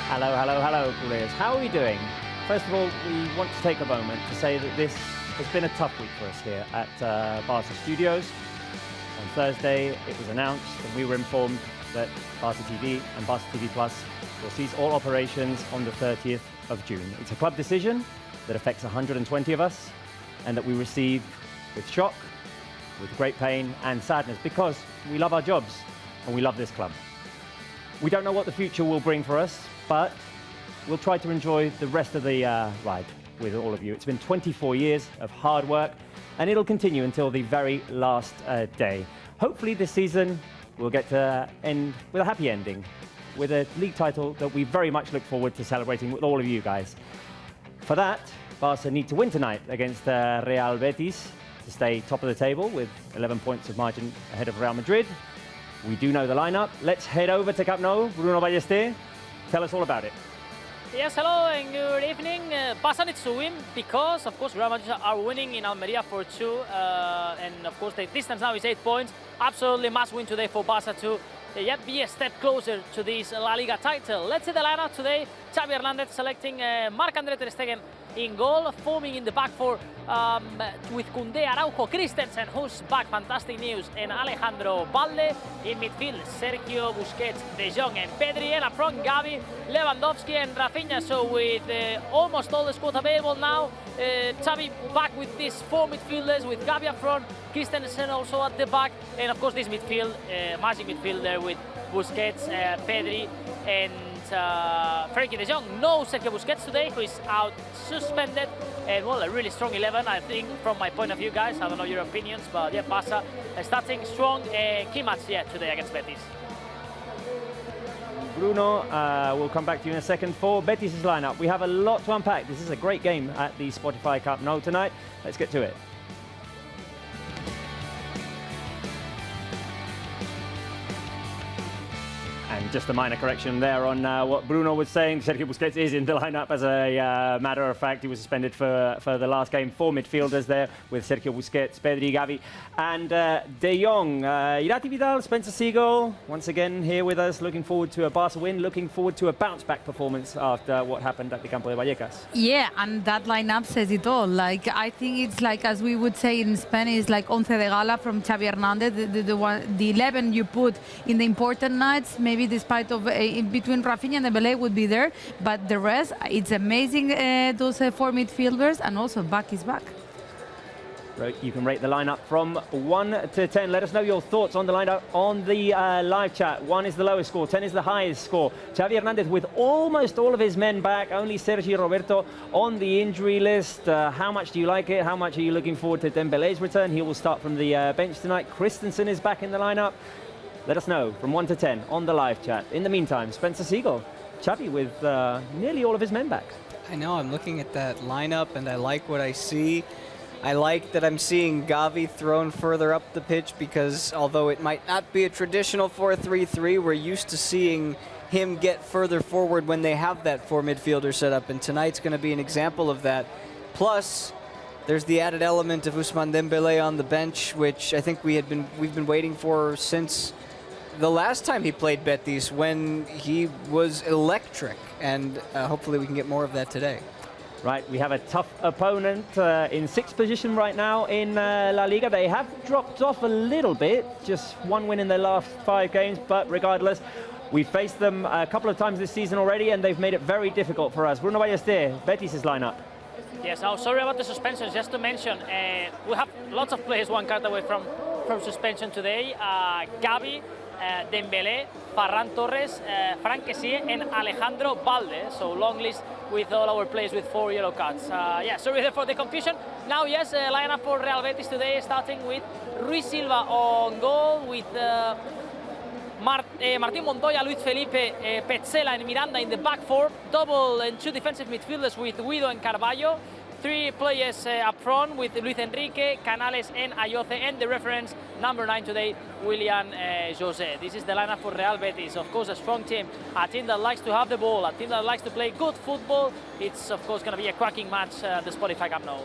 Hello, hello, hello, Cooliers. How are we doing? First of all, we want to take a moment to say that this has been a tough week for us here at Barça Studios. On Thursday, it was announced and we were informed that Barça TV and Barça TV Plus will cease all operations on the 30th of June. It's a club decision that affects 120 of us and that we receive with shock, with great pain and sadness because we love our jobs and we love this club. We don't know what the future will bring for us, but we'll try to enjoy the rest of the ride with all of you. It's been 24 years of hard work, and it'll continue until the very last day. Hopefully this season we'll get to end with a happy ending, with a league title that we very much look forward to celebrating with all of you guys. For that, Barça need to win tonight against Real Betis to stay top of the table with 11 points of margin ahead of Real Madrid. We do know the lineup. Let's head over to Camp Nou. Bruno Ballester, tell us all about it. Yes, hello and good evening. Barça needs to win because, of course, Real Madrid are winning in Almeria for 2. And, of course, the distance now is 8 points. Absolutely must win today for Barça to be a step closer to this La Liga title. Let's see the lineup today. Xavi Hernandez selecting Marc-André ter Stegen in goal, forming in the back four with Koundé, Araujo, Christensen, who's back, fantastic news, and Alejandro Balde. In midfield, Sergio Busquets, De Jong and Pedri, and up front, Gavi, Lewandowski and Rafinha. So with almost all the squad available now, Xavi back with these 4 midfielders, with Gavi up front, Christensen also at the back, and of course this midfield, magic midfield there with Busquets, Pedri, and Frenkie de Jong. No Sergio Busquets today, who is out suspended, and well, a really strong 11, I think, from my point of view, guys. I don't know your opinions, but yeah, Barça starting strong. Key match, today against Betis. Bruno, we'll come back to you in a second for Betis' lineup. We have a lot to unpack. This is a great game at the Spotify Camp Nou tonight. Let's get to it. And just a minor correction there on what Bruno was saying. Sergio Busquets is in the lineup as a matter of fact. He was suspended for the last game. 4 midfielders there with Sergio Busquets, Pedri, Gavi, and De Jong. Irati Vidal, Spencer Seagull, once again here with us. Looking forward to a Barca win. Looking forward to a bounce-back performance after what happened at the Campo de Vallecas. Yeah, and that lineup says it all. Like, I think it's like, as we would say in Spanish, like once de gala from Xavi Hernandez. The 11 you put in the important nights, maybe despite of in between Rafinha and Dembélé would be there, but the rest, it's amazing, those 4 midfielders, and also back is back. You can rate the lineup from 1 to 10. Let us know your thoughts on the lineup on the live chat. 1 is the lowest score, 10 is the highest score. Xavi Hernandez with almost all of his men back, only Sergio Roberto on the injury list. How much do you like it? How much are you looking forward to Dembélé's return? He will start from the bench tonight. Christensen is back in the lineup. Let us know from 1 to 10 on the live chat. In the meantime, Spencer Seagull, Xavi with nearly all of his men back. I know, I'm looking at that lineup and I like what I see. I like that I'm seeing Gavi thrown further up the pitch because although it might not be a traditional 4-3-3, we're used to seeing him get further forward when they have that 4 midfielder set up, and tonight's going to be an example of that. Plus, there's the added element of Ousmane Dembélé on the bench, which I think we've been waiting for since the last time he played Betis, when he was electric, and hopefully we can get more of that today. Right, we have a tough opponent in 6th position right now in La Liga. They have dropped off a little bit, just 1 win in their last 5 games, but regardless, we faced them a couple of times this season already, and they've made it very difficult for us. Bruno Ballester, Betis' lineup. Yes, I'm sorry about the suspensions. Just to mention, we have lots of players 1 card away from suspension today. Gavi, Dembélé, Ferran Torres, Frank Kessie, and Alejandro Balde. So long list with all our players with 4 yellow cards. Sorry for the confusion. Now, yes, lineup for Real Betis today, starting with Ruiz Silva on goal, with Martín Montoya, Luis Felipe, Petzela, and Miranda in the back 4. Double and 2 defensive midfielders with Guido and Carvalho. 3 players up front with Luis Enrique, Canales, and Ayoce, and the reference number 9 today, Willian José. This is the lineup for Real Betis. Of course, a strong team, a team that likes to have the ball, a team that likes to play good football. It's, of course, going to be a cracking match, the Spotify Camp Nou.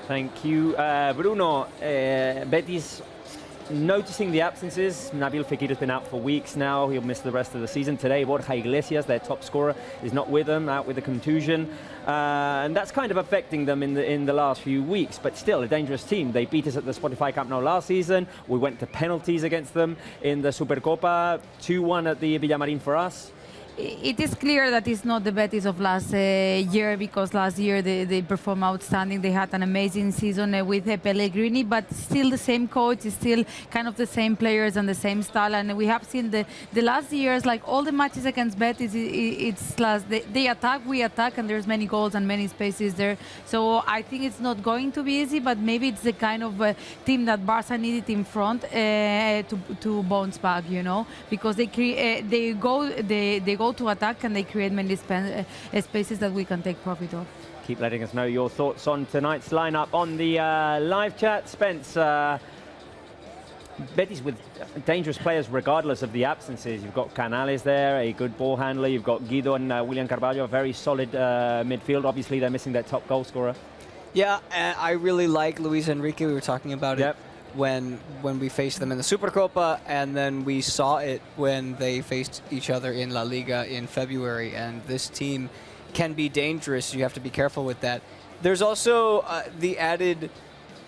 Thank you, Bruno. Betis noticing the absences. Nabil Fekir's been out for weeks now. He'll miss the rest of the season. Today, Borja Iglesias, their top scorer, is not with them, out with a contusion. And that's kind of affecting them in the last few weeks. But still, a dangerous team. They beat us at the Spotify Camp Nou last season. We went to penalties against them in the Supercopa. 2-1 at the Villamarín for us. It is clear that it's not the Betis of last year, because last year they performed outstanding. They had an amazing season with Pellegrini, but still the same coach, still kind of the same players and the same style. And we have seen the last years, like all the matches against Betis, it's last, they attack, we attack, and there's many goals and many spaces there. So I think it's not going to be easy, but maybe it's the kind of team that Barça needed in front to bounce back, you know, because they go to attack and they create many spaces that we can take profit of. Keep letting us know your thoughts on tonight's lineup on the live chat. Spence, Betis with dangerous players regardless of the absences. You've got Canales there, a good ball handler. You've got Guido and William Carvalho, a very solid midfield. Obviously, they're missing their top goal scorer. Yeah, I really like Luis Enrique. We were talking about it when we faced them in the Supercopa, and then we saw it when they faced each other in La Liga in February. And this team can be dangerous. You have to be careful with that. There's also the added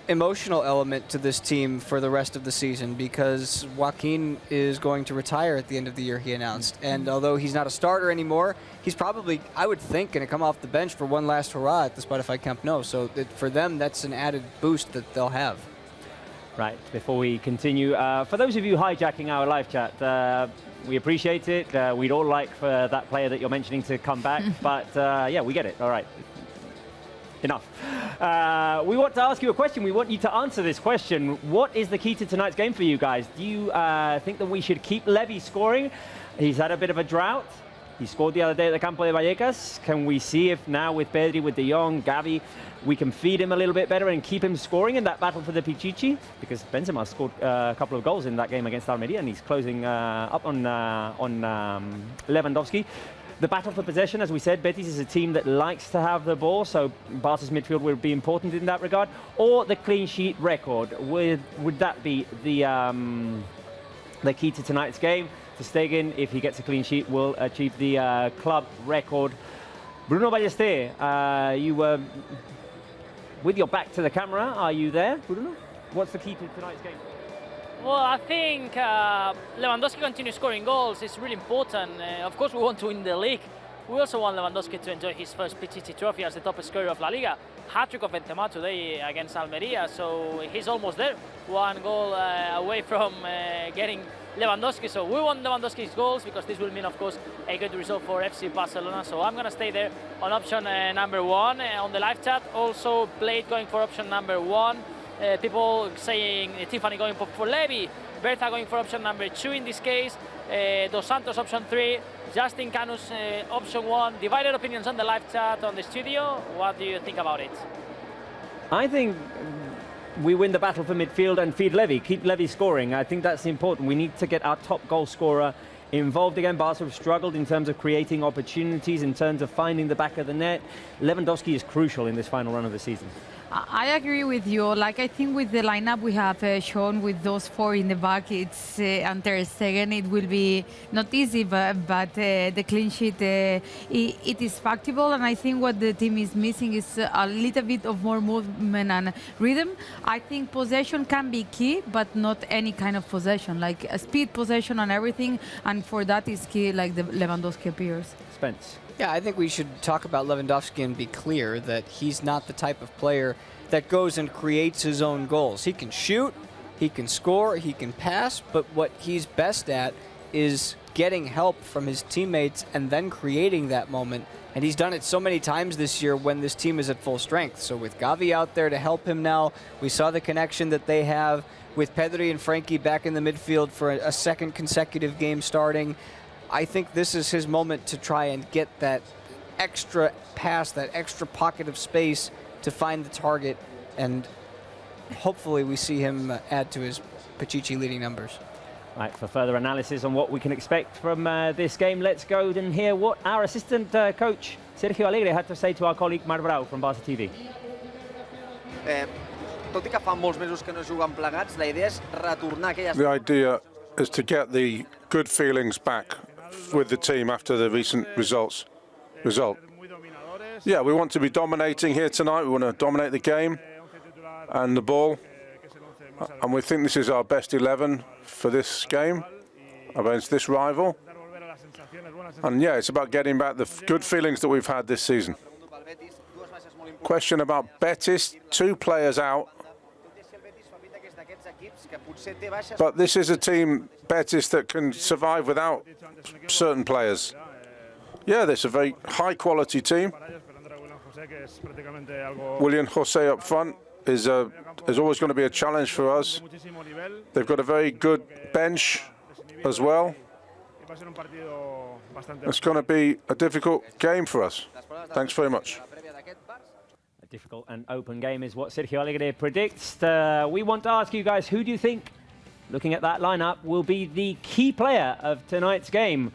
emotional element to this team for the rest of the season, because Joaquin is going to retire at the end of the year, he announced. And although he's not a starter anymore, he's probably, I would think, going to come off the bench for one last hurrah at the Spotify Camp Nou. So for them, that's an added boost that they'll have. Right, before we continue, for those of you hijacking our live chat, we appreciate it. We'd all like for that player that you're mentioning to come back, but yeah, we get it. All right. Enough. We want to ask you a question. We want you to answer this question. What is the key to tonight's game for you guys? Do you think that we should keep Levy scoring? He's had a bit of a drought. He scored the other day at the Campo de Vallecas. Can we see if now with Pedri, with De Jong, Gavi, we can feed him a little bit better and keep him scoring in that battle for the Pichichi? Because Benzema scored a couple of goals in that game against Almeria, and he's closing up on Lewandowski. The battle for possession, as we said, Betis is a team that likes to have the ball, so Barca's midfield will be important in that regard. Or the clean sheet record, would that be the key to tonight's game? To Stegen, if he gets a clean sheet, will achieve the club record. Bruno Ballester, you were with your back to the camera. Are you there, Bruno? What's the key to tonight's game? Well, I think Lewandowski continues scoring goals. It's really important. Of course, we want to win the league. We also want Lewandowski to enjoy his first Pichichi trophy as the top scorer of La Liga. Hat-trick of Benzema today against Almeria, so he's almost there. One goal away from getting Lewandowski. So we want Lewandowski's goals, because this will mean, of course, a good result for FC Barcelona. So I'm going to stay there on option number 1 on the live chat. Also, Blade going for option number 1. People saying Tiffany going for Levy, Bertha going for option number 2 in this case, Dos Santos option 3, Justin Canus option 1. Divided opinions on the live chat, on the studio. What do you think about it? I think we win the battle for midfield and feed Levy, keep Levy scoring. I think that's important. We need to get our top goal scorer involved again. Barca have struggled in terms of creating opportunities, in terms of finding the back of the net. Lewandowski is crucial in this final run of the season. I agree with you. Like, I think with the lineup we have shown with those 4 in the back, it's and Ter Stegen, it will be not easy, but the clean sheet, it is factible. And I think what the team is missing is a little bit of more movement and rhythm. I think possession can be key, but not any kind of possession, like a speed possession and everything. And for that is key, like the Lewandowski appears. Spence. Yeah, I think we should talk about Lewandowski and be clear that he's not the type of player that goes and creates his own goals. He can shoot, he can score, he can pass, but what he's best at is getting help from his teammates and then creating that moment. And he's done it so many times this year when this team is at full strength. So with Gavi out there to help him now, we saw the connection that they have with Pedri and Frankie back in the midfield for a second consecutive game starting. I think this is his moment to try and get that extra pass, that extra pocket of space to find the target, and hopefully we see him add to his Pichichi leading numbers. Right, for further analysis on what we can expect from this game, let's go and hear what our assistant coach Sergio Alegre had to say to our colleague Mar Brau from Barça TV. tot I que fa molts mesos que no juguen plegats, la idea és retornar aquelles... The idea is to get the good feelings back with the team after the recent result. Yeah, we want to be dominating here tonight. We want to dominate the game and the ball. And we think this is our best 11 for this game against this rival. And yeah, it's about getting back the good feelings that we've had this season. Question about Betis, 2 players out. But this is a team, Betis, that can survive without certain players. Yeah, there's a very high-quality team. William Jose up front is always going to be a challenge for us. They've got a very good bench as well. It's going to be a difficult game for us. Thanks very much. A difficult and open game is what Sergio Alegre predicts. We want to ask you guys, who do you think, looking at that lineup, will be the key player of tonight's game?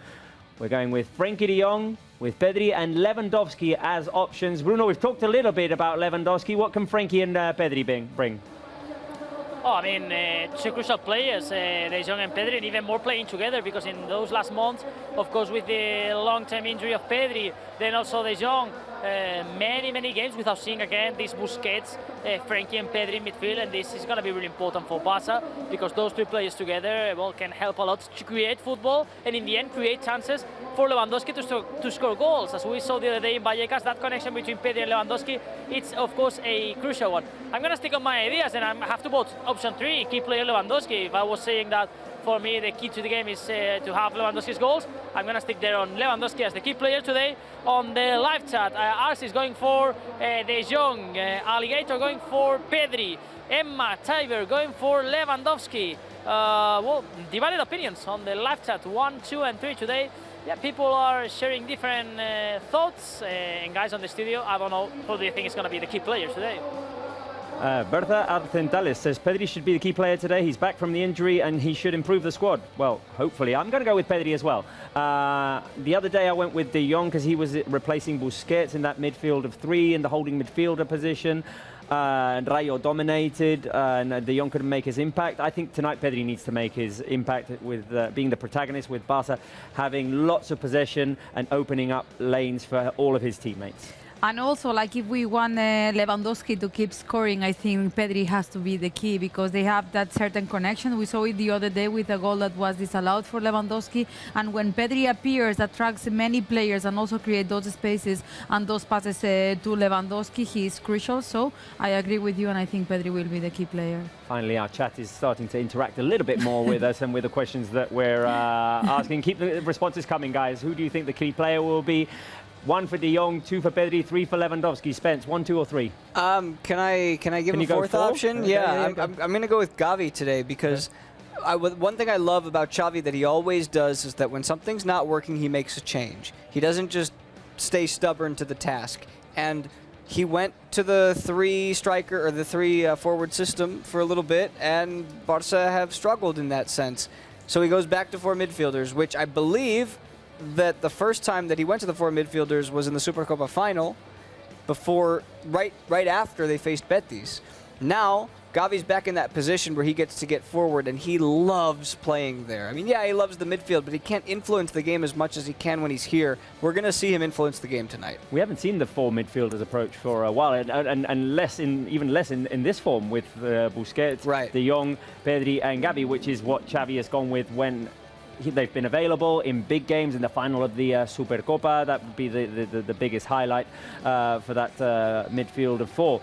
We're going with Frenkie de Jong, with Pedri and Lewandowski as options. Bruno, we've talked a little bit about Lewandowski. What can Frenkie and Pedri bring? Oh, I mean, 2 crucial players, De Jong and Pedri, and even more playing together, because in those last months, of course, with the long-term injury of Pedri, then also De Jong, many games without seeing again these Busquets, Frenkie and Pedri in midfield, and this is going to be really important for Barça, because those 2 players together, well, can help a lot to create football, and in the end create chances for Lewandowski to score goals. As we saw the other day in Vallecas, that connection between Pedri and Lewandowski, it's of course a crucial one. I'm going to stick on my ideas, and I have to vote option 3, key player Lewandowski. If I was saying that for me the key to the game is to have Lewandowski's goals, I'm going to stick there on Lewandowski as the key player today. On the live chat, Ars is going for De Jong, Alligator going for Pedri, Emma, Tiber going for Lewandowski. Well, divided opinions on the live chat, 1, 2 and 3 today. Yeah, people are sharing different thoughts. And guys on the studio, I don't know who do you think is going to be the key player today? Bertha Arcentales says Pedri should be the key player today. He's back from the injury and he should improve the squad. Well, hopefully. I'm going to go with Pedri as well. The other day I went with De Jong because he was replacing Busquets in that midfield of 3 in the holding midfielder position. And Rayo dominated, and De Jong couldn't make his impact. I think tonight Pedri needs to make his impact with being the protagonist, with Barça having lots of possession and opening up lanes for all of his teammates. And also, like, if we want Lewandowski to keep scoring, I think Pedri has to be the key, because they have that certain connection. We saw it the other day with a goal that was disallowed for Lewandowski. And when Pedri appears, attracts many players and also creates those spaces and those passes to Lewandowski, he is crucial. So I agree with you, and I think Pedri will be the key player. Finally, our chat is starting to interact a little bit more with us and with the questions that we're asking. Keep the responses coming, guys. Who do you think the key player will be? 1 for De Jong, 2 for Pedri, 3 for Lewandowski. Spence, 1, 2 or 3? Can I give a 4th option? Yeah, I'm going to go with Gavi today, because one thing I love about Xavi that he always does is that when something's not working, he makes a change. He doesn't just stay stubborn to the task. And he went to the 3 striker or the 3 forward system for a little bit, and Barca have struggled in that sense. So he goes back to 4 midfielders, which I believe that the first time that he went to the 4 midfielders was in the Supercopa final, right after they faced Betis. Now, Gavi's back in that position where he gets to get forward, and he loves playing there. I mean, yeah, he loves the midfield, but he can't influence the game as much as he can when he's here. We're going to see him influence the game tonight. We haven't seen the 4 midfielders approach for a while, and even less in this form with Busquets, right, De Jong, Pedri and Gavi, which is what Xavi has gone with when they've been available in big games. In the final of the Supercopa, that would be the biggest highlight for that midfield of 4.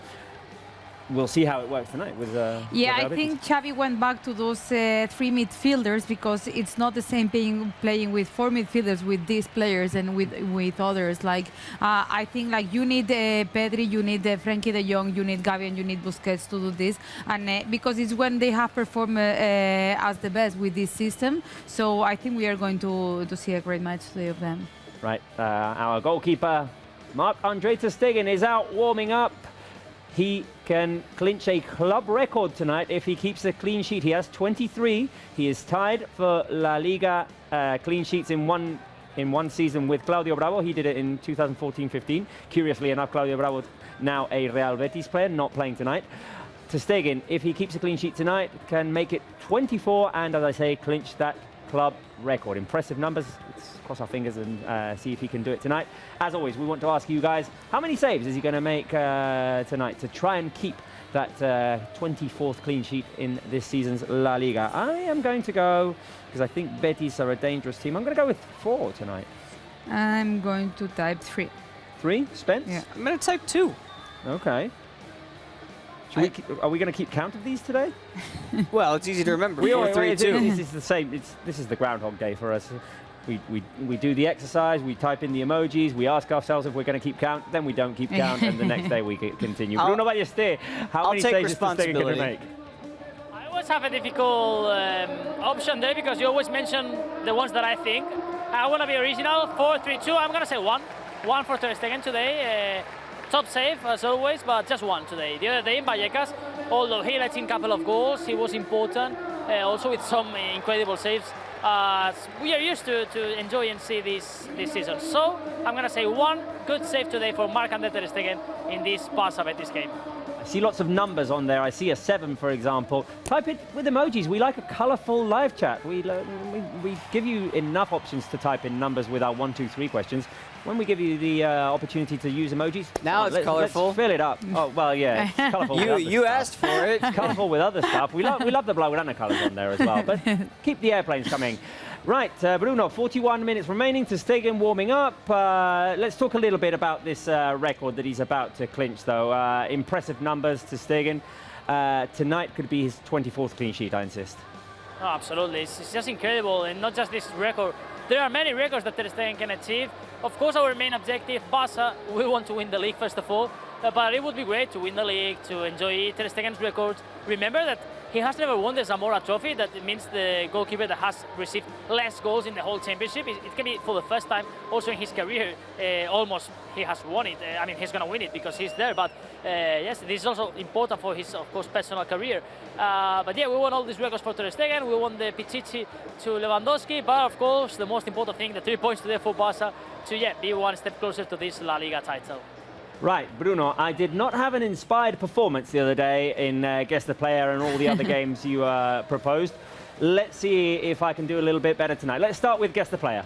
We'll see how it works tonight with I think Xavi went back to those 3 midfielders, because it's not the same playing with 4 midfielders with these players and with others. Like, I think, like, you need Pedri, you need Frenkie de Jong, you need Gavi, and you need Busquets to do this. And because it's when they have performed as the best with this system. So I think we are going to see a great match today of them. Right, our goalkeeper Marc-Andre ter Stegen is out warming up. He can clinch a club record tonight if he keeps a clean sheet. He has 23. He is tied for La Liga clean sheets in one season with Claudio Bravo. He did it in 2014-15. Curiously enough, Claudio Bravo, now a Real Betis player, not playing tonight. ter Stegen, if he keeps a clean sheet tonight, can make it 24 and, as I say, clinch that club record. Impressive numbers. Let's cross our fingers and see if he can do it tonight. As always, we want to ask you guys, how many saves is he going to make tonight to try and keep that 24th clean sheet in this season's La Liga? I am going to go, because I think Betis are a dangerous team, I'm going to go with 4 tonight. I'm going to type 3. 3? Spence? Yeah. I'm going to type 2. Okay. Are we going to keep count of these today? Well, it's easy to remember. 4, 3, 2. This is the same. This is the Groundhog Day for us. We do the exercise, we type in the emojis, we ask ourselves if we're going to keep count, then we don't keep count, and the next day we continue. Bruno Ballester, how many saves is ter Stegen going to make? I always have a difficult option there because you always mention the ones that I think. I want to be original. 4, 3, 2. I'm going to say 1. 1 for ter Stegen today. Top save as always, but just 1 today. The other day in Vallecas, although he let in a couple of goals, he was important, also with some incredible saves. We are used to enjoy and see this season. So I'm going to say 1 good save today for Marc-André ter Stegen in this Barça Betis game. I see lots of numbers on there. I see a 7, for example. Type it with emojis. We like a colourful live chat. We give you enough options to type in numbers with our 1, 2, 3 questions. When we give you the opportunity to use emojis, now it's colourful. Let's fill it up. Oh well, yeah, it's colourful. You asked for it. It's colourful with other stuff. We love the Blaugrana colours on there as well. But keep the airplanes coming. Right, Bruno, 41 minutes remaining. Ter Stegen warming up. Let's talk a little bit about this record that he's about to clinch, though. Impressive numbers, ter Stegen. Tonight could be his 24th clean sheet, I insist. Oh, absolutely, it's just incredible, and not just this record. There are many records that ter Stegen can achieve. Of course, our main objective, Barça, we want to win the league first of all, but it would be great to win the league, to enjoy ter Stegen's records. Remember that he has never won the Zamora Trophy. That means the goalkeeper that has received less goals in the whole championship. It can be for the first time also in his career. Almost he has won it. I mean, he's going to win it because he's there. But yes, this is also important for his, of course, personal career. But yeah, we won all these records for ter Stegen. We won the Pichichi to Lewandowski. But of course, the most important thing, the 3 points today for Barça to be 1 step closer to this La Liga title. Right, Bruno, I did not have an inspired performance the other day in Guess the Player and all the other games you proposed. Let's see if I can do a little bit better tonight. Let's start with Guess the Player.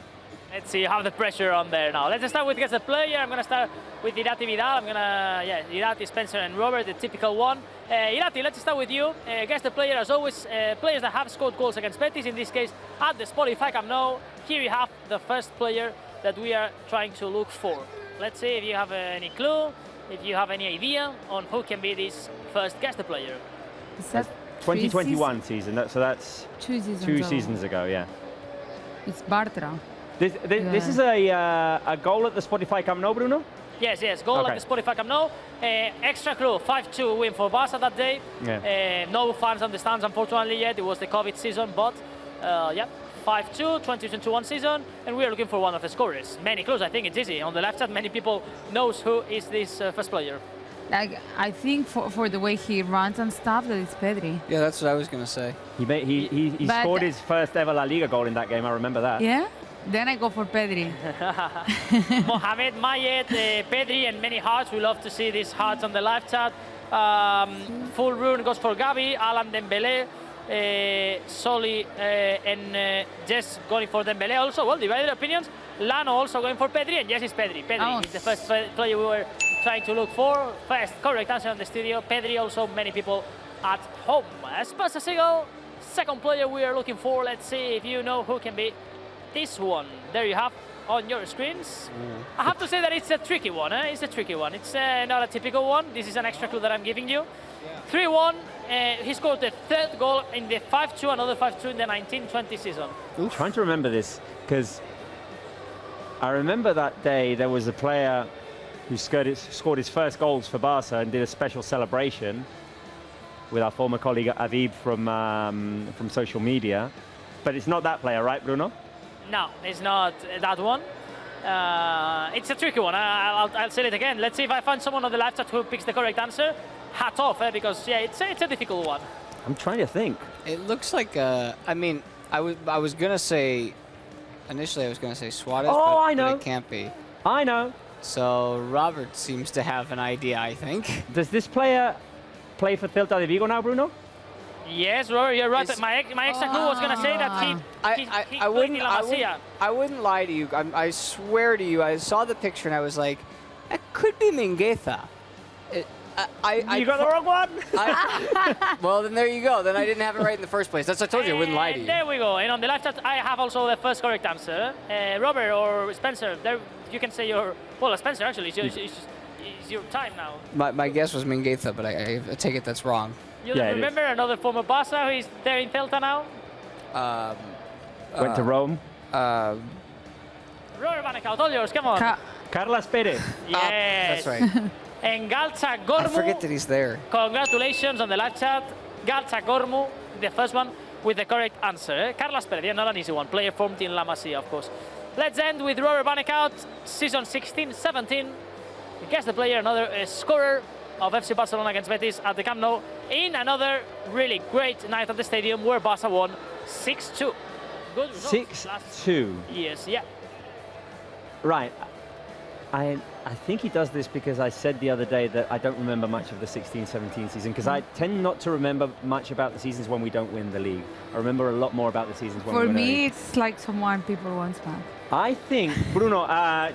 Let's see, you have the pressure on there now. Let's start with Guess the Player. I'm going to start with Irati Vidal. I'm going to, Irati, Spencer and Robert, the typical one. Irati, let's start with you. Guess the Player, as always, players that have scored goals against Betis, in this case, at the Spotify Camp Nou. Here you have the first player that we are trying to look for. Let's see if you have any clue, if you have any idea on who can be this first Guess the Player. Is that 2021 season, so that's 2 seasons two ago. seasons ago, yeah. It's Bartra. This is a goal at the Spotify Camp Nou, Bruno? Yes, goal at the Spotify Camp Nou. Extra clue, 5-2 win for Barça that day. Yeah. No fans on the stands, unfortunately, yet. It was the COVID season, but 5-2, 2021 season, and we are looking for one of the scorers. Many clues, I think it's easy. On the left side, many people knows who is this first player. Like, I think for the way he runs and stuff, that it's Pedri. Yeah, that's what I was going to say. He scored his first ever La Liga goal in that game, I remember that. Yeah? Then I go for Pedri. Mohamed, Mayet, Pedri, and many hearts. We love to see these hearts on the live chat. Full rune goes for Gavi, Alan Dembele, Soli and Jess going for Dembele also. Well, divided opinions. Lano also going for Pedri, and yes, it's Pedri. Pedri is the first player we were trying to look for. First correct answer in the studio. Pedri also, many people at home. Spencer Siegel, second player we are looking for. Let's see if you know who can be this one. There you have on your screens. I have to say that it's a tricky one. It's a tricky one. It's not a typical one. This is an extra clue that I'm giving you. 3-1. He scored the third goal in the 5-2, another 5-2 in the 19-20 season. I'm trying to remember this because I remember that day there was a player who scored his first goals for Barca and did a special celebration with our former colleague Aviv from social media. But it's not that player, right, Bruno? No, it's not that one. It's a tricky one. I'll say it again. Let's see if I find someone on the live chat who picks the correct answer. Hat off, because yeah, it's a difficult one. I'm trying to think. It looks like I mean, I was gonna say initially I was gonna say Suarez, Oh, but I know. it can't be. I know. So Robert seems to have an idea, I think. Does this player play for Celta de Vigo now, Bruno? Yes, Robert, you're right. My extra clue was going to say that he played in La Masia. I wouldn't lie to you. I swear to you, I saw the picture and I was like, that could be Mingueza. You got the wrong one? Well, then there you go. Then I didn't have it right in the first place. That's what I told you. I wouldn't lie to you. There we go. And on the live chat, I have also the first correct answer. Robert or Spencer, there you can say your... Well, Spencer, actually, it's your time now. My guess was Mingueza, but I take it that's wrong. You remember another former Barça who is there in Celta now? Went to Rome. Robert Banecaut, all yours, come on. Carlos Perez. Yes. That's right. And Galcha Gormu. I forget that he's there. Congratulations on the live chat. Galcha Gormu, the first one with the correct answer. Carlos Perez, yeah, not an easy one. Player formed in La Masia, of course. Let's end with Robert Banecaut, season 16-17. Guess the player, another scorer of FC Barcelona against Betis at the Camp Nou in another really great night at the stadium where Barca won 6-2. Good result. 6-2. Yes, yeah. Right. I think he does this because I said the other day that I don't remember much of the 16-17 season because I tend not to remember much about the seasons when we don't win the league. I remember a lot more about the seasons when we win the league. For me, it's like someone people once met. I think, Bruno, I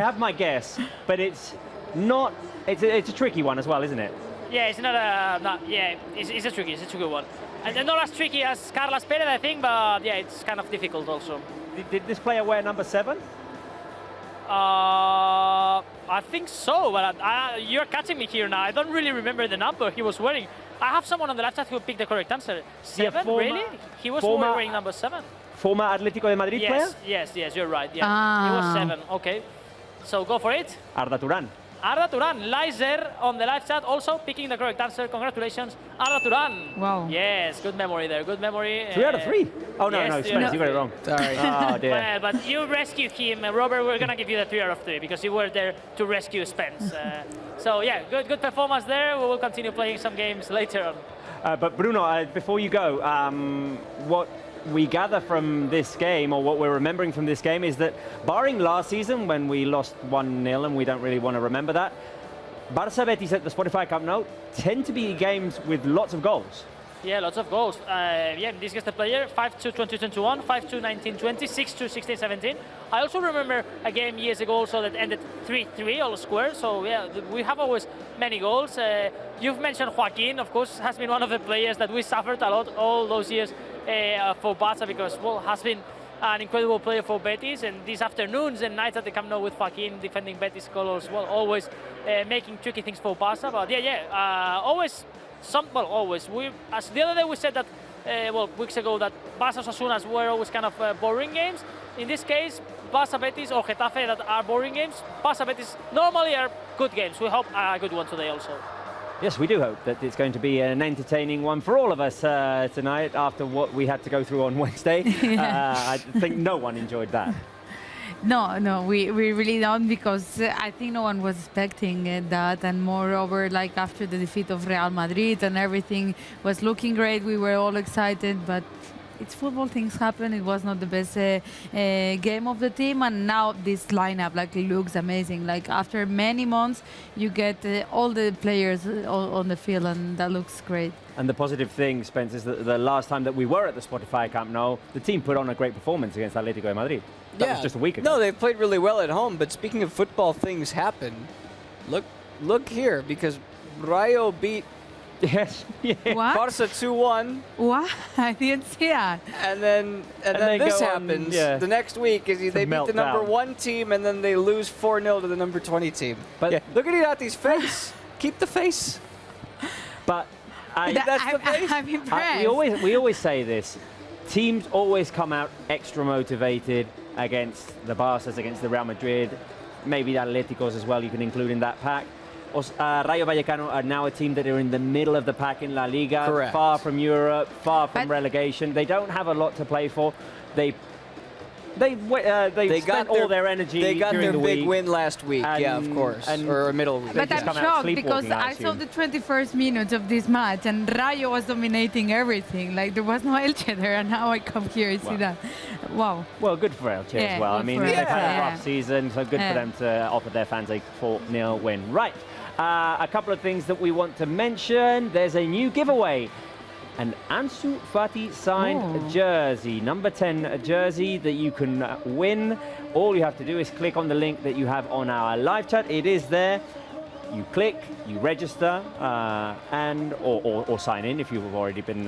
have my guess, but it's not. It's a tricky one as well, isn't it? Yeah, it's not it's a tricky one. And not as tricky as Carlos Perez, I think, but yeah, it's kind of difficult also. Did this player wear number 7? I think so, but you're catching me here now. I don't really remember the number he was wearing. I have someone on the left side who picked the correct answer. 7, really? He was wearing number 7. Former Atlético de Madrid player? Yes, you're right. Yeah, he was 7. Okay, so go for it. Arda Turan. Arda Turan lies there on the live chat, also picking the correct answer. Congratulations, Arda Turan. Wow. Yes, good memory there. Good memory. 3 out of 3. Oh no, yes, no, Spence, you got it wrong. Sorry. Oh dear. Well, but you rescued him, Robert. We're gonna give you the 3 out of 3 because you were there to rescue Spence. So yeah, good performance there. We will continue playing some games later on. But Bruno, before you go, what we gather from this game, or what we're remembering from this game, is that barring last season when we lost 1-0 and we don't really want to remember that, Barça Betis at the Spotify Camp Nou tend to be games with lots of goals. Yeah, lots of goals. Yeah, this gets the player 5-2, 2021, 5-2, 1920, 6-2, 16-17. I also remember a game years ago also that ended 3-3 all square. So yeah, we have always many goals. You've mentioned Joaquin, of course, has been one of the players that we suffered a lot all those years for Barça because, well, has been an incredible player for Betis, and these afternoons and nights at the Camp Nou with Joaquin defending Betis colors, well, always making tricky things for Barça. But always. Always. As the other day we said that, weeks ago, that Barça Osasunas were always kind of boring games. In this case, Barça Betis or Getafe that are boring games. Barça Betis normally are good games. We hope a good one today also. Yes, we do hope that it's going to be an entertaining one for all of us tonight after what we had to go through on Wednesday. I think no one enjoyed that. No, we really don't, because I think no one was expecting that, and moreover, like after the defeat of Real Madrid and everything was looking great, we were all excited, but it's football, things happen. It was not the best game of the team, and now this lineup looks amazing. Like after many months, you get all the players on the field, and that looks great. And the positive thing, Spence, is that the last time that we were at the Spotify Camp Nou, the team put on a great performance against Atlético de Madrid. That was just a week ago. No, they played really well at home, but speaking of football, things happen. Look here, because Rayo beat Yes. Yeah. What? Barça 2-1. What? I didn't see that. And then this happens. The next week is they beat the number 1 team, and then they lose 4-0 to the number 20 team. But look at Irati's face. Keep the face. But that's the face. I'm impressed. We always say this. Teams always come out extra motivated against the Barças, against the Real Madrid, maybe the Atléticos as well, you can include in that pack. Rayo Vallecano are now a team that are in the middle of the pack in La Liga, Correct. Far from Europe, far from relegation. They don't have a lot to play for. They They spent all their energy. They got during their the big week. win last week. Yeah, of course. Or middle week. But just I'm come out shocked because sleepwalking, I I saw assume. the 21st minutes of this match and Rayo was dominating everything. Like there was no Elche there, and now I come here and see that. Wow. Well, good for Elche Yeah, as well. I good mean, for they've Elche, had a yeah. rough season, so good for them to offer their fans a 4-0 win. Right. A couple of things that we want to mention. There's a new giveaway. An Ansu Fati signed jersey, number 10 jersey that you can win. All you have to do is click on the link that you have on our live chat. It is there. You click, you register, or sign in if you've already been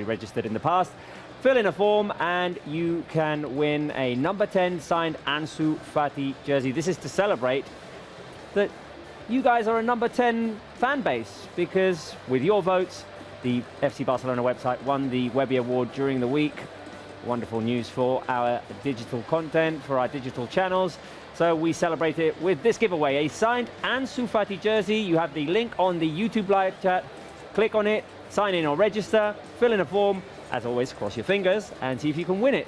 registered in the past. Fill in a form and you can win a number 10 signed Ansu Fati jersey. This is to celebrate that you guys are a number 10 fan base, because with your votes, the FC Barcelona website won the Webby Award during the week. Wonderful news for our digital content, for our digital channels. So we celebrate it with this giveaway, a signed Ansu Fati jersey. You have the link on the YouTube live chat. Click on it, sign in or register, fill in a form. As always, cross your fingers and see if you can win it.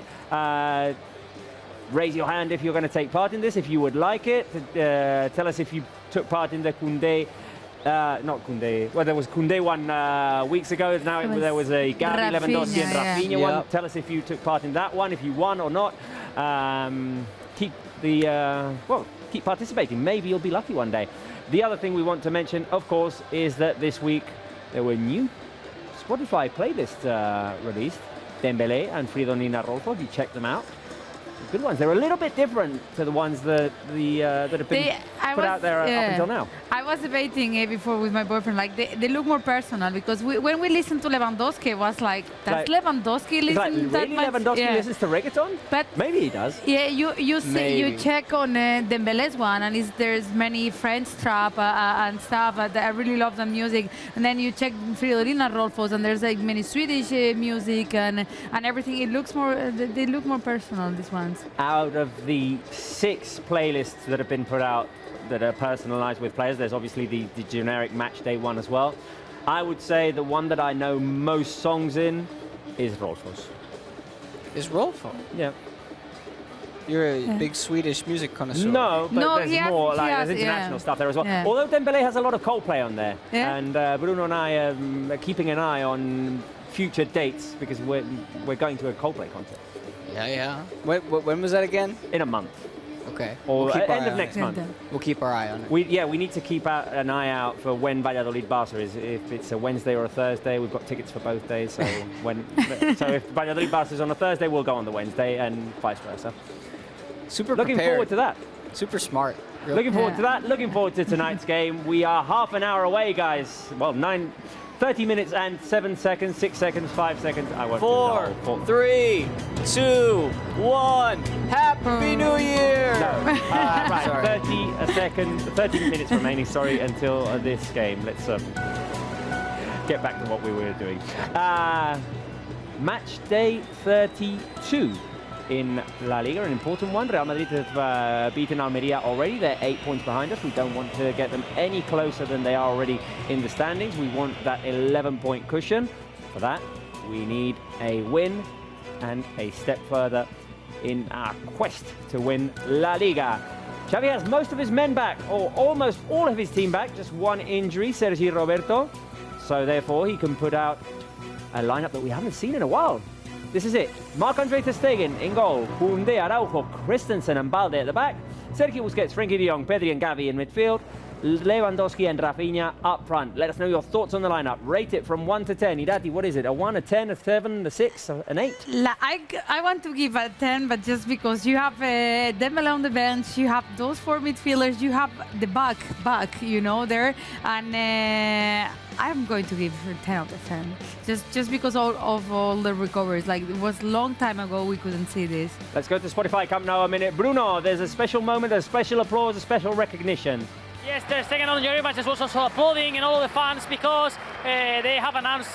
Raise your hand if you're going to take part in this, if you would like it. Tell us if you took part in the Koundé. Not Koundé. Well, there was Koundé one weeks ago. Now there was a Gavi, Lewandowski, and Rafinha one. Tell us if you took part in that one, if you won or not. Keep participating. Maybe you'll be lucky one day. The other thing we want to mention, of course, is that this week there were new Spotify playlists released. Dembélé and Fridolin Rolfo. Have you checked them out? Good ones. They're a little bit different to the ones that have been put out there up until now. I was debating before with my boyfriend, like they look more personal, because when we listened to Lewandowski, it was like, does Lewandowski listen that really much? Lewandowski listens to reggaeton? But maybe he does. Yeah, you check on Dembele's one, and there's many French trap and stuff that I really love the music. And then you check Fridolin Rolfo's, and there's like many Swedish music and everything. It looks more, they look more personal, these ones. Out of the 6 playlists that have been put out that are personalized with players, there's obviously the generic match day one as well. I would say the one that I know most songs in is Rolfo's. Is Rolfo? Yeah. You're a big Swedish music connoisseur. No, but there's more, there's international stuff there as well. Yeah. Although Dembélé has a lot of Coldplay on there. Yeah. And Bruno and I are keeping an eye on future dates, because we're going to a Coldplay concert. Yeah. When was that again? In a month. Okay. Or We'll keep our end of eye next on it. month. We'll keep our eye on it. We need to keep an eye out for when Valladolid Barça is. If it's a Wednesday or a Thursday, we've got tickets for both days. So if Valladolid Barça is on a Thursday, we'll go on the Wednesday, and vice versa. Super Looking prepared. forward to that. Super smart. Looking forward to that. Looking forward to tonight's game. We are half an hour away, guys. Well, 30 minutes and 7 seconds, 6 seconds, 5 seconds. I won't 4, 3, 2, 1. Happy New Year! No. Right, Sorry. 30 minutes remaining, until this game. Let's get back to what we were doing. Match day 32 in La Liga, an important one. Real Madrid have beaten Almeria already. They're 8 points behind us. We don't want to get them any closer than they are already in the standings. We want that 11-point cushion. For that, we need a win and a step further in our quest to win La Liga. Xavi has most of his men back, or almost all of his team back, just one injury, Sergi Roberto. So therefore, he can put out a lineup that we haven't seen in a while. This is it. Marc-Andre ter Stegen in goal. Koundé, Araujo, Christensen and Balde at the back. Sergio Busquets, Frenkie de Jong, Pedri and Gavi in midfield. Lewandowski and Rafinha up front. Let us know your thoughts on the lineup. Rate it from 1 to 10. Irati, what is it? A 1, a 10, a 7, a 6, an 8? I want to give a 10, but just because you have Dembélé on the bench, you have those 4 midfielders, you have the back, there, and I'm going to give 10 out of 10. Just because of all the recoveries. Like, it was a long time ago we couldn't see this. Let's go to Spotify Camp Nou a minute. Bruno, there's a special moment, a special applause, a special recognition. Yes, Ter Stegen on Jerry Matches was also applauding and all the fans, because they have announced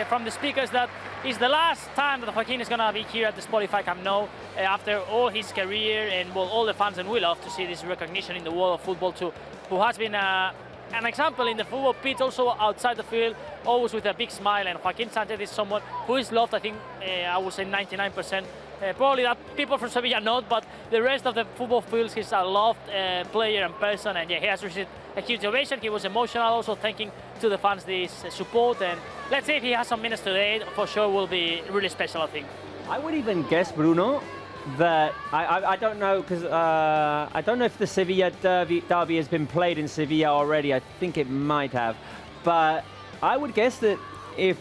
from the speakers that it's the last time that Joaquin is going to be here at the Spotify Camp Nou after all his career, and all the fans, and we love to see this recognition in the world of football too, who has been an example in the football pitch, also outside the field, always with a big smile. And Joaquin Sanchez is someone who is loved, I think, I would say 99% Probably that people from Sevilla not, but the rest of the football fields, he's a loved player and person, and yeah, he has received a huge ovation. He was emotional, also thanking to the fans this support, and let's see if he has some minutes today. For sure, will be really special, I think. I would even guess, Bruno, that I don't know, because I don't know if the Sevilla derby has been played in Sevilla already. I think it might have, but I would guess that if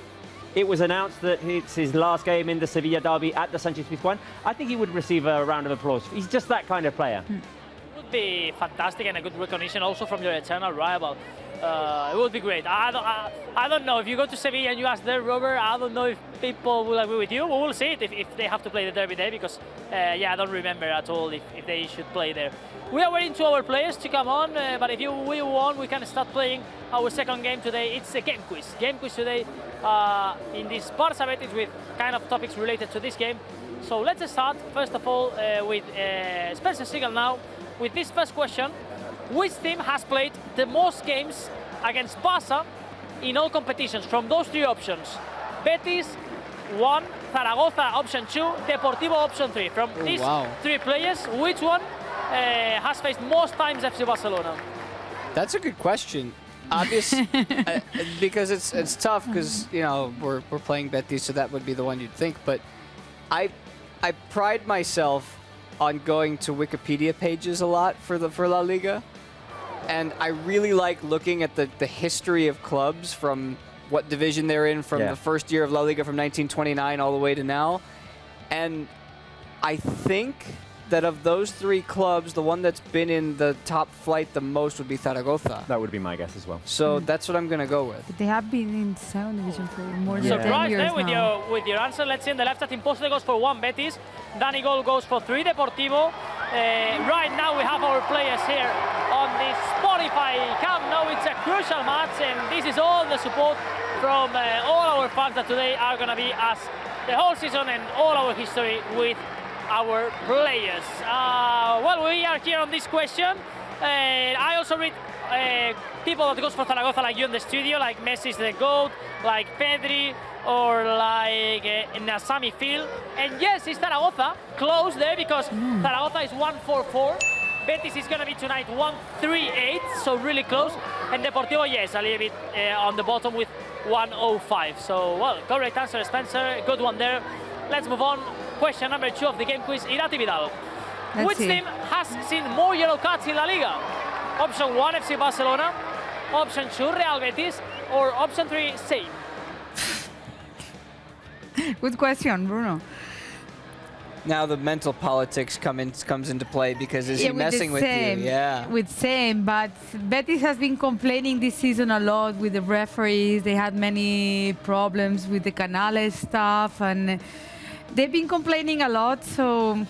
it was announced that it's his last game in the Sevilla derby at the Sánchez-Pizjuán, I think he would receive a round of applause. He's just that kind of player. It would be fantastic and a good recognition also from your eternal rival. It would be great. I don't know, if you go to Sevilla and you ask there, Robert, I don't know if people will agree with you. We will see it if they have to play the derby there, because yeah, I don't remember at all if they should play there. We are waiting to our players to come on, but if we want, we can start playing our second game today. It's a game quiz. Game quiz today in this Barça Betis with kind of topics related to this game. So let's start, first of all, with Spencer Seagal now, with this first question. Which team has played the most games against Barça in all competitions? From those three options, Betis 1, Zaragoza option 2, Deportivo option 3. From these three players, which one has faced most times FC Barcelona? That's a good question. Obviously, because it's tough, because you know we're playing Betis, so that would be the one you'd think. But I pride myself on going to Wikipedia pages a lot for La Liga, and I really like looking at the history of clubs from what division they're in from the first year of La Liga from 1929 all the way to now. And I think that of those three clubs, the one that's been in the top flight the most would be Zaragoza. That would be my guess as well. So that's what I'm going to go with. But they have been in 2nd division for more than 10 Surprise years there with your answer. Let's see, in the left side, Impossible goes for 1 Betis. Danny Gol goes for 3 Deportivo. Right now we have our players here on the Spotify Camp Nou. It's a crucial match, and this is all the support from all our fans that today are going to be us the whole season and all our history with our players. Well, we are here on this question. I also read people that goes for Zaragoza like you in the studio, like Messi's the GOAT, like Pedri, or like Nasami Phil. And yes, it's Zaragoza, close there, because Zaragoza is 1-4-4. Betis is going to be tonight 1-3-8, so really close. And Deportivo, yes, a little bit on the bottom with 1-0-5. So, well, correct answer, Spencer. Good one there. Let's move on. Question number 2 of the game quiz, Irati Vidal. Which team has seen more yellow cards in La Liga? Option 1, FC Barcelona. Option 2, Real Betis. Or option 3, Spain? Good question, Bruno. Now the mental politics comes into play, because is he messing with you? Yeah. With same, but Betis has been complaining this season a lot with the referees. They had many problems with the Canales stuff, and they've been complaining a lot, so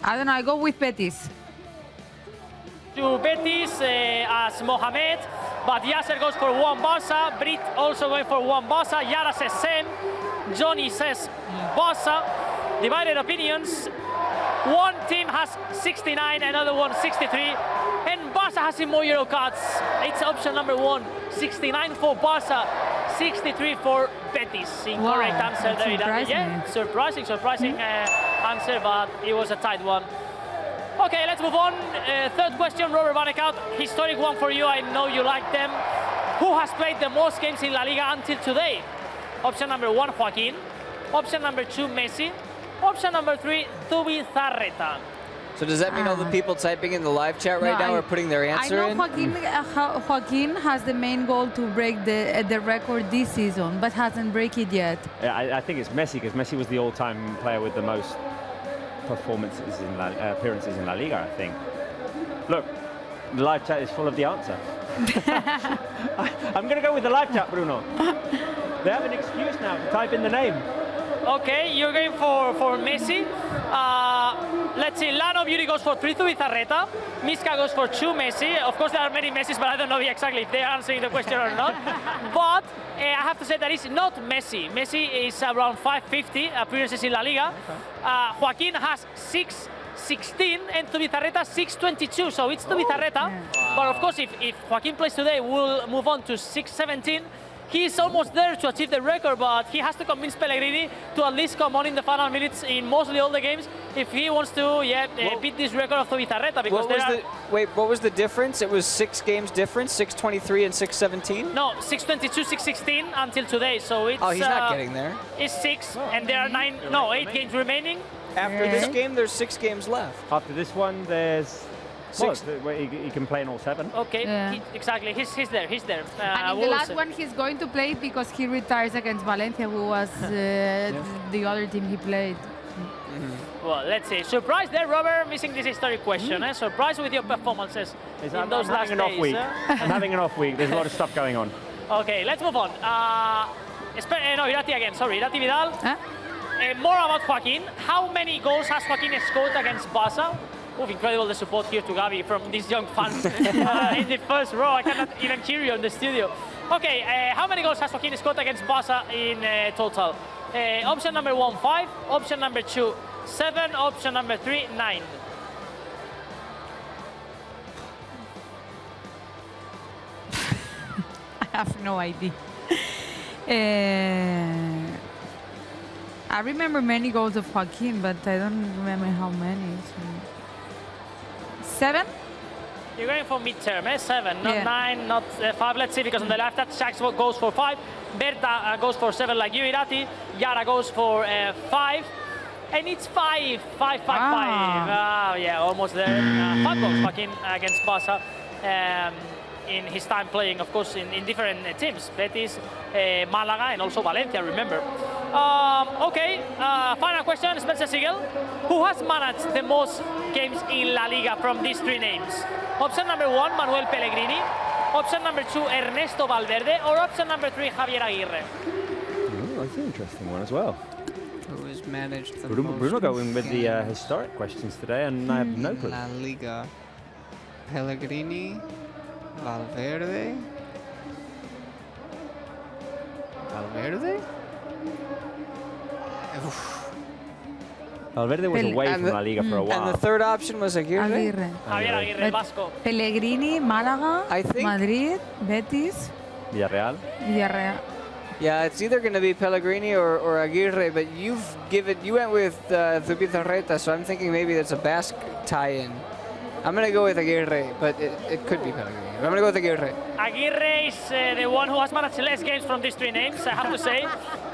I don't know, I go with Betis. To Betis as Mohamed, but Yasser goes for 1 Barça, Brit also going for 1 Barça, Yara says same, Johnny says Barça. Divided opinions. One team has 69, another one 63, and Barça has seen more yellow cards. It's option number 1, 69 for Barça, 63 for Betis. Incorrect answer there. Yeah, surprising answer, but it was a tight one. Okay, let's move on. Third question, Robert Vanekout. Historic one for you. I know you like them. Who has played the most games in La Liga until today? Option number 1, Joaquin. Option number 2, Messi. Option number 3, Zubizarreta. So does that mean all the people typing in the live chat right now are putting their answer in? I know Joaquin has the main goal to break the record this season, but hasn't break it yet. Yeah, I think it's Messi, because Messi was the all-time player with the most appearances in La Liga, I think. Look, the live chat is full of the answer. I'm going to go with the live chat, Bruno. They have an excuse now to type in the name. Okay, you're going for Messi. Let's see, Lano Beauty goes for 3 Zubizarreta. Miska goes for 2 Messi. Of course, there are many Messis, but I don't know exactly if they're answering the question or not. But I have to say that it's not Messi. Messi is around 550 appearances in La Liga. Joaquin has 616 and Zubizarreta 622, so it's Zubizarreta. But of course, if Joaquin plays today, we'll move on to 617. he's almost there to achieve the record, but he has to convince Pellegrini to at least come on in the final minutes in mostly all the games if he wants to beat this record of Zubizarreta. Because what was the difference? It was 6 games difference, 6:23 and 6:17? No, 6:22, 6:16 until today. So it's... Oh, he's not getting there. It's 6, and there are 8 games remaining. After this game, there's 6 games left. After this one, there's... 6. Well, he can play in all 7. Okay, Yeah. exactly. He's there. And in the last one, he's going to play because he retires against Valencia, who was the other team he played. Well, let's see. Surprise there, Robert, missing this historic question. Surprise with your performances in those last days. I'm having an off week. There's a lot of stuff going on. Okay, let's move on. No, Irati again. Sorry, Irati Vidal. Huh? More about Joaquin. How many goals has Joaquin scored against Barça? Oh, incredible the support here to Gavi from these young fans in the first row. I cannot even hear you in the studio. Okay, how many goals has Joaquin scored against Barça in total? Option number 1, 5. Option number 2, 7. Option number 3, 9. I have no idea. I remember many goals of Joaquin, but I don't remember how many. So. 7? You're going for midterm, 7, not Yeah. 9, not 5. Let's see, because on the left, that Shaq goes for 5. Berta goes for 7 like you, Irati. Yara goes for 5. And it's 5, 5, 5, 5. Yeah, almost there. 5 goals, Joaquin, against Barça. In his time playing, of course, in different teams. Betis, Malaga, and also Valencia, remember. Okay, final question, Spencer Siegel. Who has managed the most games in La Liga from these 3 names? Option number 1, Manuel Pellegrini. Option number 2, Ernesto Valverde. Or option number 3, Javier Aguirre. Ooh, that's an interesting one as well. Who has managed the Bruno most going with the games historic questions today, and I have no clue. in La Liga? Pellegrini, Valverde. Valverde was away from La Liga for a while. And the third option was Aguirre? Javier Aguirre, Vasco. Pellegrini, Málaga, I think- Madrid, Betis, Villarreal. Villarreal. Yeah, it's either going to be Pellegrini or Aguirre, but you went with Zubizarreta, so I'm thinking maybe that's a Basque tie-in. I'm going to go with Aguirre, but it could be Pellegrini. I'm going to go with Aguirre. Aguirre is the one who has managed less games from these 3 names, I have to say.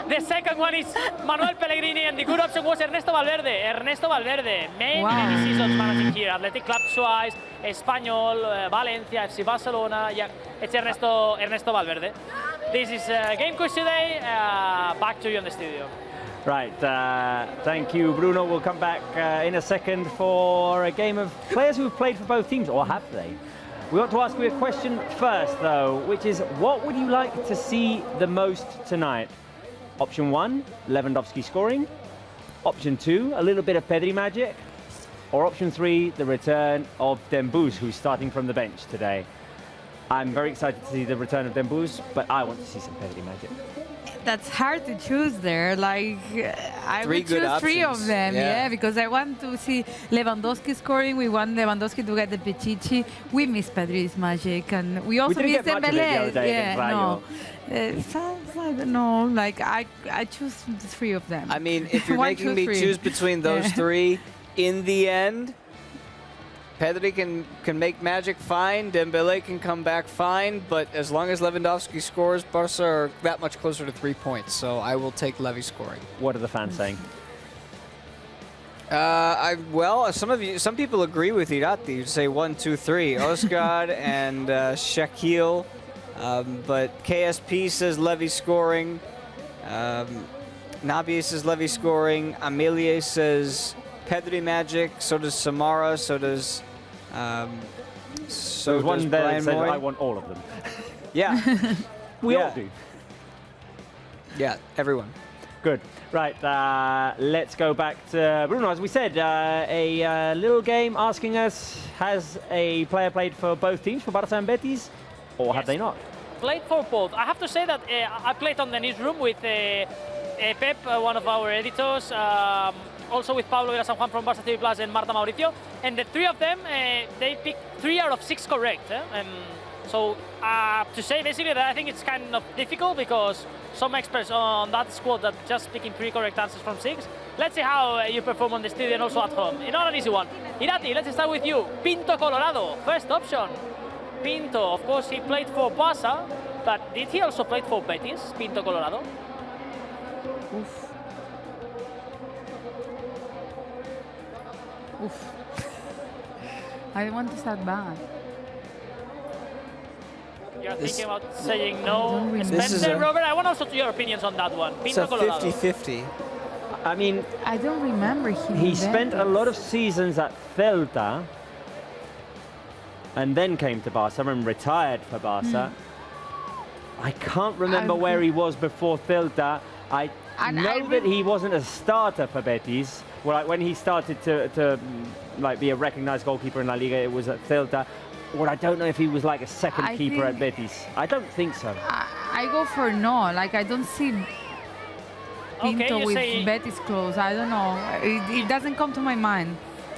The second one is Manuel Pellegrini, and the good option was Ernesto Valverde. Ernesto Valverde, many seasons managing here. Athletic Club twice, Espanyol, Valencia, FC Barcelona. Yeah, it's Ernesto Valverde. This is Game Quiz today. Back to you in the studio. Right, thank you, Bruno. We'll come back in a second for a game of players who've played for both teams, or have they? We want to ask you a question first, though, which is, what would you like to see the most tonight? Option 1, Lewandowski scoring. Option 2, a little bit of Pedri magic. Or option 3, the return of Dembouz, who's starting from the bench today. I'm very excited to see the return of Dembouz, but I want to see some Pedri magic. That's hard to choose there. Like, I Three would good choose 3 of options. them, Yeah. because I want to see Lewandowski scoring. We want Lewandowski to get the Pichichi. We miss Pedri's magic, and we also didn't miss get much of it the Dembélé. other day Yeah, against no. I don't know. Like, I choose 3 of them. I mean, if you're One, making two, me three. choose between those Yeah. 3, in the end, Pedri can make magic fine, Dembélé can come back fine, but as long as Lewandowski scores, Barca are that much closer to 3 points, so I will take Levy scoring. What are the fans saying? Well, some people agree with Irati. You say 1, 2, 3, Oscar and Shaquille, but KSP says Levy scoring. Nabi says Levy scoring. Amelie says Pedri magic. So does Samara. So does. There was one there that Brian said, Moy. I want all of them. Yeah, We Yeah. all do. yeah, everyone. Good. Right, let's go back to Bruno. As we said, a little game asking us, has a player played for both teams, for Barça and Betis, or have Yes. they not? Played for both. I have to say that I played on the newsroom with Pep, one of our editors, also with Pablo Vera San Juan from Barça TV Plus and Marta Mauricio, and the 3 of them, they picked 3 out of 6 correct. So to say basically that I think it's kind of difficult because some experts on that squad that just picking 3 correct answers from 6. Let's see how you perform on the studio and also at home. Not an easy one. Irati, let's start with you. Pinto Colorado, first option. Pinto, of course, he played for Barça, but did he also play for Betis, Pinto Colorado? Oof. Oof. I don't want to start bad. You're thinking about saying no. This is Spencer, Robert, I want also your opinions on that one. It's Pinto a Colorado. 50-50. I mean, I don't remember him. he in spent a Betis. lot of seasons at Celta and then came to Barca and retired for Barca. I can't remember where he was before Celta. I know that he wasn't a starter for Betis. Well, like when he started to like be a recognized goalkeeper in La Liga, it was at Celta. Well, I don't know if he was like a second keeper at Betis. I don't think so. I go for no. Like I don't see Pinto with Betis close. I don't know. It doesn't come to my mind.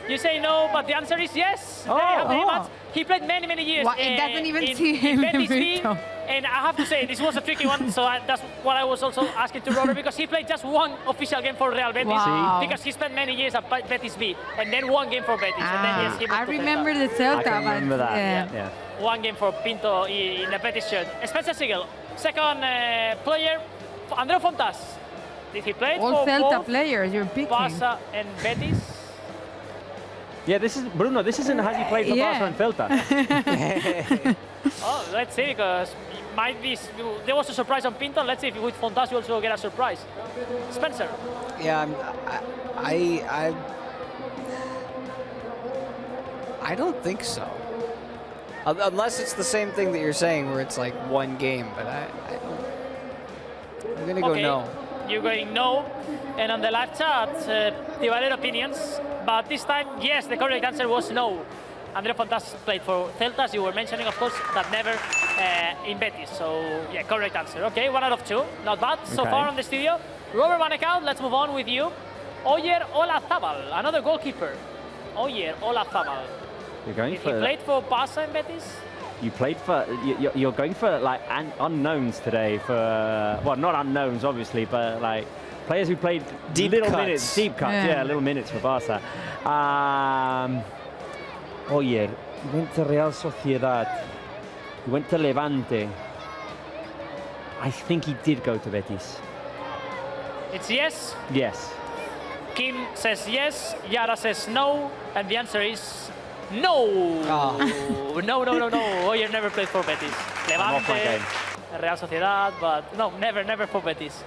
You say no, but the answer is yes. There you have the image. He played many years. It doesn't even in see him. Betis B. Pinto. And I have to say, this was a tricky one, so that's what I was also asking to Robert, because he played just 1 official game for Real Betis, Wow. because he spent many years at Betis B, and then 1 game for Betis, and then yes, he moved I to remember Celta. the Celta, I can remember but that. Yeah. 1 game for Pinto in the Betis shirt. Spencer Siegel, second player, Andreu Fontas. Did he play all for Celta both players you're picking. Barça and Betis? Yeah, this is Bruno. This isn't has he played for Barca and Celta. Oh, let's see, because it might be. There was a surprise on Pinto. Let's see if with Fontas you also get a surprise. Spencer. Yeah, I don't think so. Unless it's the same thing that you're saying, where it's like 1 game, but I don't. I'm gonna go no. You're going no. And on the live chat, divided opinions. But this time, yes, the correct answer was no. Andreu Fontas played for Celta, as you were mentioning, of course, but never in Betis. So, yeah, correct answer. Okay, 1 out of 2. Not bad so far on the studio. Robert Manecao, let's move on with you. Oyer Olazábal, another goalkeeper. Oyer Olazábal. You're going Did for. he played for Barça and Betis? You played for. You're going for like unknowns today. For well, not unknowns obviously, but like players who played Deep little cuts. minutes, deep cuts. Yeah, little minutes for Barca. Oyer, he went to Real Sociedad. He went to Levante. I think he did go to Betis. It's yes. Yes. Kim says yes, Yara says no, and the answer is no. No. Oyer never played for Betis. Levante, Real Sociedad, but no, never for Betis.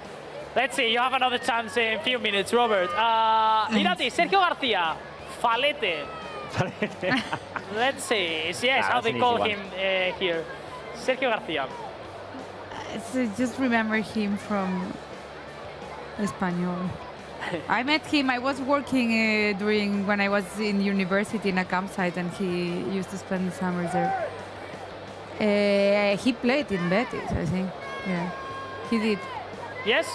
Let's see, you have another chance in a few minutes, Robert. Irati, Sergio García, Falete. Let's see, it's yes, how they call him here. Sergio García. So just remember him from Espanyol. I met him. I was working during when I was in university in a campsite, and he used to spend the summers there. He played in Betis, I think. Yeah, he did. Yes?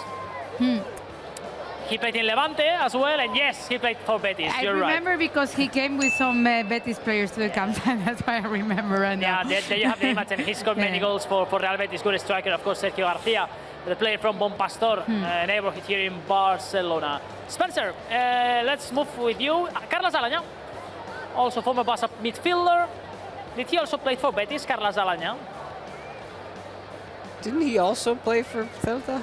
He played in Levante as well, and yes, he played for Betis. I You're remember right. because he came with some Betis players to the campsite. That's why I remember right now. Yeah, there you have the image, and he scored many goals for Real Betis. Good striker, of course, Sergio García, the player from Bon Pastor, neighborhood here in Barcelona. Spencer, let's move with you. Carlos Alaña, also former Barça midfielder. Did he also play for Betis, Carlos Alaña? Didn't he also play for Celta?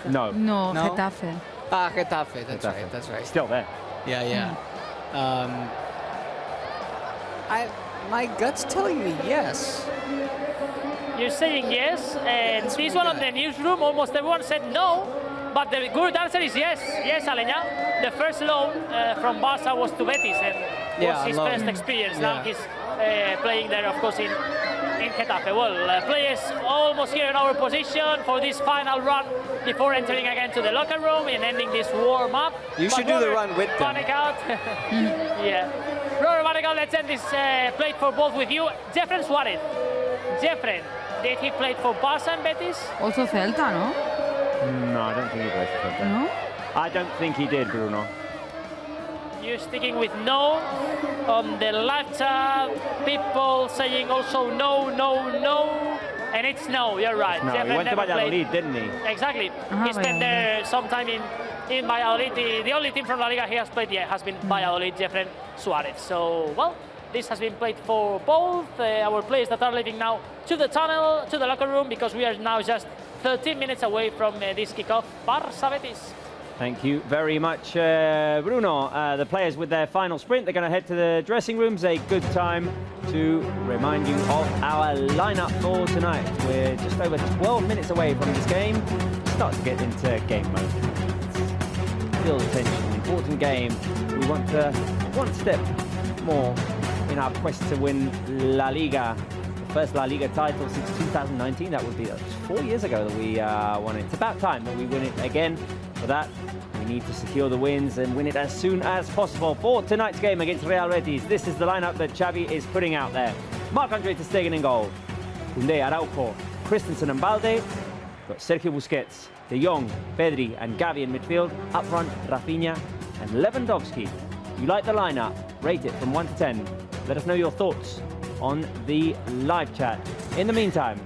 No. No, No? Getafe. Getafe. That's right. That's right. Still there. Yeah. My gut's telling me yes. You're saying yes, and this one on the newsroom, almost everyone said no, but the good answer is yes. Yes, Alaña. The first loan from Barça was to Betis, and was his first experience. Now he's playing there, of course, in Getafe. Well, players almost here in our position for this final run before entering again to the locker room and ending this warm-up. You should do the run with them. Panic out. Yeah. Robert Manecao, let's end this plate for both with you. Jeffrey Suarez. Jeffrey, did he play for Barça and Betis? Also Celta, no? No, I don't think he played for Celta. No? I don't think he did, Bruno. You're sticking with no. On the live chat, people people saying also no, no, no, and it's no. You're right. No, he Jeffrey went to never played. Valladolid, didn't he? Exactly. He spent there some time in Valladolid. The only team from La Liga he has played has been Valladolid, Jeffrey Suarez. So, well, this has been played for both our players that are leaving now to the tunnel, to the locker room, because we are now just 13 minutes away from this kickoff. Barça Betis. Thank you very much, Bruno. The players with their final sprint, they're going to head to the dressing rooms. A good time to remind you of our lineup for tonight. We're just over 12 minutes away from this game. Start to get into game mode. Feel the tension, important game. We want to one step more in our quest to win La Liga. The first La Liga title since 2019. That would be 4 years ago that we won it. It's about time that we win it again. For that, we need to secure the wins and win it as soon as possible. For tonight's game against Real Betis, this is the lineup that Xavi is putting out there. Marc-Andre ter Stegen in goal. Koundé, Araujo, Christensen and Balde. Got Sergio Busquets, De Jong, Pedri and Gavi in midfield. Up front, Rafinha and Lewandowski. You like the lineup? Rate it from 1 to 10. Let us know your thoughts on the live chat. In the meantime,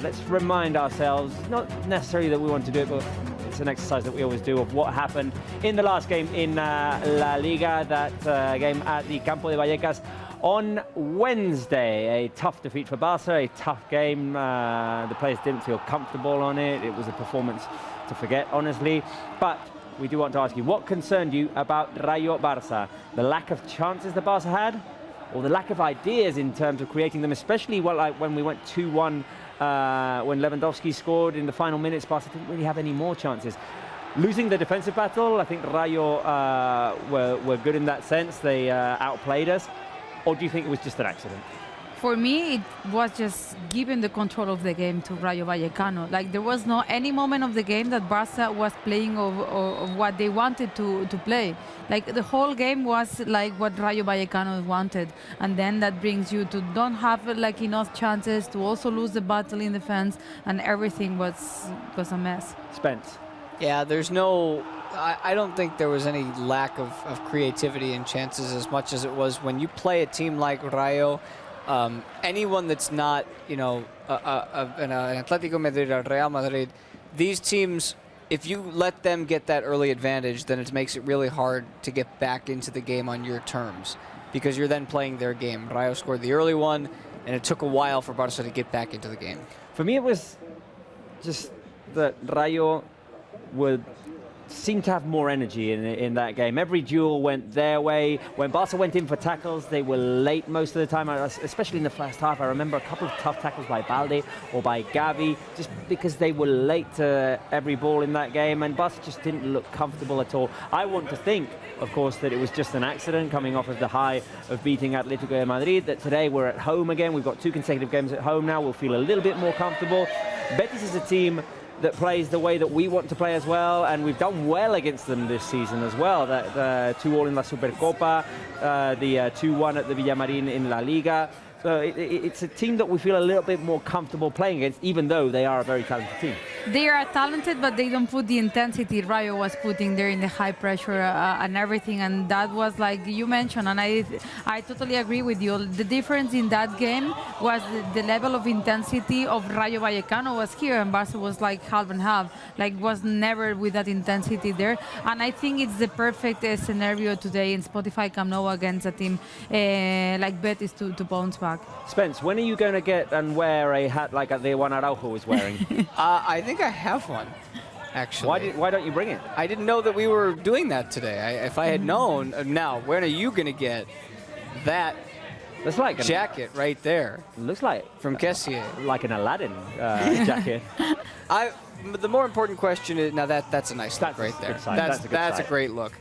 let's remind ourselves, not necessarily that we want to do it, but it's an exercise that we always do, of what happened in the last game in La Liga, that game at the Campo de Vallecas on Wednesday. A tough defeat for Barça, a tough game. The players didn't feel comfortable on it. It was a performance to forget, honestly. But we do want to ask you, what concerned you about Rayo Barça? The lack of chances that Barça had, or the lack of ideas in terms of creating them, especially when we went 2-1 when Lewandowski scored in the final minutes? Barça didn't really have any more chances. Losing the defensive battle, I think Rayo were good in that sense. They outplayed us. Or do you think it was just an accident? For me, it was just giving the control of the game to Rayo Vallecano. Like, there was no any moment of the game that Barça was playing of what they wanted to play. Like, the whole game was like what Rayo Vallecano wanted. And then that brings you to don't have like enough chances, to also lose the battle in defense, and everything was a mess. Spence. Yeah, there's no... I don't think there was any lack of creativity and chances as much as it was when you play a team like Rayo. Anyone that's not, you know, an Atletico Madrid or Real Madrid, these teams, if you let them get that early advantage, then it makes it really hard to get back into the game on your terms, because you're then playing their game. Rayo scored the early one, and it took a while for Barça to get back into the game. For me, it was just that Rayo seemed to have more energy in that game. Every duel went their way. When Barça went in for tackles, they were late most of the time, especially in the first half. I remember a couple of tough tackles by Balde or by Gavi, just because they were late to every ball in that game, and Barça just didn't look comfortable at all. I want to think, of course, that it was just an accident coming off of the high of beating Atletico de Madrid, that today we're at home again. We've got 2 consecutive games at home now. We'll feel a little bit more comfortable. Betis is a team that plays the way that we want to play as well, and we've done well against them this season as well. That 2-2 in La Supercopa, the 2-1 at the Villamarín in La Liga. So it's a team that we feel a little bit more comfortable playing against, even though they are a very talented team. They are talented, but they don't put the intensity Rayo was putting there in the high pressure and everything. And that was, like you mentioned, and I totally agree with you. The difference in that game was the level of intensity of Rayo Vallecano was here, and Barça was like half and half. Like, was never with that intensity there. And I think it's the perfect scenario today in Spotify Camp Nou against a team like Betis to bounce back. Spence, when are you going to get and wear a hat like the one Araujo was wearing? I think I have one, actually. Why don't you bring it? I didn't know that we were doing that today. If I had known, now, when are you going to get that jacket right there? Looks like from Kessier, like an Aladdin jacket. The more important question is, now that's a nice look right there. That's a great look.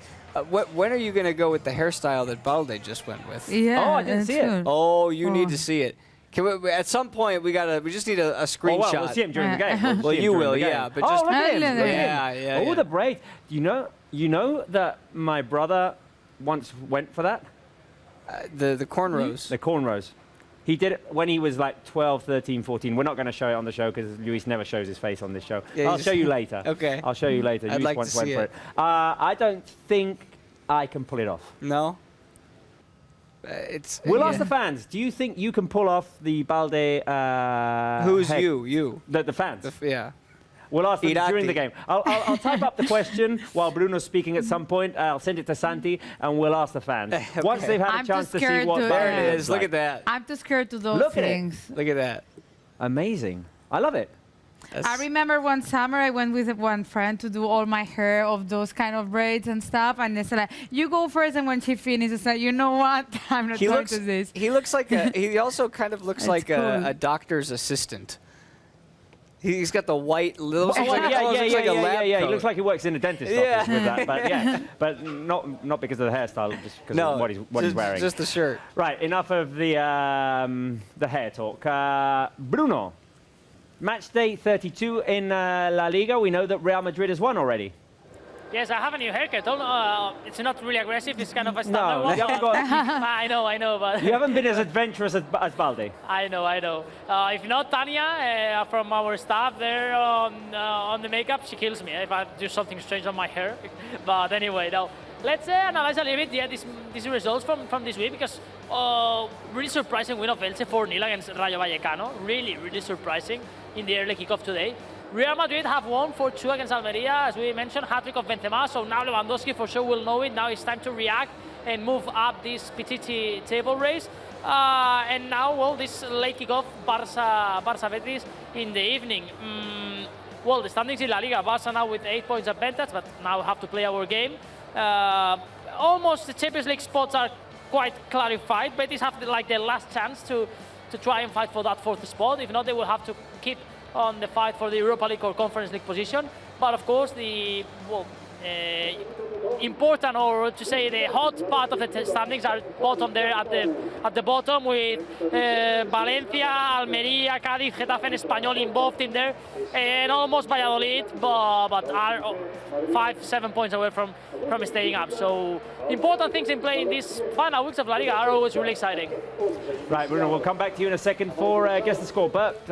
When are you going to go with the hairstyle that Balde just went with? Yeah, I didn't see it. Oh, you need to see it. Can we, at some point, we just need a screenshot. We'll see him during the game. Well, you will, yeah. But just look at him. Yeah. Oh, the braids. You know that my brother once went for that? The cornrows. The cornrows. He did it when he was like 12, 13, 14. We're not going to show it on the show because Luis never shows his face on this show. Yeah, I'll show you later. Okay. I'll show you later. I'd Luis like once to went see for it. I don't think I can pull it off. No? It's. We'll ask the fans. Do you think you can pull off the Balde? Who's you? You. The fans. Yeah. We'll ask them Irati. during the game. I'll type up the question while Bruno's speaking at some point. I'll send it to Santi, and we'll ask the fans. Once they've had I'm a chance too to see scared what to- Balde There it looks is. Look like. at that. I'm too scared to those Look at it. things. Look at that. Amazing. I love it. I remember one summer I went with one friend to do all my hair of those kind of braids and stuff, and they said, like, "You go first," and when she finishes, like, "You know what? I'm not going to this." He looks like a. He also kind of looks It's like cool. a doctor's assistant. He's got the white. Looks like, yeah. lab He coat. looks like he works in a dentist's Yeah. office with that. But not because of the hairstyle, just because of what he's wearing. Just the shirt. Right, enough of the hair talk. Bruno, match day 32 in La Liga. We know that Real Madrid has won already. Yes, I have a new haircut. It's not really aggressive. It's kind of a standard No, one. you haven't got- I know, but You haven't been as adventurous as Balde. I know. If not, Tanya from our staff there on the makeup, she kills me if I do something strange on my hair. But anyway, now let's analyze a little bit these results from this week, because really surprising win of Elche 4-0 against Rayo Vallecano. Really surprising in the early kickoff today. Real Madrid have won 4-2 against Almeria, as we mentioned, hat-trick of Benzema, so now Lewandowski for sure will know it. Now it's time to react and move up this Pichichi table race. And now, well, this late kickoff, Barça Betis in the evening. Well, the standings in La Liga, Barça now with 8 points advantage, but now have to play our game. Almost the Champions League spots are quite clarified. Betis have the last chance to try and fight for that fourth spot. If not, they will have to keep on the fight for the Europa League or Conference League position. But of course, the important, or to say the hot part of the standings are bottom there at the bottom, with Valencia, Almeria, Cádiz, Getafe and Espanyol involved in there, and almost Valladolid, but are 5-7 points away from staying up. So important things in play in these final weeks of La Liga are always really exciting. Right, Bruno, we'll come back to you in a second for Guess the Score. But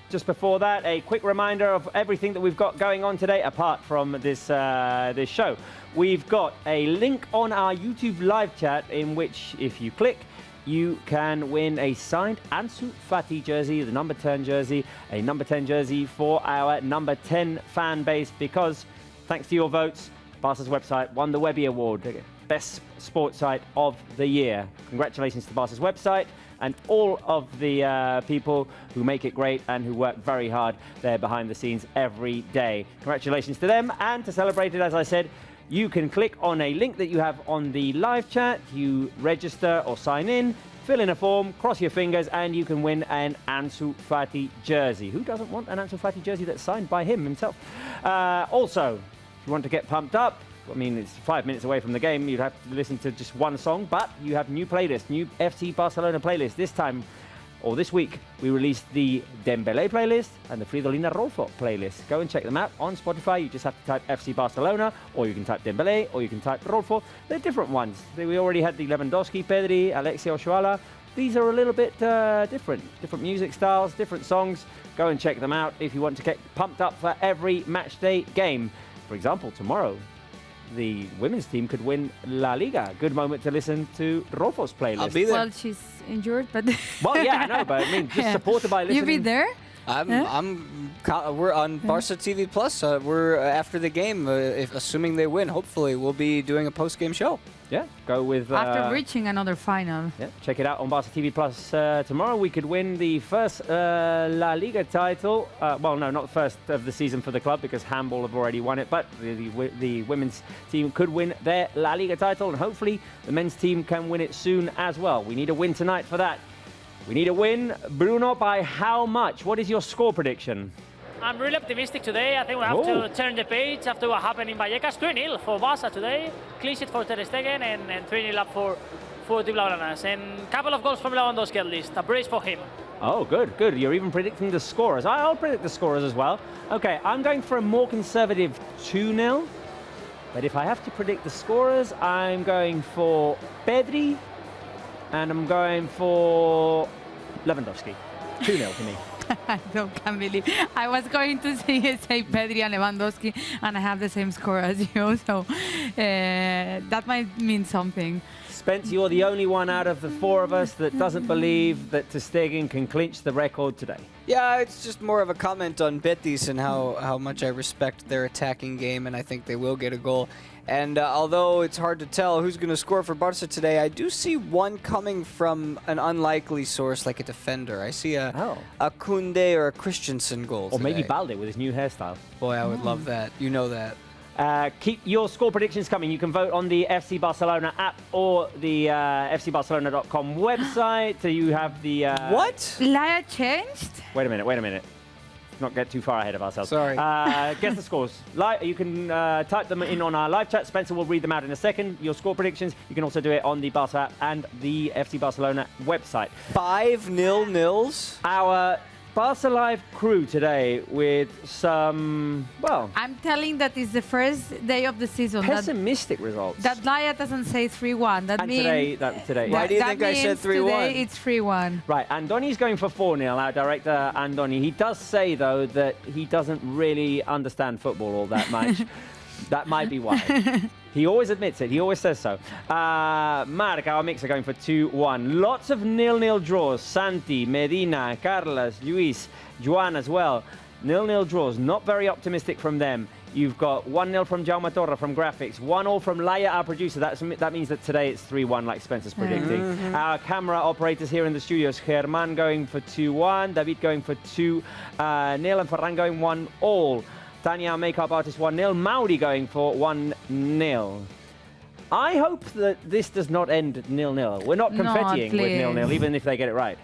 just before that, a quick reminder of everything that we've got going on today, apart from this show. We've got a link on our YouTube live chat in which, if you click, you can win a signed Ansu Fati jersey, the number 10 jersey, a number 10 jersey for our number 10 fan base, because thanks to your votes, Barca's website won the Webby Award, Best Sports Site of the Year. Congratulations to Barca's website and all of the people who make it great and who work very hard there behind the scenes every day. Congratulations to them, and to celebrate it, as I said, you can click on a link that you have on the live chat, you register or sign in, fill in a form, cross your fingers, and you can win an Ansu Fati jersey. Who doesn't want an Ansu Fati jersey that's signed by him himself? Also, if you want to get pumped up, I mean, it's 5 minutes away from the game, you'd have to listen to just one song, but you have new playlists, new FC Barcelona playlist. This week, we released the Dembélé playlist and the Fridolina Rolfo playlist. Go and check them out on Spotify. You just have to type FC Barcelona, or you can type Dembélé, or you can type Rolfo. They're different ones. We already had the Lewandowski, Pedri, Alexia Oshuala. These are a little bit different music styles, different songs. Go and check them out if you want to get pumped up for every match day game. For example, tomorrow, the women's team could win La Liga. Good moment to listen to Rolfo's playlist. I'll be there. Well, she's injured, but Well, yeah, I know, but I mean, just supported by listening. you be there? We're on Barca TV Plus. We're after the game, assuming they win. Hopefully, we'll be doing a post-game show. Yeah, go with... After reaching another final. Yeah, check it out on Barca TV Plus tomorrow. We could win the first La Liga title. Well, no, not the first of the season for the club, because handball have already won it, but the women's team could win their La Liga title, and hopefully the men's team can win it soon as well. We need a win tonight for that. We need a win. Bruno, by how much? What is your score prediction? I'm really optimistic today. I think we have to turn the page after what happened in Vallecas. 3-0 for Barça today. Clean sheet for Ter Stegen, and 3-0 up for the Blaugranas. And a couple of goals from Lewandowski at least. A brace for him. Oh, good. You're even predicting the scorers. I'll predict the scorers as well. Okay, I'm going for a more conservative 2-0. But if I have to predict the scorers, I'm going for Pedri, and I'm going for Lewandowski. 2-0 for me. I can't believe. I was going to say Pedri and Lewandowski, and I have the same score as you, so that might mean something. Spence, you're the only one out of the four of us that doesn't believe that Ter Stegen can clinch the record today. Yeah, it's just more of a comment on Betis and how much I respect their attacking game, and I think they will get a goal. And although it's hard to tell who's going to score for Barca today, I do see one coming from an unlikely source, like a defender. I see a Koundé or a Christensen goal Or maybe today. Balde with his new hairstyle. Boy, I would love that. You know that. Keep your score predictions coming. You can vote on the FC Barcelona app or the fcbarcelona.com website. So you have the... What? Laya changed? Wait a minute. Let's not get too far ahead of ourselves. Sorry. Guess the scores. You can type them in on our live chat. Spencer will read them out in a second. Your score predictions. You can also do it on the Barca app and the FC Barcelona website. 5-0 nils. Our Barca Live crew today with some, well, I'm telling that it's the first day of the season. pessimistic results. That Laya doesn't say 3-1. That and means today. Why do you think I said 3-1? Today it's 3-1. Right, Andoni's going for 4-0, our director Andoni. He does say, though, that he doesn't really understand football all that much. That might be why. He always admits it. He always says so. Mark, our mixer, going for 2-1. Lots of 0-0 draws. Santi, Medina, Carlos, Luis, Joan as well. 0-0 draws. Not very optimistic from them. You've got 1-0 from Jaume Torra from graphics. 1-1 from Laia, our producer. That means that today it's 3-1, like Spencer's predicting. Our camera operators here in the studios. German going for 2-1. David going for 2-0. And Ferran going 1-1. Tanya, our makeup artist, 1-0. Mauri going for 1-0. I hope that this does not end 0-0. We're not confettiing with 0-0, even if they get it right.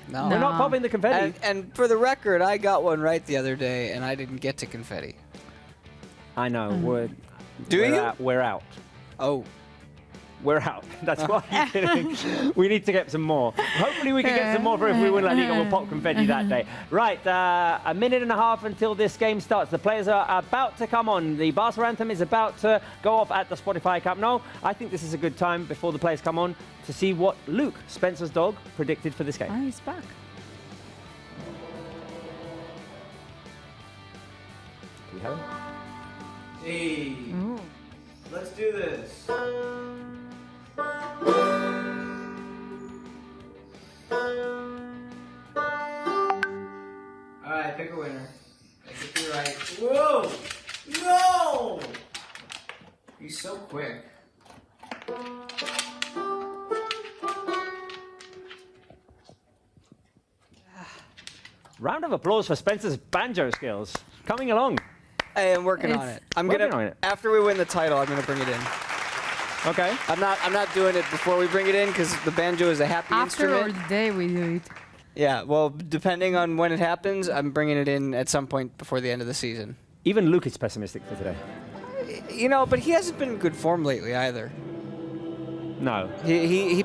No. We're not popping the confetti. And for the record, I got one right the other day, and I didn't get to confetti. I know. We're out. Oh. We're out. That's why I'm kidding. We need to get some more. Hopefully we can get some more for if we win La Liga. We'll pop confetti that day. Right, a minute and a half until this game starts. The players are about to come on. The Barca anthem is about to go off at the Spotify Camp Nou. I think this is a good time before the players come on to see what Luke, Spencer's dog, predicted for this game. Oh, he's back. Do we have him? Hey. Ooh. Let's do this. Alright, pick a winner. I think you're right. Whoa! No! He's so quick. Round of applause for Spencer's banjo skills. Coming along. I am working on it. I'm Working gonna on it. after we win the title, I'm gonna bring it in. Okay. I'm not doing it before we bring it in because the banjo is a happy After all instrument. the day we do it. Yeah, well, depending on when it happens, I'm bringing it in at some point before the end of the season. Even Luke is pessimistic for today. You know, but he hasn't been in good form lately either. No. He's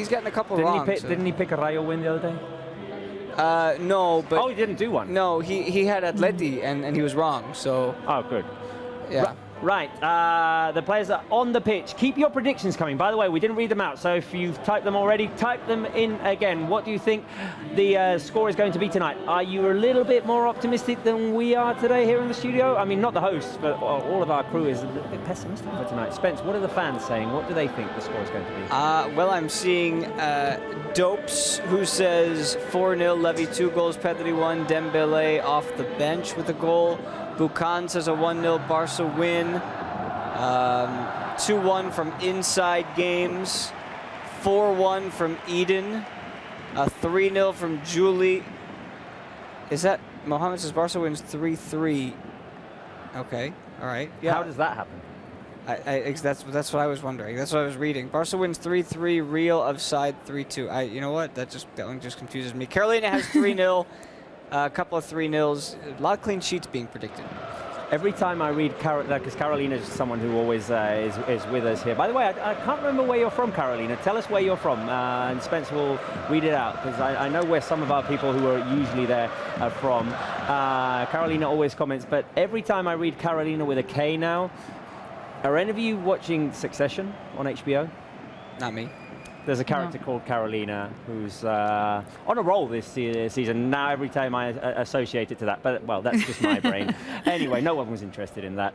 gotten a couple wrong. Didn't he pick a Rayo win the other day? No, but Oh, he didn't do one. no, he had Atleti and he was wrong. So Oh, good. yeah. Right, the players are on the pitch. Keep your predictions coming. By the way, we didn't read them out, so if you've typed them already, type them in again. What do you think the score is going to be tonight? Are you a little bit more optimistic than we are today here in the studio? I mean, not the hosts, but all of our crew is a little bit pessimistic for tonight. Spence, what are the fans saying? What do they think the score is going to be? Well, I'm seeing Dopes, who says 4-0, Levy 2 goals, Pedri 1, Dembele off the bench with a goal. Bukan says a 1-0 Barca win. 2-1 from inside games. 4-1 from Eden. 3-0 from Julie. Is that Mohammed says Barca wins 3-3. Okay, all right. Yeah. How does that happen? That's what I was wondering. That's what I was reading. Barca wins 3-3. Real offside 3-2. You know what? That one just confuses me. Carolina has 3-0. A couple of 3-0s. A lot of clean sheets being predicted. Every time I read, because Carolina is someone who always is with us here. By the way, I can't remember where you're from, Carolina. Tell us where you're from, and Spence will read it out, because I know where some of our people who are usually there are from. Carolina always comments, but every time I read Carolina with a K now, are any of you watching Succession on HBO? Not me. There's a character called Carolina who's on a roll this season. Now every time I associate it to that, but well, that's just my brain. Anyway, no one was interested in that.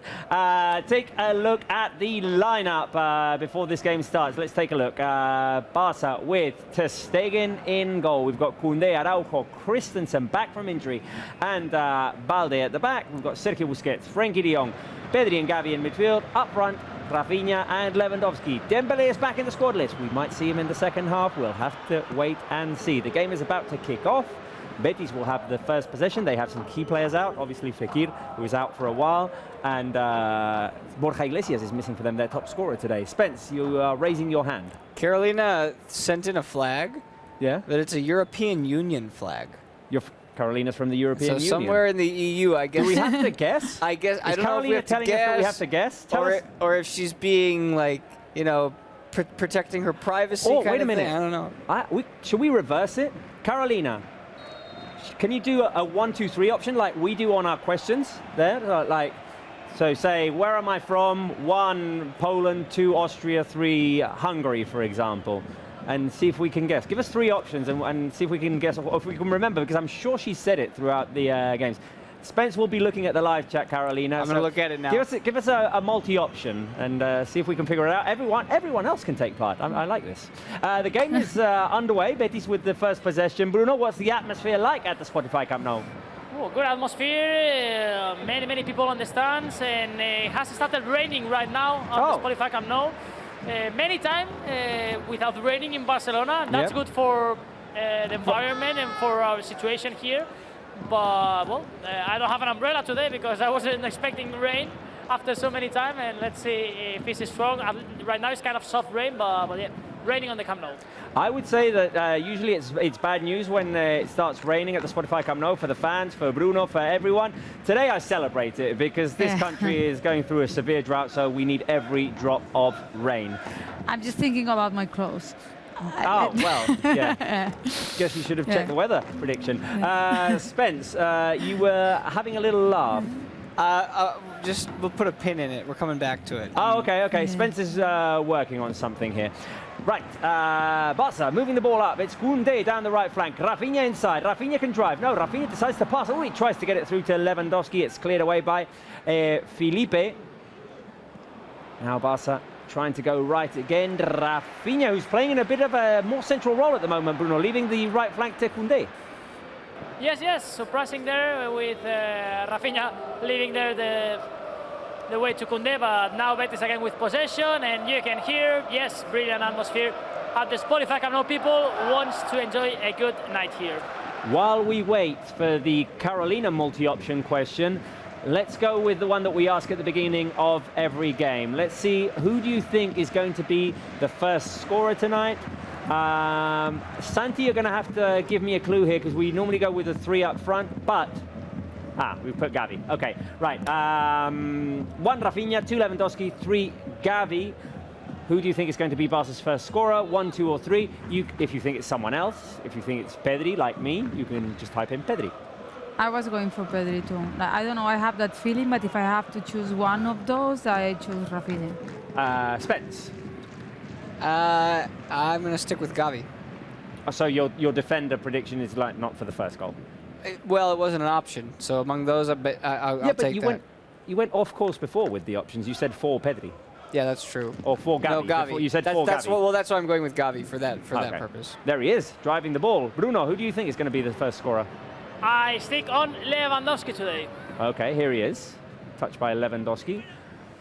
Take a look at the lineup before this game starts. Let's take a look. Barça with Ter Stegen in goal. We've got Koundé, Araujo, Christensen back from injury, and Balde at the back. We've got Sergio Busquets, Frenkie de Jong, Pedri and Gavi in midfield. Up front, Rafinha and Lewandowski. Dembele is back in the squad list. We might see him in the second half. We'll have to wait and see. The game is about to kick off. Betis will have the first possession. They have some key players out. Obviously Fekir, who is out for a while. And Borja Iglesias is missing for them, their top scorer today. Spence, you are raising your hand. Carolina sent in a flag. Yeah? But it's a European Union flag. Carolina's from the European Union. So somewhere in the EU, I guess. Do we have to guess? I guess. I don't know if we have to telling us that we have guess. to guess? Or if she's being like, you know, protecting her privacy Oh, kind wait a of minute. thing. I don't know. Should we reverse it? Carolina, can you do a 1, 2, 3 option like we do on our questions there? So say, where am I from? 1, Poland, 2, Austria, 3, Hungary, for example. And see if we can guess. Give us 3 options and see if we can guess, or if we can remember, because I'm sure she said it throughout the games. Spence will be looking at the live chat, Carolina. I'm going to look at it now. Give us a multi-option and see if we can figure it out. Everyone else can take part. I like this. The game is underway. Betis with the first possession. Bruno, what's the atmosphere like at the Spotify Camp Nou? Oh, good atmosphere, many people on the stands, and it has started raining right now on the Spotify Camp Nou. Many times without raining in Barcelona. That's good for the environment and for our situation here. But, well, I don't have an umbrella today because I wasn't expecting rain after so many times. And let's see if this is strong. Right now it's kind of soft rain, but yeah, raining on the Camp Nou. I would say that usually it's bad news when it starts raining at the Spotify Camp Nou for the fans, for Bruno, for everyone. Today I celebrate it because this country is going through a severe drought, so we need every drop of rain. I'm just thinking about my clothes. Oh, well, yeah. Guess you should have checked the weather prediction. Spence, you were having a little laugh. Just we'll put a pin in it. We're coming back to it. Oh, okay. Yeah. Spence is working on something here. Right, Barça moving the ball up. It's Koundé down the right flank. Rafinha inside. Rafinha can drive. No, Rafinha decides to pass. Oh, he tries to get it through to Lewandowski. It's cleared away by Felipe. Now Barça trying to go right again. Rafinha, who's playing in a bit of a more central role at the moment, Bruno, leaving the right flank to Koundé. Yes, surprising there with Rafinha leaving there the way to Koundé, but now Betis again with possession, and you can hear, yes, brilliant atmosphere at the Spotify Camp Nou. People wants to enjoy a good night here. While we wait for the Carolina multi-option question, let's go with the one that we ask at the beginning of every game. Let's see, who do you think is going to be the first scorer tonight? Santi, you're going to have to give me a clue here because we normally go with the 3 up front, but we put Gavi. Okay, right. 1 Rafinha, 2 Lewandowski, 3 Gavi. Who do you think is going to be Barca's first scorer? 1, 2, or 3? If you think it's someone else, if you think it's Pedri, like me, you can just type in Pedri. I was going for Pedri too. I don't know, I have that feeling, but if I have to choose one of those, I choose Rafinha. Spence? I'm going to stick with Gavi. So your defender prediction is like not for the first goal? Well, it wasn't an option, so among those, I'll take that. You went off course before with the options. You said 4 Pedri. Yeah, that's true. Or 4 Gavi. No, Gavi. Before. You said that's, 4 that's Gavi. Well, that's why I'm going with Gavi for that purpose. There he is, driving the ball. Bruno, who do you think is going to be the first scorer? I stick on Lewandowski today. Okay, here he is. Touched by Lewandowski.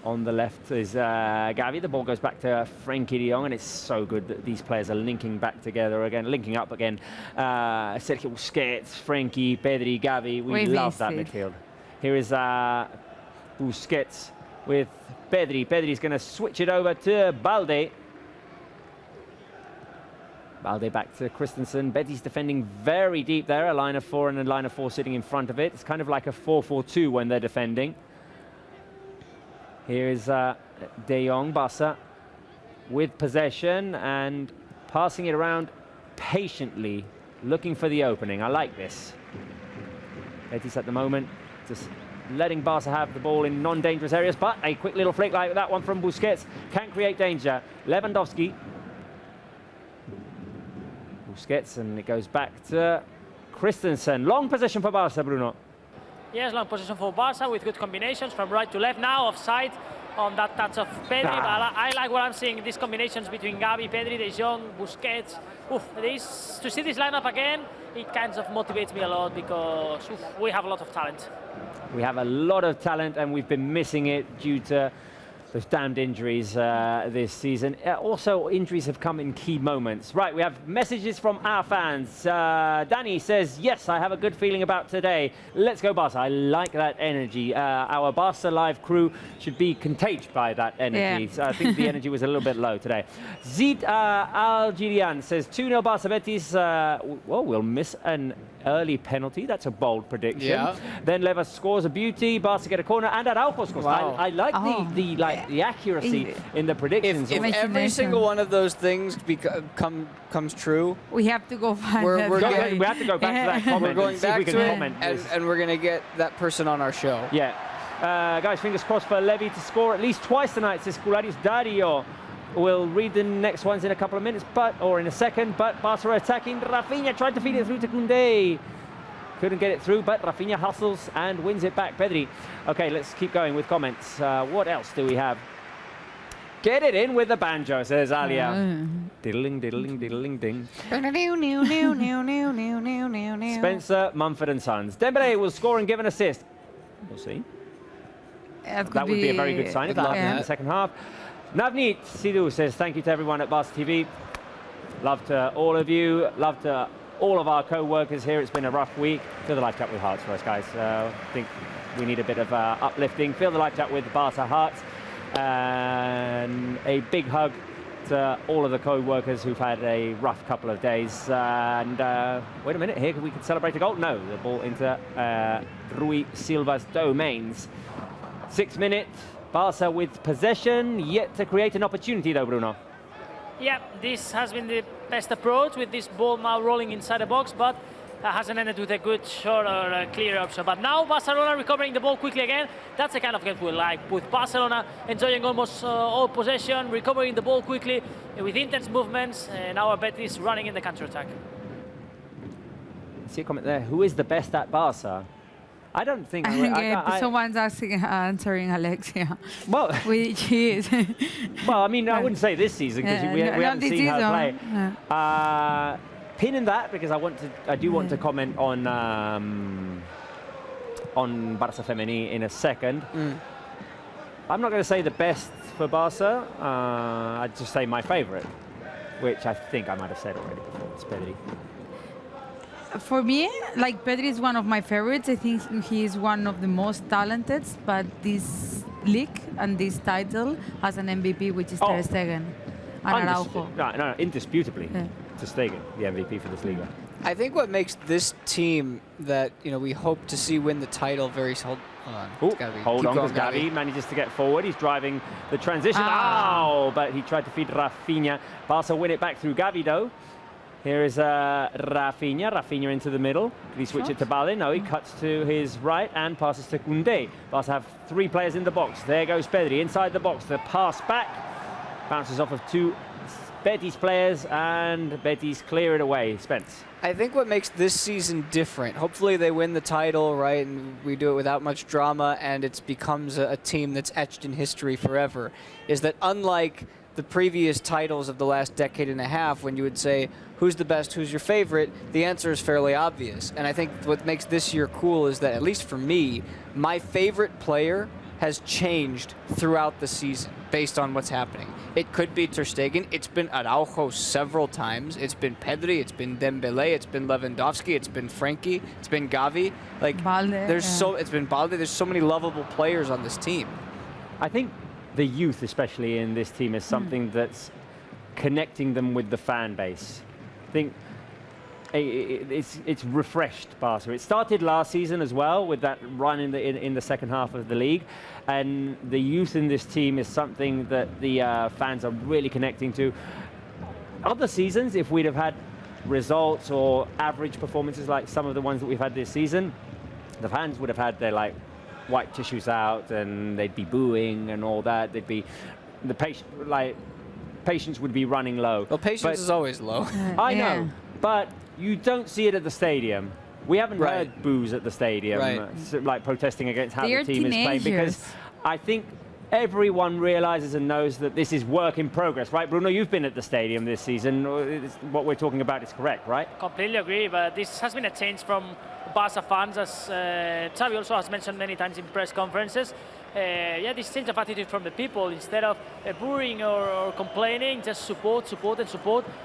On the left is Gavi. The ball goes back to Frenkie de Jong, and it's so good that these players are linking up again. Sergio Busquets, Frenkie, Pedri, Gavi. We love that midfield. Here is Busquets with Pedri. Pedri's going to switch it over to Balde. Balde back to Christensen. Betis defending very deep there. A line of 4 and a line of 4 sitting in front of it. It's kind of like a 4-4-2 when they're defending. Here is De Jong, Barça, with possession and passing it around patiently, looking for the opening. I like this. Betis at the moment just letting Barça have the ball in non-dangerous areas, but a quick little flick like that one from Busquets can create danger. Lewandowski. Busquets, and it goes back to Christensen. Long possession for Barca, Bruno. Yes, long position for Barca with good combinations from right to left. Now offside on that touch of Pedri. But I like what I'm seeing, these combinations between Gavi, Pedri, De Jong, Busquets. To see this lineup again, it kind of motivates me a lot because we have a lot of talent. We have a lot of talent, and we've been missing it due to those damned injuries this season. Also, injuries have come in key moments. Right, we have messages from our fans. Danny says, yes, I have a good feeling about today. Let's go Barca. I like that energy. Our Barca Live crew should be contagious by that energy. Yeah. So I think the energy was a little bit low today. Zid Algerian says, 2-0 Barca Betis. Well, we'll miss an early penalty. That's a bold prediction. Yeah. Then Levas scores a beauty. Barca get a corner, and Araujo scores. Wow. I like the accuracy in the predictions. If every single one of those things comes true, We have to go find We're that going- we guy. have to go back to that comment. we're going and see if back we can to it, comment this. and we're going to get that person on our show. Yeah. Guys, fingers crossed for Levy to score at least twice tonight, says Kularius Dario. We'll read the next ones in a couple of minutes, or in a second, but Barca are attacking. Rafinha tried to feed it through to Koundé. Couldn't get it through, but Rafinha hustles and wins it back. Pedri. Okay, let's keep going with comments. What else do we have? Get it in with the banjo, says Alia. Diddling, diddling, diddling, ding. Spencer, Mumford and Sons. Dembele will score and give an assist. We'll see. That would be a very good sign if that happened in the second half. Navneet Sidhu says, thank you to everyone at Barca TV. Love to all of you. Love to all of our co-workers here. It's been a rough week. Feel the live chat with hearts for us, guys. I think we need a bit of uplifting. Feel the live chat with Barca hearts. And a big hug to all of the co-workers who've had a rough couple of days. And wait a minute, here we can celebrate a goal. No, the ball into Rui Silva's domains. 6 minutes, Barca with possession, yet to create an opportunity though, Bruno. Yeah, this has been the best approach with this ball now rolling inside the box, but hasn't ended with a good shot or a clear option. But now Barcelona recovering the ball quickly again. That's the kind of game we like, with Barcelona enjoying almost all possession, recovering the ball quickly with intense movements, and our Betis running in the counter-attack. See a comment there. Who is the best at Barca? I don't think. Someone's answering Alexia. Well, which is. well, I mean, I wouldn't say this season because we haven't seen her play. Pin in that because I do want to comment on Barça Femení in a second. I'm not going to say the best for Barca. I'd just say my favourite, which I think I might have said already before. It's Pedri. For me, like, Pedri is one of my favorites. I think he is one of the most talented, but this league and this title has an MVP, which is Ter Stegen and Araujo. No, indisputably. Yeah. Ter Stegen, the MVP for this Liga. I think what makes this team that we hope to see win the title very hold on. Hold on, because Gavi manages to get forward. He's driving the transition. But he tried to feed Rafinha. Barca win it back through Gavi though. Here is Rafinha into the middle. Did he switch it to Balde? No, he cuts to his right and passes to Koundé. Barca have 3 players in the box. There goes Pedri inside the box. The pass back bounces off of 2 Betis players, and Betis clear it away. Spence. I think what makes this season different, hopefully they win the title, right, and we do it without much drama, and it becomes a team that's etched in history forever, is that unlike the previous titles of the last decade and a half, when you would say, who's the best, who's your favorite, the answer is fairly obvious. And I think what makes this year cool is that, at least for me, my favorite player has changed throughout the season based on what's happening. It could be Ter Stegen, it's been Araujo several times, it's been Pedri, it's been Dembele, it's been Lewandowski, it's been Frankie, it's been Gavi. Like, Balde, it's been Balde, there's so many lovable players on this team. I think the youth, especially in this team, is something that's connecting them with the fan base. I think it's refreshed Barca. It started last season as well with that run in the second half of the league, and the youth in this team is something that the fans are really connecting to. Other seasons, if we'd have had results or average performances like some of the ones that we've had this season, the fans would have had their white tissues out and they'd be booing and all that. They'd be patience would be running low. Well, patience is always low. I know, but you don't see it at the stadium. We haven't Right. heard boos at the stadium, Right. like protesting against how They're the team is playing, because teenagers. I think everyone realizes and knows that this is work in progress, right? Bruno, you've been at the stadium this season. What we're talking about is correct, right? Completely agree, but this has been a change from Barca fans, as Xavi also has mentioned many times in press conferences. Yeah, this change of attitude from the people, instead of booing or complaining, just support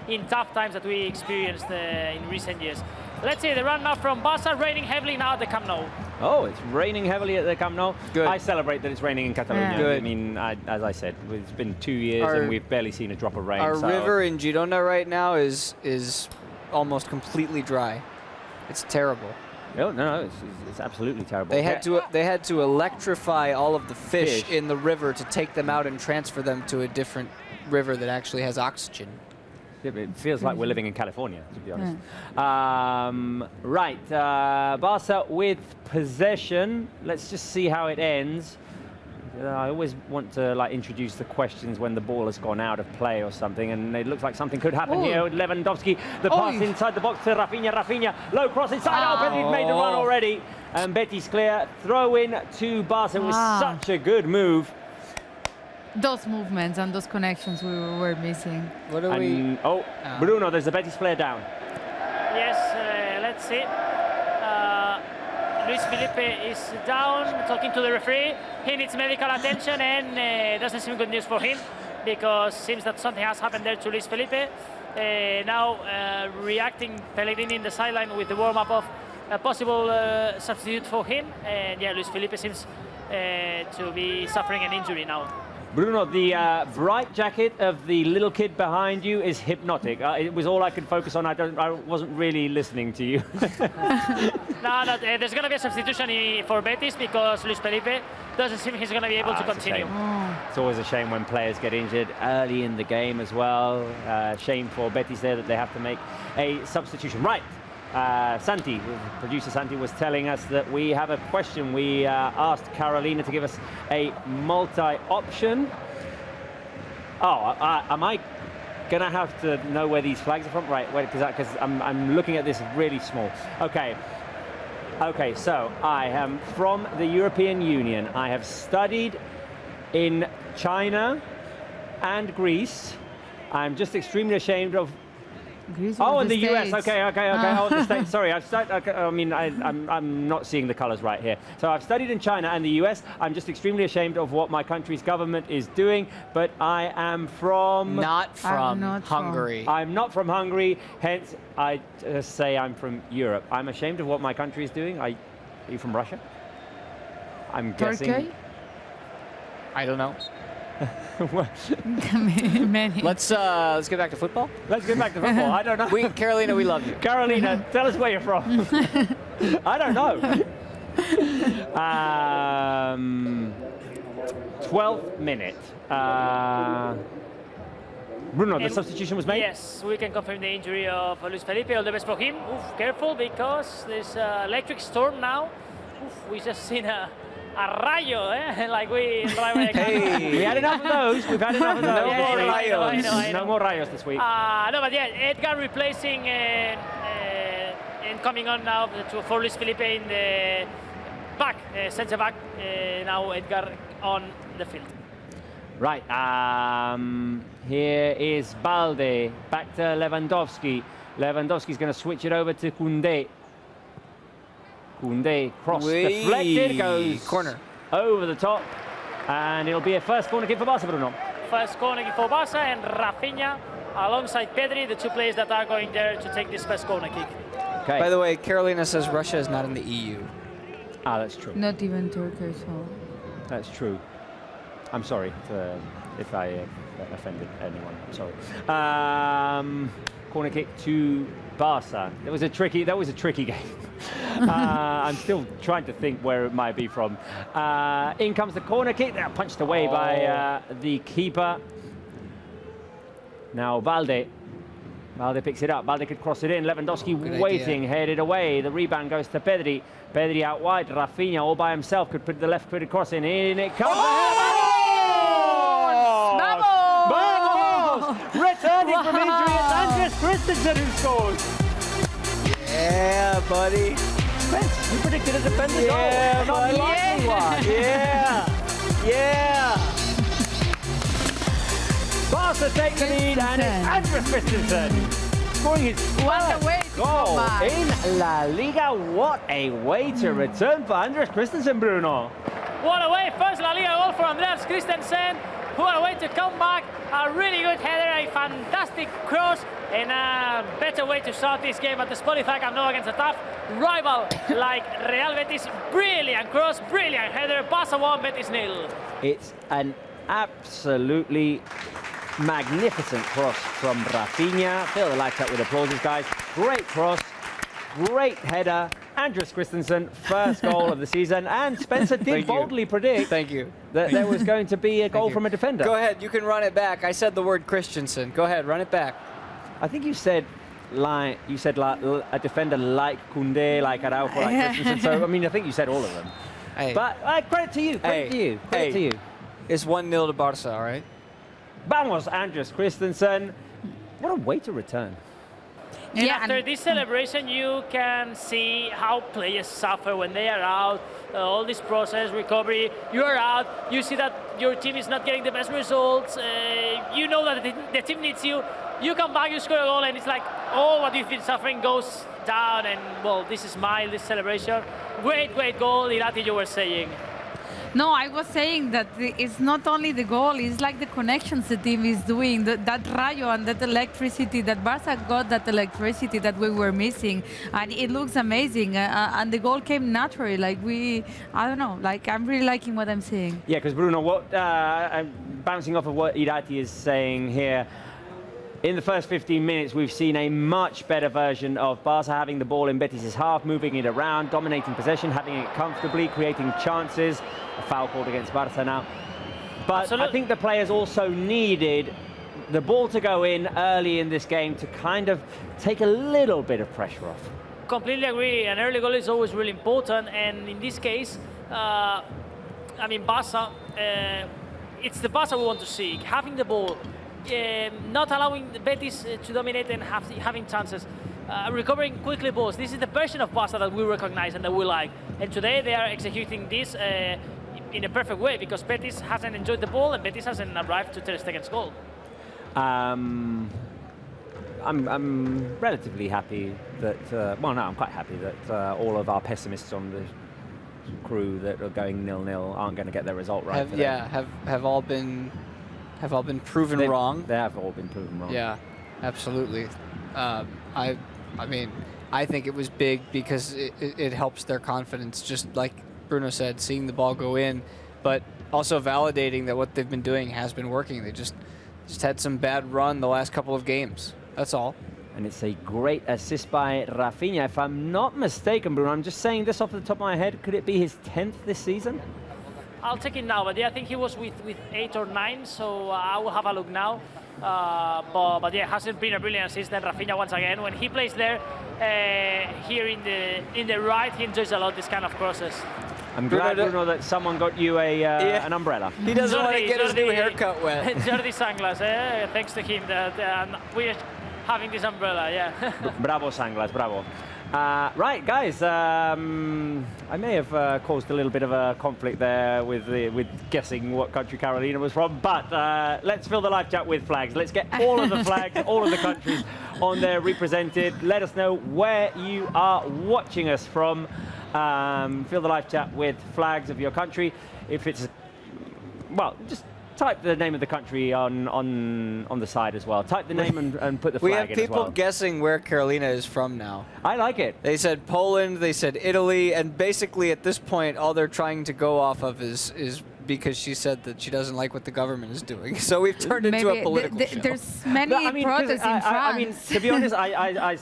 in tough times that we experienced in recent years. Let's see the run now from Barca, raining heavily now at the Camp Nou. Oh, it's raining heavily at the Camp Nou. Good. I celebrate that it's raining in Catalonia. Yeah. Good. I mean, as I said, it's been 2 years and we've barely seen a drop of rain. Our so river in Girona right now is almost completely dry. It's terrible. No, it's absolutely terrible. They had to electrify all of the fish Fish. in the river to take them out and transfer them to a different river that actually has oxygen. It feels like we're living in California, to be honest. Right, Barca with possession. Let's just see how it ends. I always want to introduce the questions when the ball has gone out of play or something, and it looks like something could happen Oh. here with Lewandowski. The pass Oh. inside the box to Rafinha, low cross inside. Oh, Betis made the run already, and Betis clear. Throw in to Barca. It was such a good move. Those movements and those connections we were missing. What are we? And, Bruno, there's a Betis player down. Yes, let's see. Luis Felipe is down, talking to the referee. He needs medical attention, and doesn't seem good news for him, because it seems that something has happened there to Luis Felipe. Now reacting Pellegrini in the sideline with the warm-up of a possible substitute for him. And yeah, Luis Felipe seems to be suffering an injury now. Bruno, the bright jacket of the little kid behind you is hypnotic. It was all I could focus on. I wasn't really listening to you. No, there's going to be a substitution for Betis, because Luis Felipe doesn't seem he's going to be able to It's a continue. shame. It's always a shame when players get injured early in the game as well. Shame for Betis there that they have to make a substitution. Right. Santi, producer Santi, was telling us that we have a question. We asked Carolina to give us a multi-option. Oh, am I gonna have to know where these flags are from? Right, wait, because I'm looking at this really small. Okay, so I am from the European Union. I have studied in China and Greece. I'm just extremely ashamed of. Greece Oh, or in the US. States? Okay. Oh, the States. Sorry, I'm not seeing the colours right here. So I've studied in China and the US. I'm just extremely ashamed of what my country's government is doing. But I am from. Not from Hungary. I'm not from Hungary. Hence, I say I'm from Europe. I'm ashamed of what my country is doing. Are you from Russia? I'm guessing. Turkey? I don't know. Many. Let's get back to football. Let's get back to football. I don't know. Carolina, we love you. Carolina, tell us where you're from. I don't know. 12th minute. Bruno, the substitution was made? Yes, we can confirm the injury of Luis Felipe. All the best for him. Oof, careful, because there's an electric storm now. Oof, we just seen a rayo, eh? Like we... Hey. We had enough of those. We've had enough of those. No more rayos. I know. No more rayos this week. No, but yeah, Edgar replacing and coming on now for Luis Felipe in the back, centre back. Now Edgar on the field. Right, here is Balde, back to Lewandowski. Lewandowski's going to switch it over to Koundé. Koundé, cross deflected, goes corner over the top, and it'll be a first corner kick for Barca, Bruno. First corner kick for Barca, and Rafinha alongside Pedri, the two players that are going there to take this first corner kick. Okay. By the way, Carolina says Russia is not in the EU. That's true. Not even Turkey, so. That's true. I'm sorry if I offended anyone. I'm sorry. Corner kick to Barca. That was a tricky game. I'm still trying to think where it might be from. In comes the corner kick. Punched away by the keeper. Now Balde. Balde picks it up. Balde could cross it in. Lewandowski waiting, headed away. The rebound goes to Pedri. Pedri out wide. Rafinha all by himself could put the left-footed cross in. In it comes. Vamos! Returning from injury, it's Andres Christensen who scores. Yeah, buddy. Spence, you predicted a defender Yeah, goal. Not buddy. likely one. Yeah. Yeah. Barca take the lead, and it's Andres Christensen scoring his What a way first to goal come back. in La Liga. What a way to return for Andres Christensen, Bruno. What a way, first La Liga goal for Andreas Christensen. What a way to come back. A really good header, a fantastic cross, and a better way to start this game at the Spotify Camp Nou against a tough rival like Real Betis. Brilliant cross, brilliant header. Barça 1, Betis 0. It's an absolutely magnificent cross from Rafinha. Fill the lights up with applauses, guys. Great cross, great header. Andres Christensen, first goal of the season. And Spencer did boldly predict Thank you. that there was going to be a goal you. from a defender. Go ahead, you can run it back. I said the word Christensen. Go ahead, run it back. I think you said like a defender like Koundé, like Araujo, like Christensen. So I mean, I think you said all of them. Hey. But credit to you, credit to you, credit to you. It's 1-0 to Barça, all right? Vamos, Andres Christensen. What a way to return. And Yeah, after and- this celebration, you can see how players suffer when they are out. All this process, recovery, you are out. You see that your team is not getting the best results. You know that the team needs you. You come back, you score a goal, and it's like, oh, what you've been suffering goes down. And well, this smile, this celebration. Great, great goal, Irati, you were saying. No, I was saying that it's not only the goal, it's like the connections the team is doing, that rayo and that electricity, that Barca got that electricity that we were missing. And it looks amazing. And the goal came naturally. Like I don't know, like I'm really liking what I'm seeing. Yeah, because Bruno, what I'm bouncing off of what Irati is saying here. In the first 15 minutes, we've seen a much better version of Barca having the ball in Betis' half, moving it around, dominating possession, having it comfortably, creating chances. A foul called against Barca now. But Absolutely. I think the players also needed the ball to go in early in this game to kind of take a little bit of pressure off. Completely agree. An early goal is always really important, and in this case, I mean, Barca, it's the Barca we want to see. Having the ball, not allowing the Betis to dominate and having chances, recovering quickly balls. This is the version of Barca that we recognize and that we like. And today they are executing this in a perfect way, because Betis hasn't enjoyed the ball and Betis hasn't arrived to Ter Stegen's goal. I'm relatively happy that, well, no, I'm quite happy that all of our pessimists on the crew that are going 0-0 aren't going to get their result right today. Have all been proven wrong. They have all been proven wrong. Yeah, absolutely. I mean, I think it was big because it helps their confidence, just like Bruno said, seeing the ball go in, but also validating that what they've been doing has been working. They just had some bad run the last couple of games. That's all. And it's a great assist by Rafinha. If I'm not mistaken, Bruno, I'm just saying this off the top of my head, could it be his 10th this season? I'll check it now, but yeah, I think he was with 8 or 9, so I will have a look now. But yeah, hasn't been a brilliant assist. And Rafinha once again, when he plays there, here in the right, he enjoys a lot this kind of crosses. I'm glad, Bruno, that someone got you an umbrella. He doesn't want to get his new haircut wet. Jordi Sanglas, thanks to him that we're having this umbrella, yeah. Bravo, Sanglas, bravo. Right, guys, I may have caused a little bit of a conflict there with guessing what country Carolina was from, but let's fill the live chat with flags. Let's get all of the flags, all of the countries on there represented. Let us know where you are watching us from. Fill the live chat with flags of your country. If it's, well, just type the name of the country on the side as well. Type the name and put the flag in as well. We have people guessing where Carolina is from now. I like it. They said Poland, they said Italy, and basically at this point all they're trying to go off of is because she said that she doesn't like what the government is doing. So we've turned into a political show. There's many protests in France. I mean, to be honest, I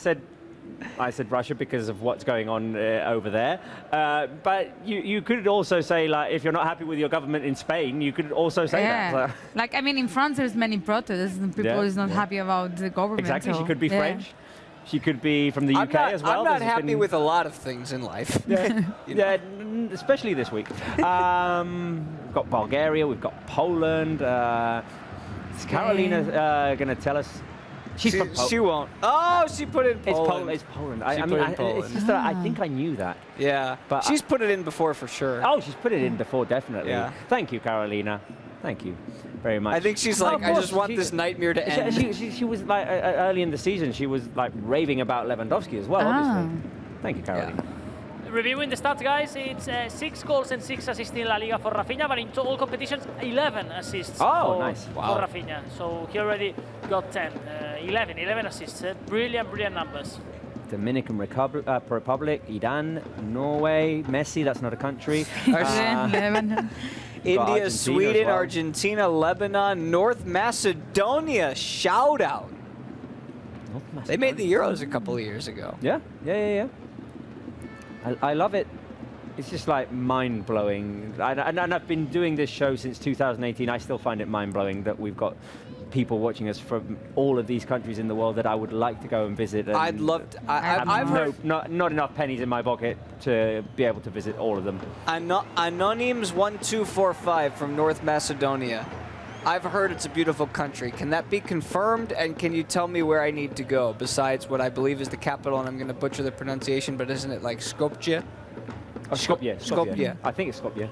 said Russia because of what's going on over there. But you could also say, like, if you're not happy with your government in Spain, you could also say that. So. Like, I mean, in France, there's many protests. And people is not happy about the government. Exactly. So, She could be French. She could be from the UK as well. I'm not happy with a lot of things in life. Yeah, especially this week. We've got Bulgaria. We've got Poland. Is Carolina going to tell us She's from She won't. Oh, she put it in Poland. It's Poland. She I put mean, it in Poland. it's just that I think I knew that. Yeah, But she's put it in before for sure. Oh, she's put it in before, definitely. Yeah. Thank you, Carolina. Thank you very much. I think she's Oh, like, of I course, just want she- this nightmare to end. She was like early in the season. She was like raving about Lewandowski as well. Obviously. Thank you, Carolina. Reviewing the stats, guys, it's 6 goals and 6 assists in La Liga for Rafinha, but in all competitions, 11 assists Oh, for, nice. for Wow. Rafinha. So he already got 10, 11 assists. Brilliant numbers. Dominican Republic, Iran, Norway, Messi. That's not a country. India, Argentina as Sweden, well. Argentina, Lebanon, North Macedonia. Shout out. They made the Euros a couple of years ago. Yeah. I love it. It's just like mind-blowing. And I've been doing this show since 2018. I still find it mind-blowing that we've got people watching us from all of these countries in the world that I would like to go and visit. And I'd love to. have I've heard not enough pennies in my pocket to be able to visit all of them. Anonyms1245 from North Macedonia. I've heard it's a beautiful country. Can that be confirmed? And can you tell me where I need to go besides what I believe is the capital? And I'm going to butcher the pronunciation, but isn't it like Skopje? Oh, Skopje. Skopje. I think it's Skopje.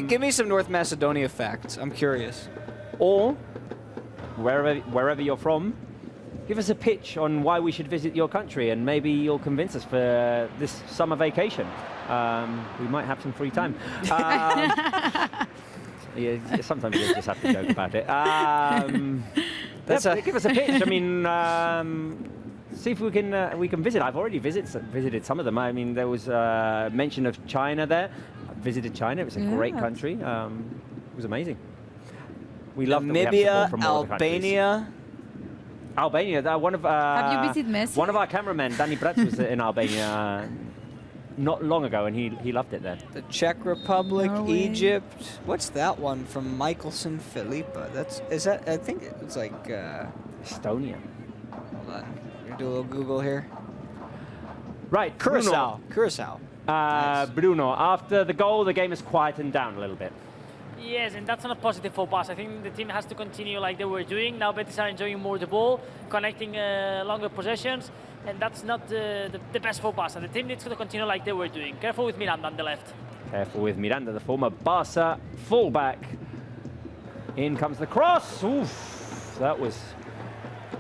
Give me some North Macedonia facts. I'm curious. Or wherever you're from, give us a pitch on why we should visit your country, and maybe you'll convince us for this summer vacation. We might have some free time. Yeah, sometimes you just have to joke about it. Give us a pitch. I mean, see if we can visit. I've already visited some of them. I mean, there was mention of China there. I visited China. It was a great country. It was amazing. We love Namibia, Albania. Albania. One of Have you visited Messi? One of our cameramen, Danny Bratz, was in Albania not long ago, and he loved it there. The Czech Republic, Norway. Egypt. What's that one from Michelson Filipa? I think it's like. Estonia. Hold on. Gonna do a little Google here. Right, Curacao. Curacao. Nice. Bruno, after the goal, the game has quietened down a little bit. Yes, and that's not positive for Barça. I think the team has to continue like they were doing. Now Betis are enjoying more the ball, connecting longer possessions, and that's not the best for Barça. The team needs to continue like they were doing. Careful with Miranda on the left. Careful with Miranda, the former Barça fullback. In comes the cross. Oof, that was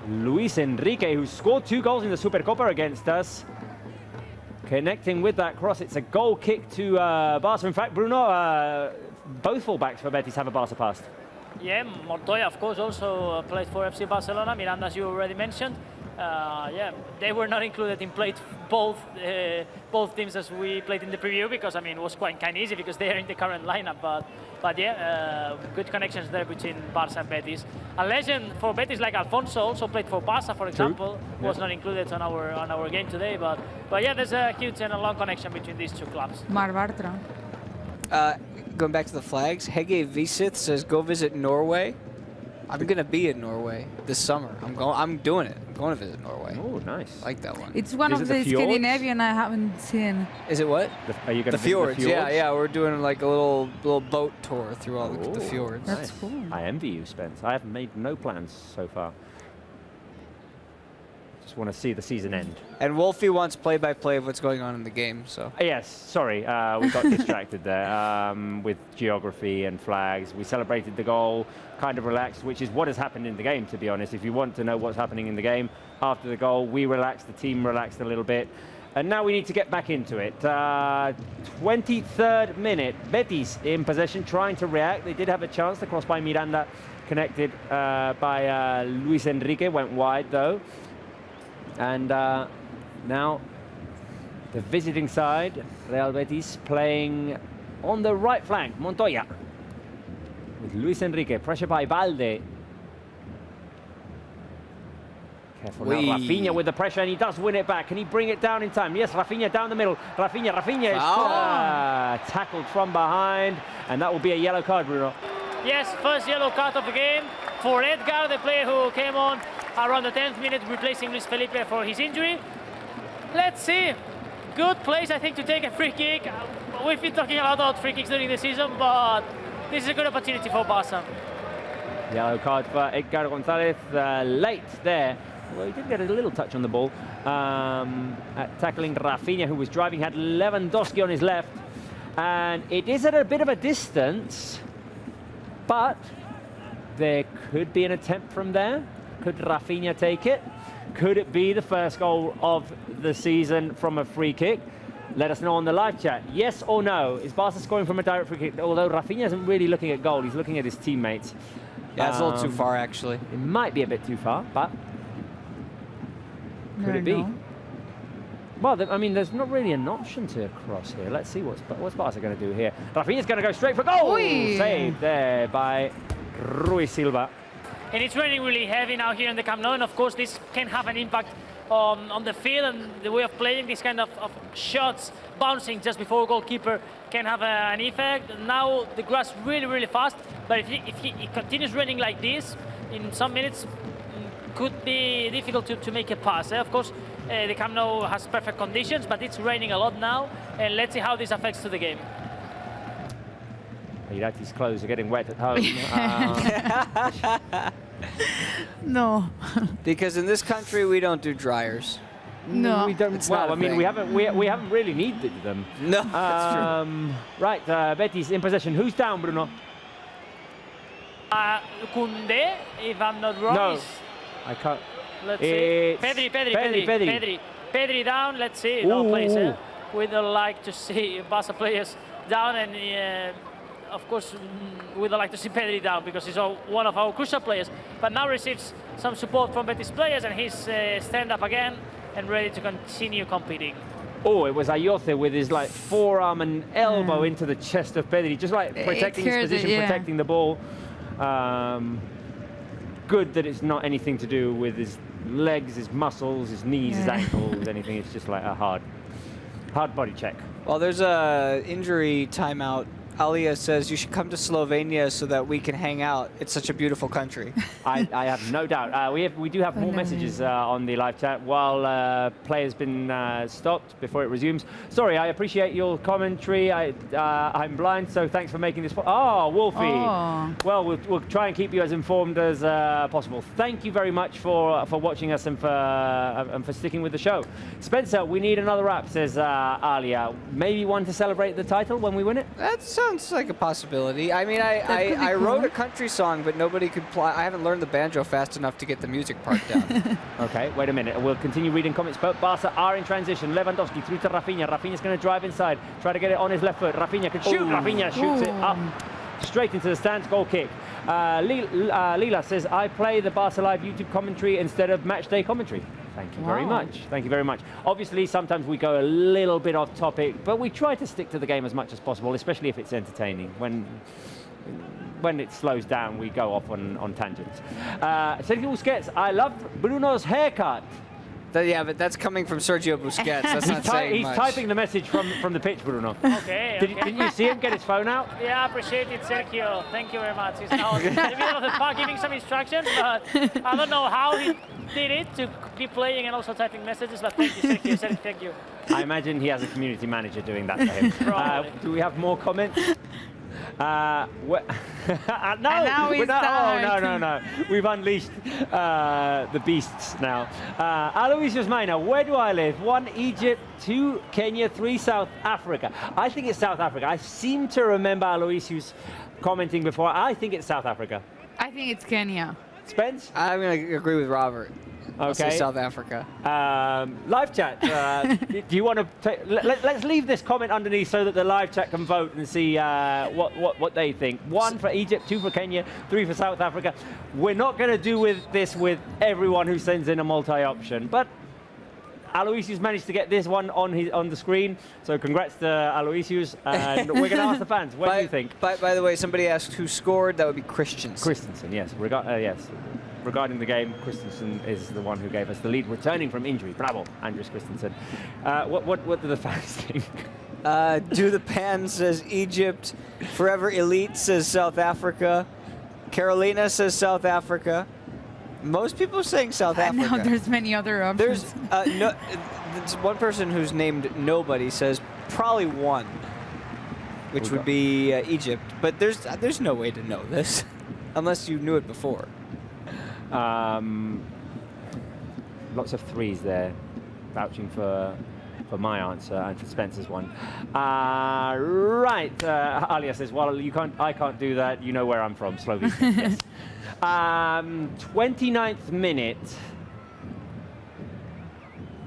Luis Enrique, who scored 2 goals in the Supercopa against us. Connecting with that cross, it's a goal kick to Barça. In fact, Bruno, both fullbacks for Betis have a Barça past. Yeah, Montoya, of course, also played for FC Barcelona. Miranda, as you already mentioned. Yeah, they were not included in played both teams as we played in the preview, because I mean it was quite kind of easy because they are in the current lineup. But yeah, good connections there between Barça and Betis. A legend for Betis like Alfonso also played for Barça, for example, was not included on our game today. But yeah, there's a huge and a long connection between these two clubs. Mar Bartra. Going back to the flags, Hege Visith says go visit Norway. I'm gonna be in Norway this summer. I'm doing it. I'm going to visit Norway. Oh, nice. I like that one. It's one Is of it the the fjords? Scandinavian I haven't seen. Is it what? Are you going The to fjords. the fjords? Yeah. We're doing like a little boat tour through all the fjords. That's cool. I envy you, Spence. I have made no plans so far. Just want to see the season end. And Wolfie wants play-by-play of what's going on in the game. So Yes, sorry, we got distracted there with geography and flags. We celebrated the goal, kind of relaxed, which is what has happened in the game, to be honest. If you want to know what's happening in the game, after the goal, we relaxed, the team relaxed a little bit. And now we need to get back into it. 23rd minute, Betis in possession, trying to react. They did have a chance. The cross by Miranda, connected by Luis Enrique, went wide though. And now the visiting side, Real Betis, playing on the right flank, Montoya. With Luis Enrique, pressure by Balde. Careful now, Rafinha with the pressure, and he does win it back. Can he bring it down in time? Yes, Rafinha down the middle. Rafinha is tackled from behind, and that will be a yellow card, Bruno. Yes, first yellow card of the game for Edgar, the player who came on around the 10th minute, replacing Luis Felipe for his injury. Let's see. Good place, I think, to take a free kick. We've been talking a lot about free kicks during the season, but this is a good opportunity for Barça. Yellow card for Edgar Gonzalez, late there. Well, he did get a little touch on the ball. At tackling Rafinha, who was driving, had Lewandowski on his left. And it is at a bit of a distance, but there could be an attempt from there. Could Rafinha take it? Could it be the first goal of the season from a free kick? Let us know on the live chat. Yes or no? Is Barca scoring from a direct free kick? Although Rafinha isn't really looking at goal, he's looking at his teammates. Yeah, it's a little too far, actually. It might be a bit too far, but could it be? Well, I mean, there's not really an option to cross here. Let's see what's Barca going to do here. Rafinha's going to go straight for goal. Oy. Saved there by Rui Silva. And it's raining really heavy now here in the Camp Nou, and of course this can have an impact on the field and the way of playing. These kind of shots bouncing just before a goalkeeper can have an effect. Now the grass really fast, but if it continues raining like this, in some minutes could be difficult to make a pass. Of course, the Camp Nou has perfect conditions, but it's raining a lot now, and let's see how this affects to the game. Irati's clothes are getting wet at home. No. Because in this country we don't do dryers. No. We don't. It's Well, not I a mean, thing. we haven't really needed them. No, that's true. Right, Betis in possession. Who's down, Bruno? Koundé, if I'm not wrong. No, is- I can't. Let's see. It's Pedri. Pedri down. Let's see. No Ooh. place. We don't like to see Barca players down, and of course we don't like to see Pedri down because he's one of our crucial players. But now receives some support from Betis players, and he's stand up again and ready to continue competing. Oh, it was Ayoce with his like forearm and elbow into the chest of Pedri, just like protecting his hurt, position, yeah. protecting the ball. Good that it's not anything to do with his legs, his muscles, his knees, his ankles, anything. It's just like a hard body check. Well, there's a injury timeout. Alia says you should come to Slovenia so that we can hang out. It's such a beautiful country. I have no doubt. We do have more messages on the live chat while play has been stopped before it resumes. Sorry, I appreciate your commentary. I'm blind, so thanks for making this. Oh, Wolfie. Oh. Well, we'll try and keep you as informed as possible. Thank you very much for watching us and for sticking with the show. Spencer, we need another wrap, says Alia. Maybe one to celebrate the title when we win it? That sounds like a possibility. I mean, could be I wrote cool. a country song, but nobody could play. I haven't learned the banjo fast enough to get the music part down. Okay, wait a minute. We'll continue reading comments. But Barca are in transition. Lewandowski through to Rafinha. Rafinha's going to drive inside. Try to get it on his left foot. Rafinha can shoot. Rafinha shoots it up straight into the stands. Goal kick. Lila says, I play the Barca Live YouTube commentary instead of match day commentary. Thank you very Wow. much. Thank you very much. Obviously, sometimes we go a little bit off topic, but we try to stick to the game as much as possible, especially if it's entertaining. When it slows down, we go off on tangents. Sergio Busquets, I love Bruno's haircut. Yeah, but that's coming from Sergio Busquets. That's not saying He's much. typing the message from the pitch, Bruno. Okay. Didn't you see him get his phone out? Yeah, I appreciate it, Sergio. Thank you very much. He's now in the middle of the park giving some instructions, but I don't know how he did it to be playing and also typing messages, but thank you, Sergio. Thank you. I imagine he has a community manager doing that for him. Probably. Do we have more comments? No, now we're it's not. time. Oh, no. We've unleashed the beasts now. Aloysius Maina, where do I live? 1 Egypt, 2 Kenya, 3 South Africa. I think it's South Africa. I seem to remember Aloysius commenting before. I think it's South Africa. I think it's Kenya. Spence? I'm going to agree with Robert. I'll say Okay. South Africa. Live chat. Do you want to? Let's leave this comment underneath so that the live chat can vote and see what they think. 1 for Egypt, 2 for Kenya, 3 for South Africa. We're not going to do this with everyone who sends in a multi-option, but Aloysius managed to get this one on the screen. So congrats to Aloysius, and we're going to ask the fans. What do you think? By the way, somebody asked who scored. That would be Christensen. Christensen, yes. Yes. Regarding the game, Christensen is the one who gave us the lead, returning from injury. Bravo, Andres Christensen. What do the fans think? Do the Pan says Egypt. Forever Elite says South Africa. Carolina says South Africa. Most people are saying South And Africa. now there's many other options. There's there's one person who's named nobody says probably 1, which would be Egypt. But there's no way to know this. Unless you knew it before. Lots of threes there, vouching for my answer and for Spencer's one. Right, Alia says, well, I can't do that. You know where I'm from, Slovenia. Yes. 29th minute.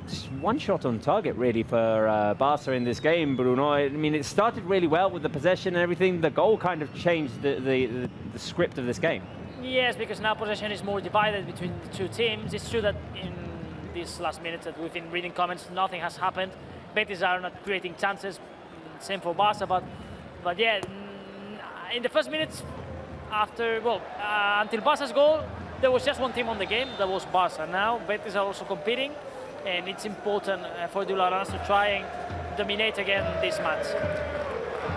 Just one shot on target, really, for Barca in this game, Bruno. I mean, it started really well with the possession and everything. The goal kind of changed the script of this game. Yes, because now possession is more divided between the two teams. It's true that in these last minutes that we've been reading comments, nothing has happened. Betis are not creating chances. Same for Barca, but yeah, in the first minutes after, until Barca's goal, there was just one team on the game, that was Barca. Now Betis are also competing, and it's important for the Blaugranas to try and dominate again this match.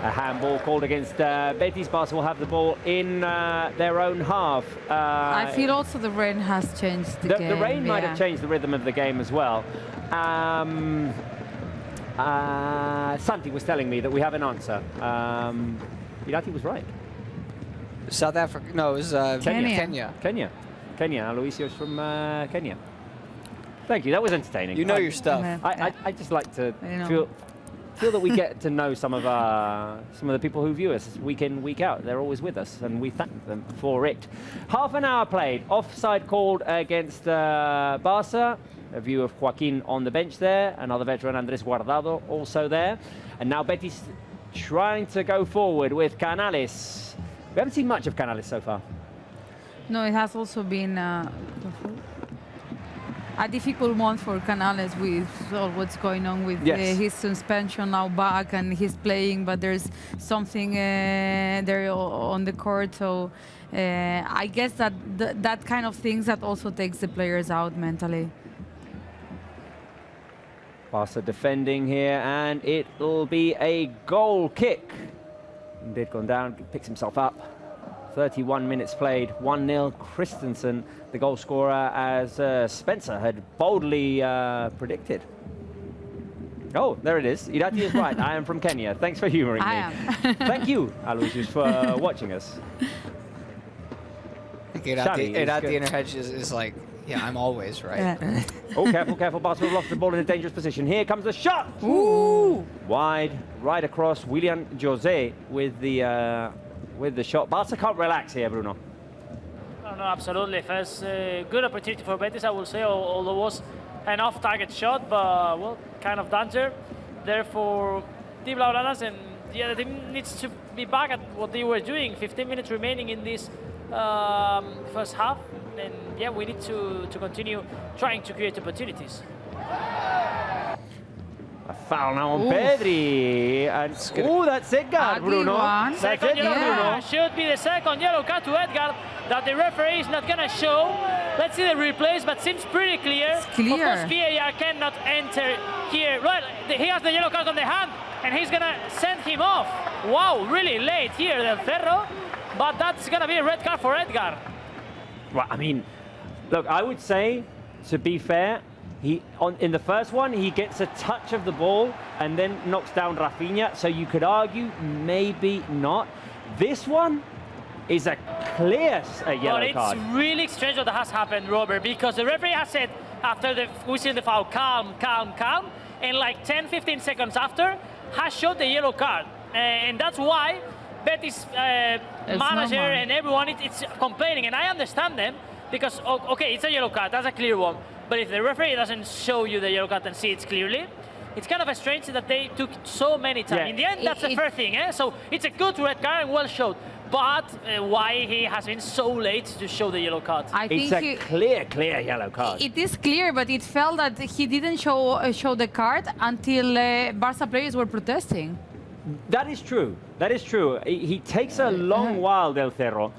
A handball called against Betis. Barca will have the ball in their own half. I feel also the rain has changed the game. The rain might have changed the rhythm of the game as well. Santi was telling me that we have an answer. Irati was right. South Africa? No, it was Kenya. Kenya. Aloysio's from Kenya. Thank you. That was entertaining. You know your stuff. I just like to feel that we get to know some of the people who view us week in, week out. They're always with us, and we thank them for it. Half an hour played. Offside called against Barca. A view of Joaquin on the bench there. Another veteran, Andres Guardado, also there. And now Betis trying to go forward with Canales. We haven't seen much of Canales so far. No, it has also been a difficult one for Canales with all what's going on with his suspension now back, and he's playing, but there's something there on the court. So I guess that kind of things that also takes the players out mentally. Barca defending here, and it'll be a goal kick. Did gone down, picks himself up. 31 minutes played, 1-0. Christensen, the goal scorer, as Spencer had boldly predicted. Oh, there it is. Irati is right. I am from Kenya. Thanks for humoring me. I am. Thank you, Aloysius, for watching us. Irati in her head is like, yeah, I'm always right. Yeah. Oh, careful. Barca lost the ball in a dangerous position. Here comes the shot. Ooh. Wide, right across. William Jose with the shot. Barca can't relax here, Bruno. No, absolutely. First, good opportunity for Betis, I will say, although it was an off-target shot, but, well, kind of danger. Therefore, the Blaugranas, and the team needs to be back at what they were doing. 15 minutes remaining in this first half, and yeah, we need to continue trying to create opportunities. A foul now on Pedri. And that's Edgar, Bruno. Second yellow card. Should be the second yellow card to Edgar that the referee is not going to show. Let's see the replays, but seems pretty clear. It's clear. Of course, VAR cannot enter here. Right, he has the yellow card on the hand, and he's going to send him off. Wow, really late here, Del Ferro. But that's going to be a red card for Edgar. Well, I mean, look, I would say, to be fair, in the first one, he gets a touch of the ball and then knocks down Rafinha, so you could argue maybe not. This one is a clear yellow card. It's really strange what has happened, Robert, because the referee has said after the whistle the foul, calm, and like 10-15 seconds after, has showed the yellow card. And that's why Betis manager and everyone it's complaining, and I understand them, because, okay, it's a yellow card, that's a clear one. But if the referee doesn't show you the yellow card and see it clearly, it's kind of strange that they took so many times. Yeah. In the end, that's a fair thing, eh? So it's a good red card and well showed. But why he has been so late to show the yellow card? It's a clear yellow card. It is clear, but it felt that he didn't show the card until Barca players were protesting. That is true. He takes a long while, Del Cerro,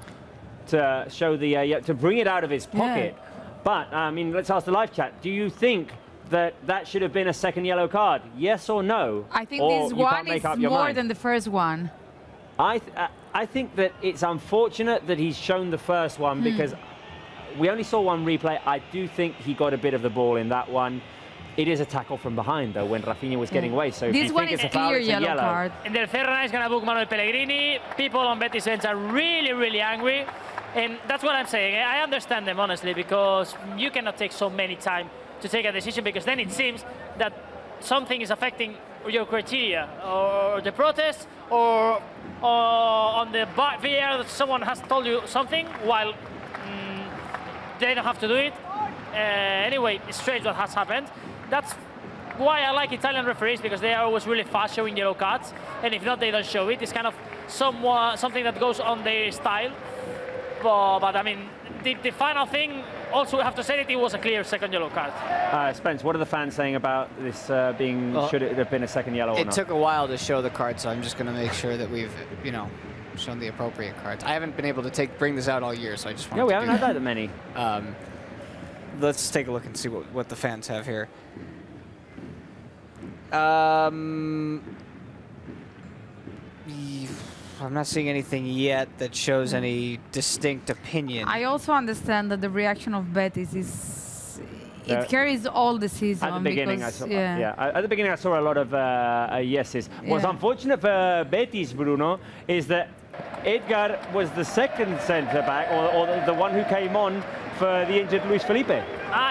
to show to bring it out of his pocket. Yeah. But, I mean, let's ask the live chat. Do you think that should have been a second yellow card? Yes or no? I think this one is more than the first one. I think that it's unfortunate that he's shown the first one because we only saw one replay. I do think he got a bit of the ball in that one. It is a tackle from behind, though, when Rafinha was getting away. So this if you one think is it's a foul, clear it's a yellow card. And Del Ferro is going to book Manuel Pellegrini. People on Betis fans are really, really angry. And that's what I'm saying. I understand them, honestly, because you cannot take so many time to take a decision, because then it seems that something is affecting your criteria, or the protest, or on the VAR that someone has told you something while they don't have to do it. Anyway, it's strange what has happened. That's why I like Italian referees, because they are always really fast showing yellow cards, and if not, they don't show it. It's kind of something that goes on their style. But I mean, the final thing, also we have to say that it was a clear second yellow card. Spence, what are the fans saying about this being, should it have been a second yellow or not? It took a while to show the card, so I'm just going to make sure that we've, shown the appropriate cards. I haven't been able to bring this out all year, so I just wanted to we haven't had that many. Let's take a look and see what the fans have here. I'm not seeing anything yet that shows any distinct opinion. I also understand that the reaction of Betis is, it carries all the season. At the beginning, because, at the beginning I saw a lot of yeses. What's unfortunate for Betis, Bruno, is that Edgar was the second centre-back, or the one who came on for the injured Luis Felipe.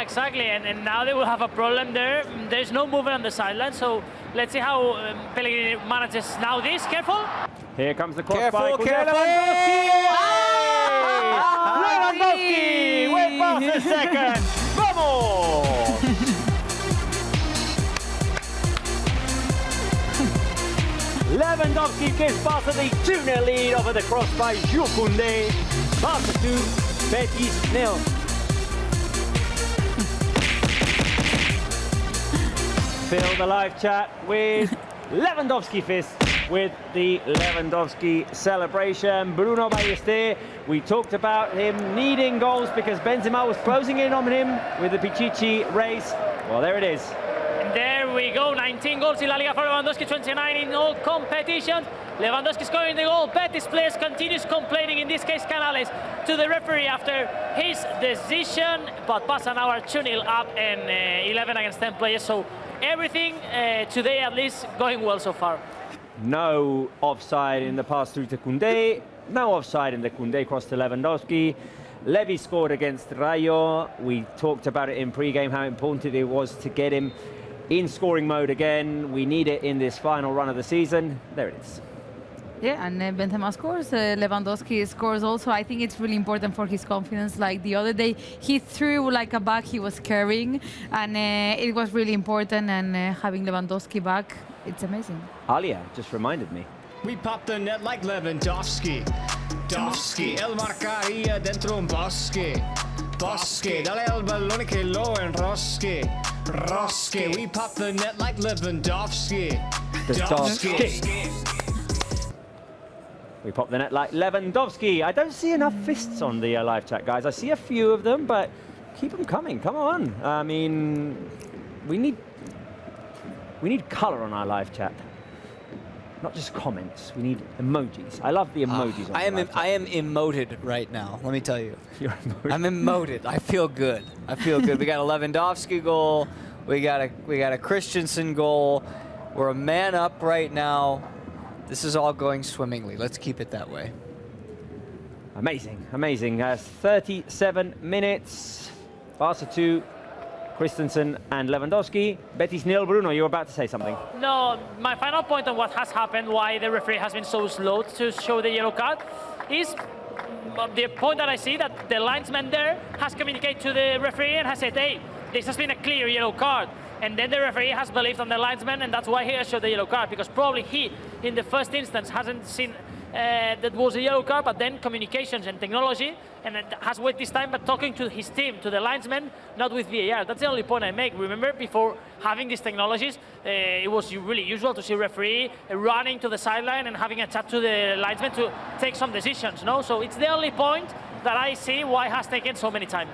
Exactly, and now they will have a problem there. There's no movement on the sideline, so let's see how Pellegrini manages now this. Careful! Here comes the cross Careful, by careful! Lewandowski! With Barca second! Vamos! Lewandowski gives Barca the 2-0 lead over the cross by Jules Koundé. Barca 2, Betis 0. Fill the live chat with Lewandowski fist with the Lewandowski celebration. Bruno Ballester, we talked about him needing goals because Benzema was closing in on him with the Pichichi race. Well, there it is. And there we go, 19 goals in La Liga for Lewandowski, 29 in all competitions. Lewandowski scoring the goal. Betis players continues complaining, in this case Canales, to the referee after his decision. But Barca now are 2-0 up and 11 against 10 players. So everything today at least going well so far. No offside in the pass through to Koundé. No offside in the Koundé cross to Lewandowski. Levy scored against Rayo. We talked about it in pre-game, how important it was to get him in scoring mode again. We need it in this final run of the season. There it is. Yeah, and Benzema scores. Lewandowski scores also. I think it's really important for his confidence. Like the other day, he threw like a back he was carrying, and it was really important. And having Lewandowski back, it's amazing. Alia just reminded me. We popped the net like Lewandowski. Dovski, El marcaria dentro un bosque. Bosque, dale al ballone che lo enrosque. Rosque, we popped the net like Lewandowski. Dovski. We pop the net like Lewandowski. I don't see enough fists on the live chat, guys. I see a few of them, but keep them coming. Come on. I mean, we need color on our live chat. Not just comments. We need emojis. I love the emojis. I am emoted right now. Let me tell you. You're emoted. I'm emoted. I feel good. I feel good. We got a Lewandowski goal. We got a Christensen goal. We're a man up right now. This is all going swimmingly. Let's keep it that way. Amazing, amazing. 37 minutes. Barca 2, Christensen and Lewandowski. Betis 0. Bruno, you were about to say something. No, my final point on what has happened, why the referee has been so slow to show the yellow card, is the point that I see that the linesman there has communicated to the referee and has said, hey, this has been a clear yellow card. And then the referee has believed on the linesman, and that's why he has showed the yellow card, because probably he, in the first instance, hasn't seen that was a yellow card, but then communications and technology, and has waited this time, but talking to his team, to the linesman, not with VAR. That's the only point I make. Remember, before having these technologies, it was really usual to see referee running to the sideline and having a chat to the linesman to take some decisions, no? So it's the only point that I see why it has taken so many time.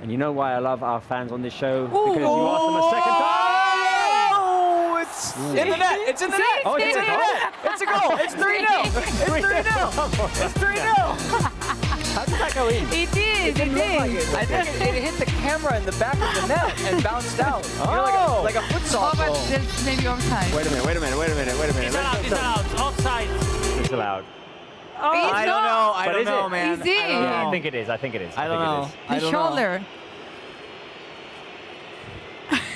And you know why I love our fans on this show? Because you asked them a second time. Oh, it's in the net. It's in the net. Oh, it's in the net. It's a goal. It's 3-0. It's 3-0. It's 3-0. How did that go in? It did. It did. I think it hit the camera in the back of the net and bounced out. Oh. Like a futsal But goal. there's maybe offside. Wait a minute. It's allowed, offside. It's allowed. I don't know. I But don't is know, it? man. Is it? I don't Yeah, know. I think it is. I think it is. I don't know. I The don't know. shoulder.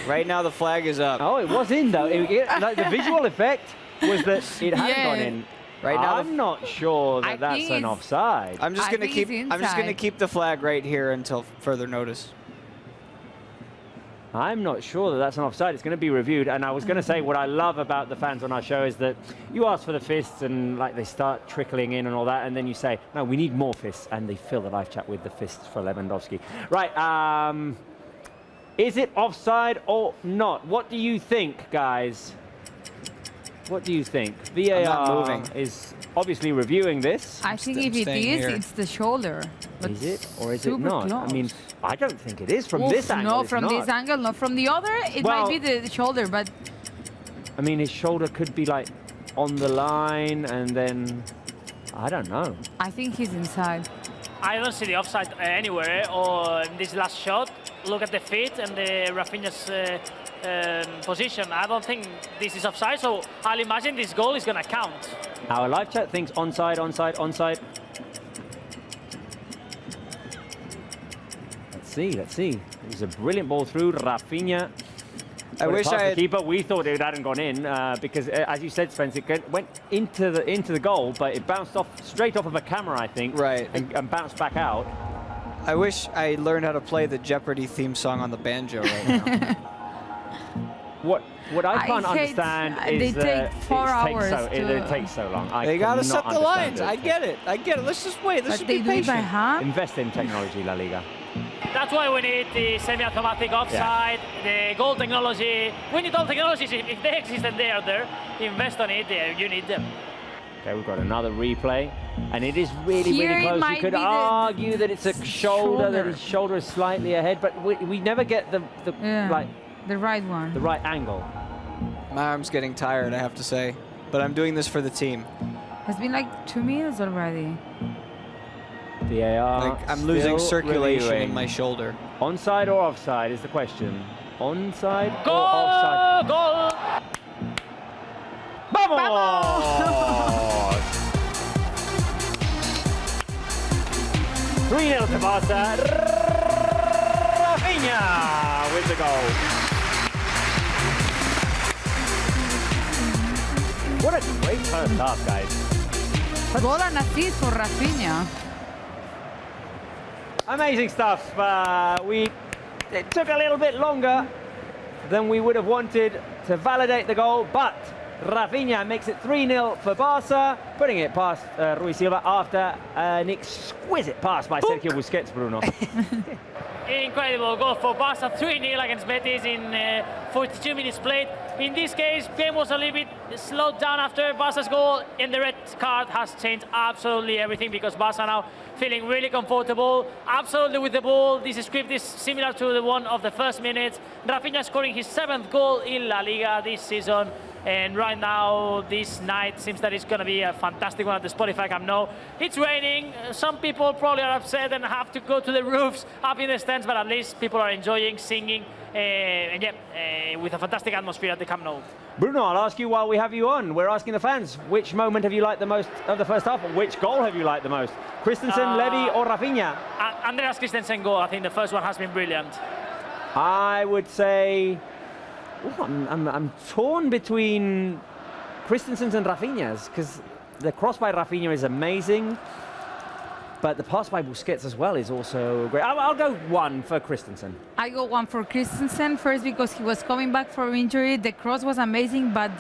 Right now the flag is up. Oh, it was in though. Like, the visual effect was that it hadn't Yeah. gone in. Right now I'm not sure I that that's think an it's- offside. I'm just I gonna think keep. it's I'm just gonna inside. keep the flag right here until further notice. I'm not sure that that's an offside. It's going to be reviewed. And I was going to say what I love about the fans on our show is that you ask for the fists and like they start trickling in and all that, and then you say, no, we need more fists, and they fill the live chat with the fists for Lewandowski. Right. Is it offside or not? What do you think, guys? What do you think? VAR not moving. is obviously reviewing this. I think I'm if it staying is, here. it's the shoulder. But Is it or is it super not? close. I mean, I don't think it is from Oof, this angle. No, it's from not. this angle, no. From the other, it Well- might be the shoulder, but I mean, his shoulder could be like on the line, and then I don't know. I think he's inside. I don't see the offside anywhere or in this last shot. Look at the feet and the Rafinha's position. I don't think this is offside, so I'll imagine this goal is going to count. Our live chat thinks onside, onside, onside. Let's see. It was a brilliant ball through Rafinha. I wish I the had. keeper. We thought it hadn't gone in because, as you said, Spence, it went into the goal, but it bounced off straight off of a camera, I think, Right. and bounced back out. I wish I learned how to play the Jeopardy theme song on the banjo right now. What I can't hate- understand they is take that 4 hours it takes so long. They gotta cannot set the understand lines. I get it. I get it. Let's just wait. Let's But just be they do it by patient. hand. Invest in technology, La Liga. That's why we need the semi-automatic offside, the goal technology. We need all technologies. If they exist and they are there, invest on it. You need them. Okay, we've got another replay, and it is really, Here really it close. You might could be the argue that it's a shoulder, that shoulder. his shoulder is slightly ahead, but we never get the Yeah, like the right one. the right angle. My arm's getting tired, I have to say, but I'm doing this for the team. It's been like 2 minutes already. VAR. Like I'm losing still circulation reviewing. in my shoulder. Onside or offside is the question. Onside or Goal! offside? Goal! Vamos! 3-0 to Barça. Rafinha with the goal. What a great first half, guys. Goal and assist for Rafinha. Amazing stuff. It took a little bit longer than we would have wanted to validate the goal, but Rafinha makes it 3-0 for Barca, putting it past Rui Silva after an exquisite pass by Sergio Busquets, Bruno. Incredible goal for Barca, 3-0 against Betis in 42 minutes played. In this case, game was a little bit slowed down after Barca's goal, and the red card has changed absolutely everything because Barca now feeling really comfortable, absolutely with the ball. This script is similar to the one of the first minutes. Rafinha scoring his 7th goal in La Liga this season. And right now, this night seems that it's going to be a fantastic one at the Spotify Camp Nou. It's raining. Some people probably are upset and have to go to the roofs up in the stands, but at least people are enjoying, singing, and yeah, with a fantastic atmosphere at the Camp Nou. Bruno, I'll ask you while we have you on. We're asking the fans, which moment have you liked the most of the first half? Which goal have you liked the most? Christensen, Levy, or Rafinha? Andreas Christensen goal. I think the first one has been brilliant. I would say... Ooh, I'm torn between Christensen's and Rafinha's because the cross by Rafinha is amazing, but the pass by Busquets as well is also great. I'll go 1 for Christensen. I go 1 for Christensen first because he was coming back from injury. The cross was amazing, but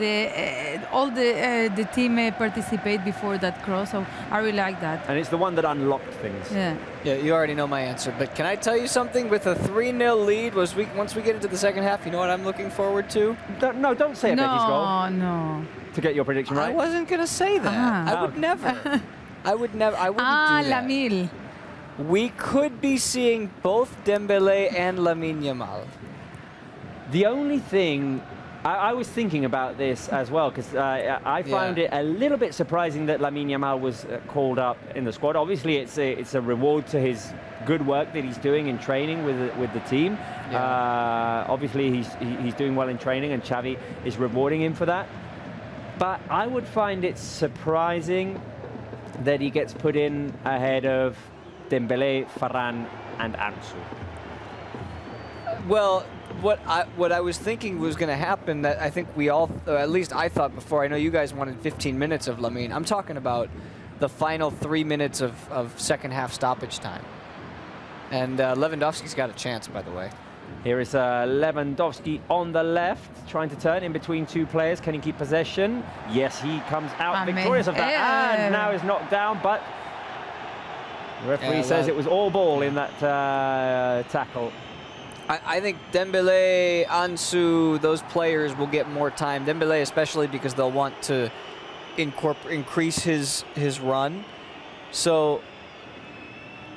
all the team participated before that cross, so I really like that. And it's the one that unlocked things. Yeah. Yeah, you already know my answer, but can I tell you something? With a 3-0 lead, once we get into the second half, you know what I'm looking forward to? Don't say a Betis goal No. to get your prediction right. I wasn't gonna say that. Ah. I would never. I wouldn't do that. Lamil. We could be seeing both Dembele and Lamine Yamal. The only thing, I was thinking about this as well, because I found it a little bit surprising that Lamine Yamal was called up in the squad. Obviously, it's a reward to his good work that he's doing in training with the team. Yeah. Obviously, he's doing well in training, and Xavi is rewarding him for that. But I would find it surprising that he gets put in ahead of Dembélé, Varane, and Ansu. Well, what I was thinking was going to happen, that I think we all, at least I thought before, I know you guys wanted 15 minutes of Lamine. I'm talking about the final 3 minutes of second half stoppage time. And Lewandowski's got a chance, by the way. Here is Lewandowski on the left, trying to turn in between two players. Can he keep possession? Yes, he comes out victorious of that. And now is knocked down, but the referee says it was all ball in that tackle. I think Dembélé, Ansu, those players will get more time. Dembélé especially because they'll want to increase his run. So,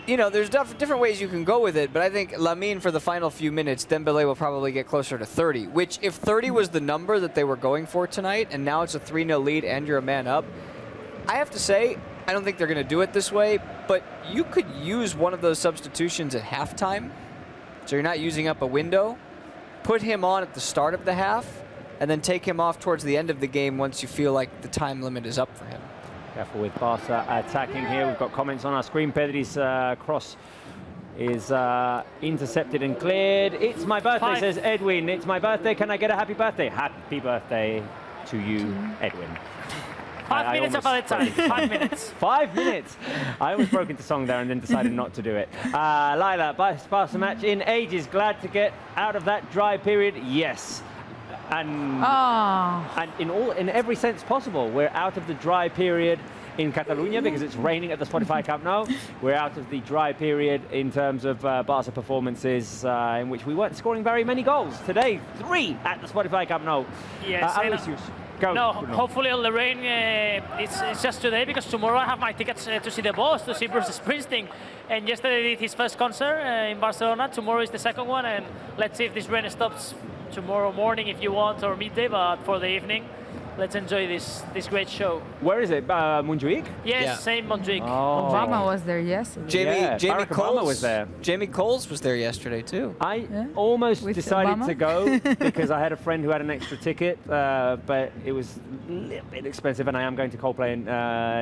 you know, there's different ways you can go with it, but I think Lamine for the final few minutes, Dembélé will probably get closer to 30, which if 30 was the number that they were going for tonight, and now it's a 3-0 lead and you're a man up, I have to say, I don't think they're going to do it this way, but you could use one of those substitutions at halftime, so you're not using up a window. Put him on at the start of the half, and then take him off towards the end of the game once you feel like the time limit is up for him. Careful with Barca attacking here. We've got comments on our screen. Pedri's cross is intercepted and cleared. It's my birthday, says Edwin. It's my birthday. Can I get a happy birthday? Happy birthday to you, Edwin. 5 minutes of our time. 5 minutes. 5 minutes. I almost broke into song there and then decided not to do it. Lila, Barca match in ages. Glad to get out of that dry period. Yes. And in every sense possible, we're out of the dry period in Catalonia because it's raining at the Spotify Camp Nou. We're out of the dry period in terms of Barca performances in which we weren't scoring very many goals. Today, 3 at the Spotify Camp Nou. Yes. Go, no, Bruno. hopefully all the rain, it's just today because tomorrow I have my tickets to see the boss, to see Bruce Springsteen. And yesterday he did his first concert in Barcelona. Tomorrow is the second one, and let's see if this rain stops tomorrow morning if you want, or midday, but for the evening, let's enjoy this great show. Where is it? Montjuic? Yes, Yeah. same Montjuic. Oh. Obama was there yesterday. Jamie Barack Obama Coles was there. Jamie Coles was there yesterday too. I almost With decided Obama? to go because I had a friend who had an extra ticket, but it was a little bit expensive, and I am going to Coldplay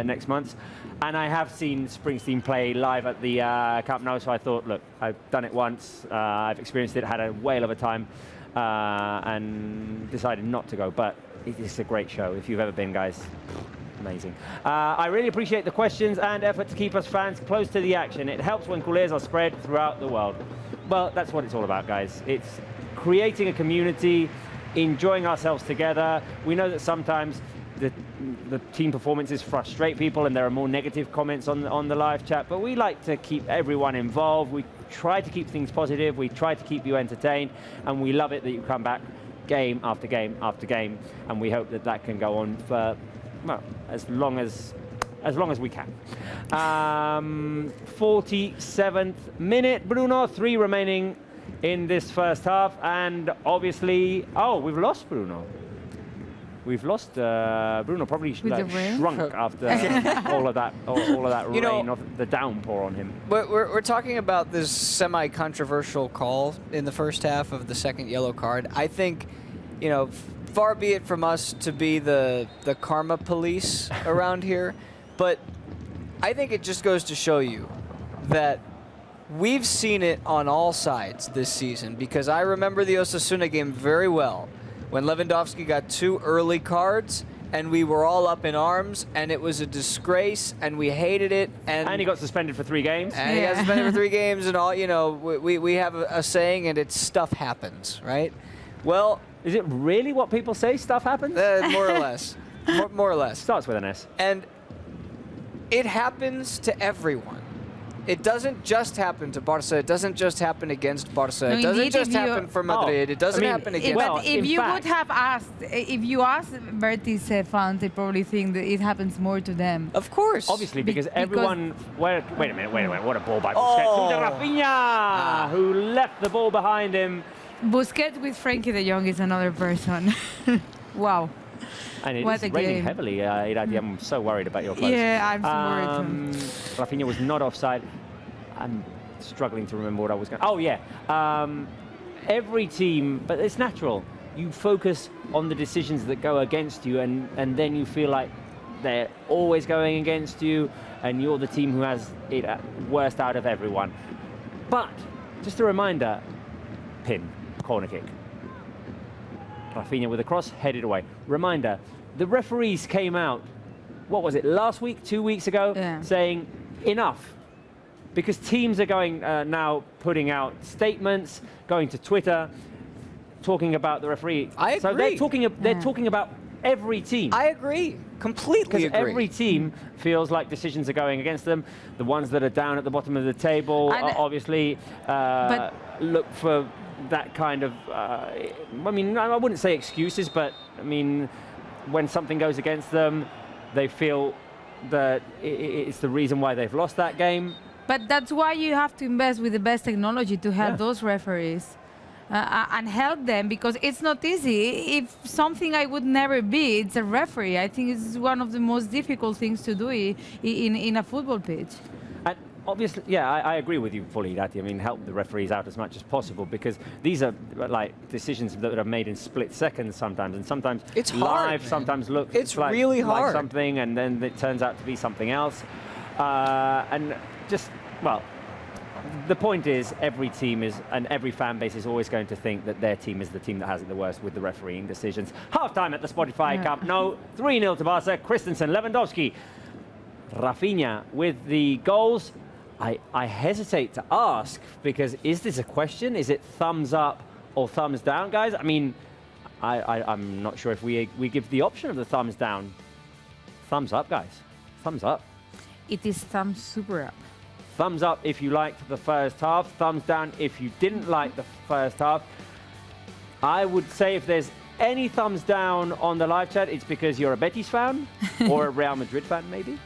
next month. And I have seen Springsteen play live at the Camp Nou, so I thought, look, I've done it once, I've experienced it, had a whale of a time, and decided not to go. But it's a great show. If you've ever been, guys, amazing. I really appreciate the questions and effort to keep us fans close to the action. It helps when culés are spread throughout the world. Well, that's what it's all about, guys. It's creating a community, enjoying ourselves together. We know that sometimes the team performances frustrate people and there are more negative comments on the live chat, but we like to keep everyone involved. We try to keep things positive. We try to keep you entertained, and we love it that you come back game after game after game, and we hope that that can go on for, well, as long as we can. 47th minute, Bruno, 3 remaining in this first half, and obviously, we've lost Bruno. We've lost Bruno. Probably shrunk after all of that rain, of the downpour on him. We're talking about this semi-controversial call in the first half of the second yellow card. I think, you know, far be it from us to be the karma police around here, but I think it just goes to show you that we've seen it on all sides this season, because I remember the Osasuna game very well, when Lewandowski got 2 early cards, and we were all up in arms, and it was a disgrace, and we hated it. And he got suspended for 3 games. And he got suspended for 3 games, and all, you know, we have a saying, and it's stuff happens, right? Well, is it really what people say? Stuff happens? More or less. More or less. Starts with an S. And it happens to everyone. It doesn't just happen to Barça. It doesn't just happen against Barça. No, it doesn't indeed, just happen for Madrid. It doesn't happen against. But if you would have asked, if you ask Betis fans, they probably think that it happens more to them. Of course. Obviously, because everyone. Wait a minute. What a ball by Busquets. Rafinha, who left the ball behind him. Busquets with Frankie de Jong is another person. Wow. And it What is a raining game. heavily. Irati, I'm so worried about your clothes. Yeah, I'm so worried too. Rafinha was not offside. I'm struggling to remember what I was going to... Oh, yeah. Every team, but it's natural. You focus on the decisions that go against you, and then you feel like they're always going against you, and you're the team who has it worst out of everyone. But, just a reminder, pin, corner kick. Rafinha with a cross, headed away. Reminder, the referees came out, what was it, last week, 2 weeks ago, saying enough. Because teams are going now putting out statements, going to Twitter, talking about the referee. I agree. So they're talking about every team. I agree. Completely agree. Every team feels like decisions are going against them. The ones that are down at the bottom of the table obviously look for that kind of, I mean, I wouldn't say excuses, but I mean, when something goes against them, they feel that it's the reason why they've lost that game. But that's why you have to invest with the best technology to help those referees and help them, because it's not easy. If something I would never be, it's a referee. I think it's one of the most difficult things to do in a football pitch. And obviously, yeah, I agree with you fully, Dati. I mean, help the referees out as much as possible, because these are like decisions that are made in split seconds sometimes, and sometimes it's live, hard, sometimes looks really hard. like something, and then it turns out to be something else. And just, well, the point is every team is, and every fan base is always going to think that their team is the team that has it the worst with the refereeing decisions. Half-time at the Spotify Camp Nou, 3-0 to Barca, Christensen, Lewandowski, Rafinha with the goals. I hesitate to ask, because is this a question? Is it thumbs up or thumbs down, guys? I mean, I'm not sure if we give the option of the thumbs down. Thumbs up, guys. Thumbs up. It is thumbs super up. Thumbs up if you liked the first half. Thumbs down if you didn't like the first half. I would say if there's any thumbs down on the live chat, it's because you're a Betis fan or a Real Madrid fan, maybe.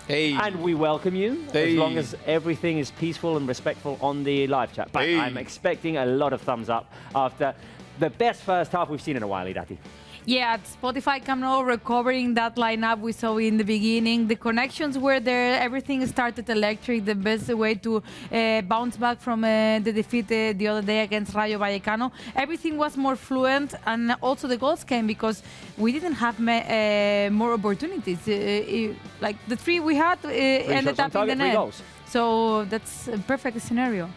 Hey. And we welcome you, as long as everything is peaceful and respectful on the live chat. But I'm expecting a lot of thumbs up after the best first half we've seen in a while, Idati. Yeah, at Spotify Camp Nou, recovering that lineup we saw in the beginning. The connections were there. Everything started electric. The best way to bounce back from the defeat the other day against Rayo Vallecano. Everything was more fluent, and also the goals came because we didn't have more opportunities. Like the three we had ended up in the net. Goals. So that's a perfect scenario.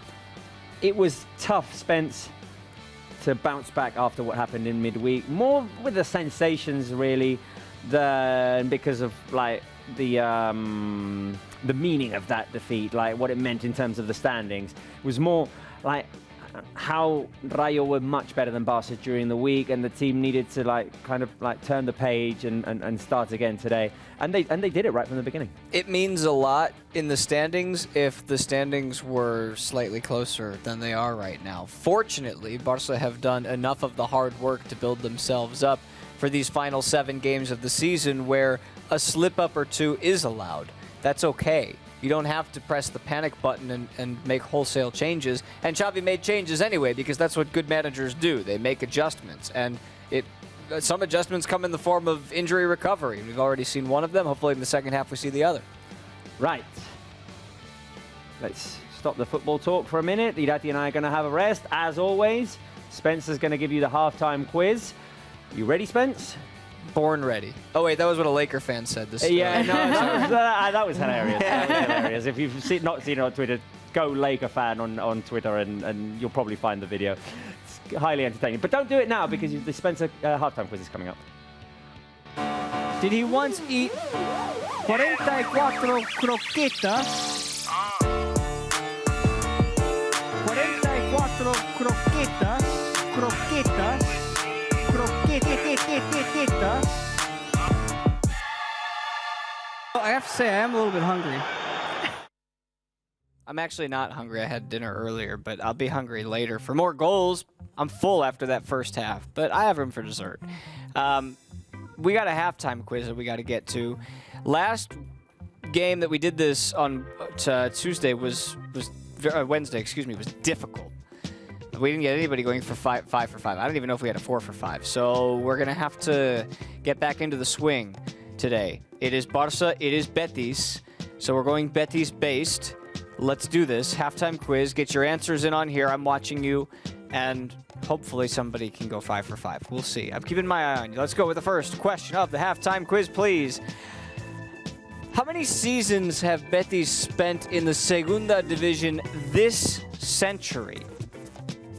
It was tough, Spence, to bounce back after what happened in midweek, more with the sensations really than because of like the meaning of that defeat, like what it meant in terms of the standings. It was more like how Rayo were much better than Barça during the week, and the team needed to kind of turn the page and start again today, and they did it right from the beginning. It means a lot in the standings if the standings were slightly closer than they are right now. Fortunately, Barça have done enough of the hard work to build themselves up for these final 7 games of the season where a slip up or two is allowed. That's okay. You don't have to press the panic button and make wholesale changes. And Xavi made changes anyway, because that's what good managers do. They make adjustments. And some adjustments come in the form of injury recovery. We've already seen one of them. Hopefully in the second half we see the other. Right. Let's stop the football talk for a minute. Irati and I are going to have a rest. As always, Spencer's going to give you the halftime quiz. You ready, Spence? Born ready. Oh wait, that was what a Laker fan said. Yeah, no, that was hilarious. That was hilarious. If you've not seen it on Twitter, go Laker fan on Twitter, and you'll probably find the video. It's highly entertaining. But don't do it now, because the Spencer halftime quiz is coming up. Did he once eat 44 croquetas? 44 croquetas. I have to say, I am a little bit hungry. I'm actually not hungry. I had dinner earlier, but I'll be hungry later for more goals. I'm full after that first half, but I have room for dessert. We got a halftime quiz that we got to get to. Last game that we did this on Wednesday, was difficult. We didn't get anybody going for 5 for 5. I don't even know if we had a 4 for 5. So we're going to have to get back into the swing today. It is Barça, it is Betis. So we're going Betis-based. Let's do this. Halftime quiz. Get your answers in on here. I'm watching you. And hopefully somebody can go 5 for 5. We'll see. I'm keeping my eye on you. Let's go with the first question of the halftime quiz, please. How many seasons have Betis spent in the Segunda Division this century?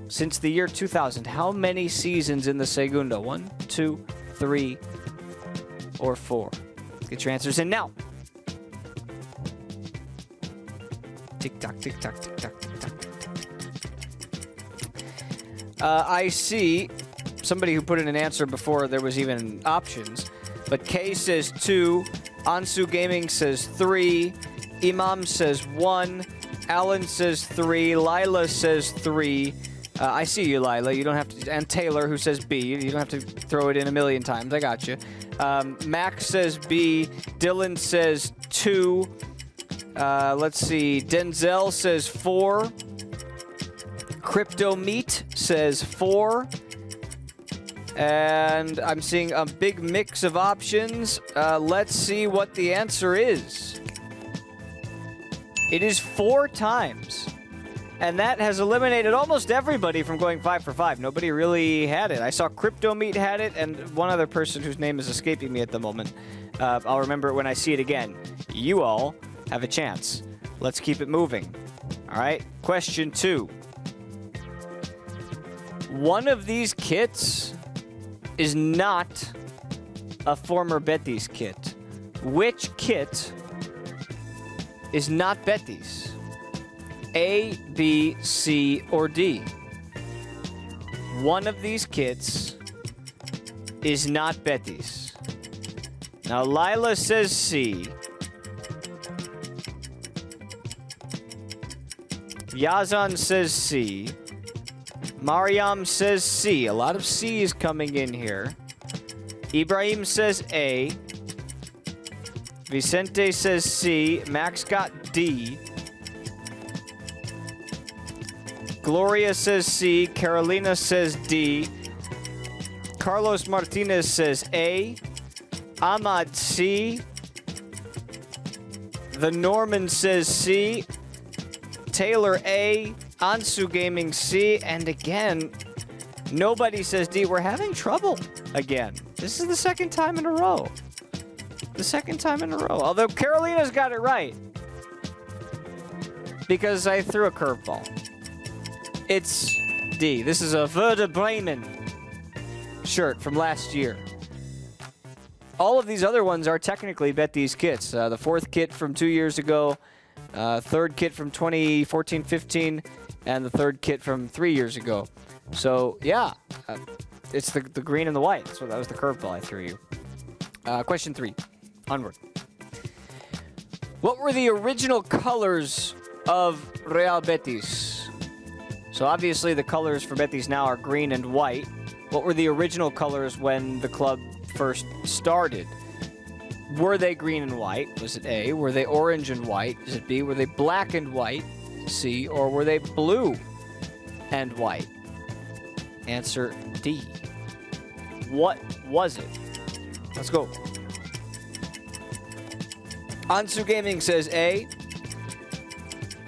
Since the year 2000, how many seasons in the Segunda? 1, 2, 3, or 4? Get your answers in now. Tick-tock, tick-tock, tick-tock, tick-tock. I see somebody who put in an answer before there was even options, but Kay says 2, Ansu Gaming says 3, Imam says 1, Alan says 3, Lila says 3. I see you, Lila. You don't have to. And Taylor, who says B. You don't have to throw it in a million times. I got you. Max says B. Dylan says 2. Let's see. Denzel says 4. Crypto Meat says 4. And I'm seeing a big mix of options. Let's see what the answer is. It is 4 times. And that has eliminated almost everybody from going 5 for 5. Nobody really had it. I saw Crypto Meat had it, and one other person whose name is escaping me at the moment. I'll remember it when I see it again. You all have a chance. Let's keep it moving. All right, question 2. One of these kits is not a former Betis kit. Which kit is not Betis? A, B, C, or D? One of these kits is not Betis. Now, Lila says C. Yazan says C. Mariam says C. A lot of C's coming in here. Ibrahim says A. Vicente says C. Max got D. Gloria says C. Carolina says D. Carlos Martinez says A. Ahmad C. The Norman says C. Taylor A. Ansu Gaming C. And again, nobody says D. We're having trouble again. This is the second time in a row. The second time in a row. Although Carolina's got it right. Because I threw a curveball. It's D. This is a Werder Bremen shirt from last year. All of these other ones are technically Betis kits. The 4th kit from 2 years ago, 3rd kit from 2014-15, and the 3rd kit from 3 years ago. So, yeah, it's the green and the white. So that was the curveball I threw you. Question 3. Onward. What were the original colors of Real Betis? So obviously the colors for Betis now are green and white. What were the original colors when the club first started? Were they green and white? Was it A? Were they orange and white? Is it B? Were they black and white? C? Or were they blue and white? Answer D. What was it? Let's go. Ansu Gaming says A.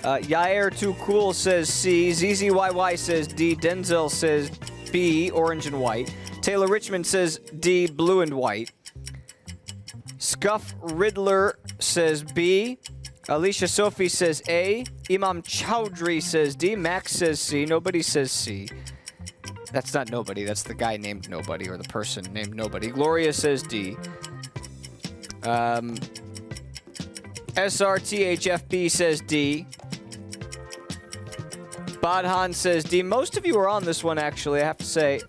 Yair Too Cool says C. ZZYY says D. Denzel says B, orange and white. Taylor Richmond says D, blue and white. Scuff Riddler says B. Alicia Sophie says A. Imam Chowdhury says D. Max says C. Nobody says C. That's not nobody. That's the guy named Nobody, or the person named Nobody. Gloria says D. SRTHFB says D. Badhan says D. Most of you are on this one, actually, I have to say.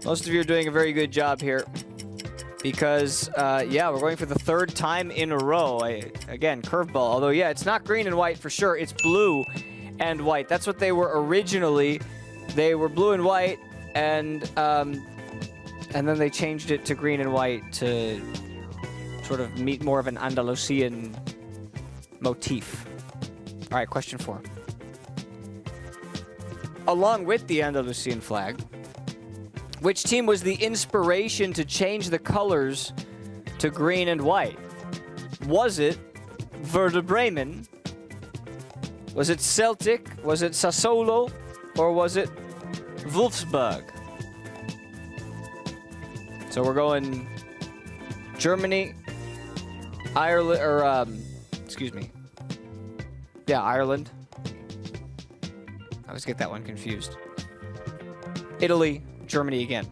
Most of you are doing a very good job here. Because, yeah, we're going for the 3rd time in a row. Again, curveball. Although, yeah, it's not green and white for sure. It's blue and white. That's what they were originally. They were blue and white, and then they changed it to green and white to sort of meet more of an Andalusian motif. All right, question 4. Along with the Andalusian flag, which team was the inspiration to change the colors to green and white? Was it Werder Bremen? Was it Celtic? Was it Sassuolo? Or was it Wolfsburg? So we're going Germany, Ireland, or excuse me. Yeah, Ireland. I always get that one confused. Italy, Germany again.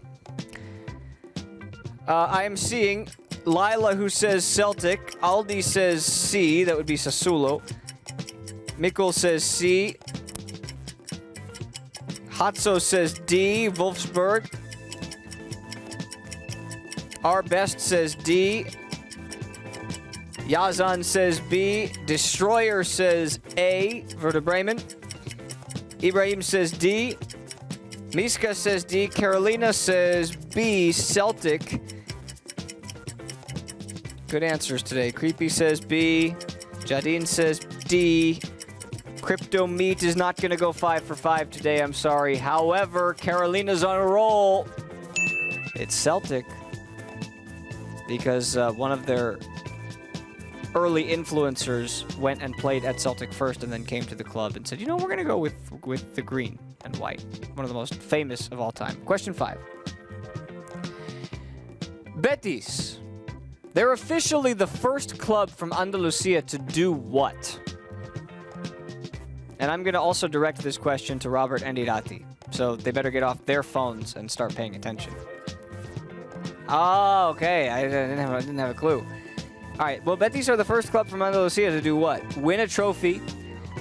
I am seeing Lila, who says Celtic. Aldi says C. That would be Sassuolo. Mikkel says C. Hatso says D. Wolfsburg. Our Best says D. Yazan says B. Destroyer says A. Werder Bremen. Ibrahim says D. Miska says D. Carolina says B. Celtic. Good answers today. Creepy says B. Jadine says D. Crypto Meat is not going to go 5 for 5 today, I'm sorry. However, Carolina's on a roll. It's Celtic. Because one of their early influencers went and played at Celtic first and then came to the club and said, you know, we're going to go with the green and white. One of the most famous of all time. Question 5. Betis. They're officially the first club from Andalusia to do what? And I'm going to also direct this question to Robert and Irati. So they better get off their phones and start paying attention. Oh, okay. I didn't have a clue. All right. Well, Betis are the first club from Andalusia to do what? Win a trophy,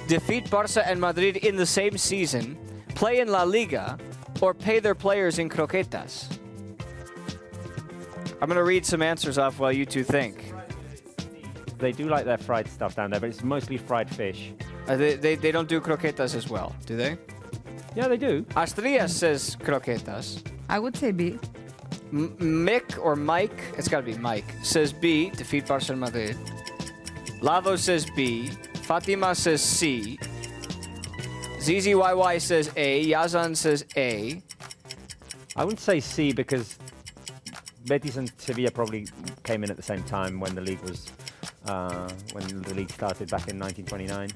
defeat Barça and Madrid in the same season, play in La Liga, or pay their players in croquetas. I'm going to read some answers off while you two think. They do like their fried stuff down there, but it's mostly fried fish. They don't do croquetas as well, do they? Yeah, they do. Asturias says croquetas. I would say B. Mick or Mike, it's got to be Mike, says B, defeat Barça and Madrid. Lavo says B. Fatima says C. ZZYY says A. Yazan says A. I wouldn't say C because Betis and Sevilla probably came in at the same time when the league was when the league started back in 1929.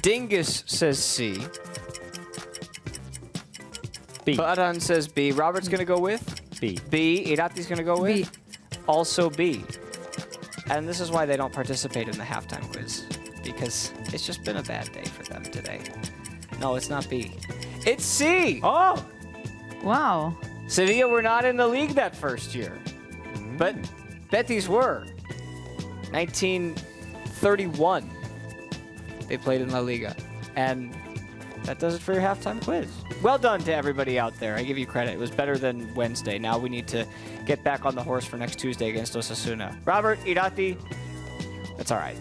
Dingus says C. B. Baran says B. Robert's going to go with? B. B. Irati's going to go with? B. Also B. And this is why they don't participate in the halftime quiz. Because it's just been a bad day for them today. No, it's not B. It's C! Oh! Wow. Sevilla were not in the league that first year. But Betis were. 1931. They played in La Liga. And that does it for your halftime quiz. Well done to everybody out there. I give you credit. It was better than Wednesday. Now we need to get back on the horse for next Tuesday against Osasuna. Robert, Irati, that's all right.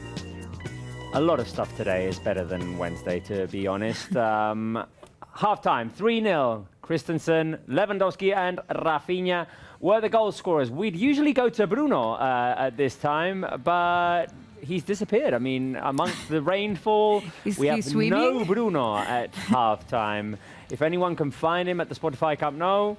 A lot of stuff today is better than Wednesday, to be honest. Halftime, 3-0. Christensen, Lewandowski, and Rafinha were the goal scorers. We'd usually go to Bruno at this time, but he's disappeared. I mean, amongst the rainfall, we have swimming? no Bruno at halftime. If anyone can find him at the Spotify Camp Nou,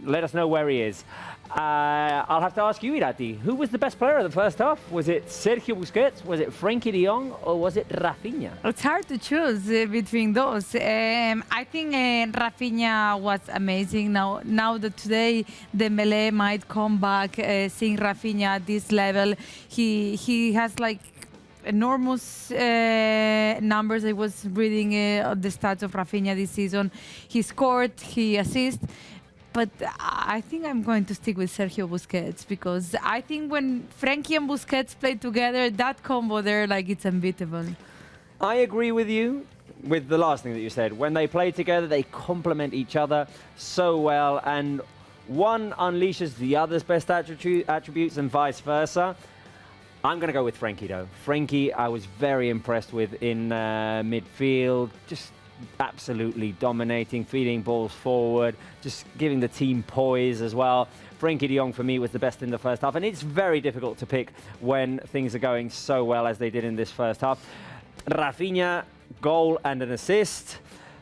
let us know where he is. I'll have to ask you, Irati, who was the best player of the first half? Was it Sergio Busquets, was it Frenkie de Jong, or was it Rafinha? It's hard to choose between those. I think Rafinha was amazing. Now that today Dembélé might come back, seeing Rafinha at this level, he has like enormous numbers. I was reading the stats of Rafinha this season. He scored, he assisted. But I think I'm going to stick with Sergio Busquets because I think when Frenkie and Busquets play together, that combo there, like, it's unbeatable. I agree with you with the last thing that you said. When they play together, they complement each other so well, and one unleashes the other's best attributes and vice versa. I'm going to go with Frenkie, though. Frenkie, I was very impressed with in midfield, just absolutely dominating, feeding balls forward, just giving the team poise as well. Frenkie de Jong, for me, was the best in the first half, and it's very difficult to pick when things are going so well as they did in this first half. Rafinha, goal and an assist.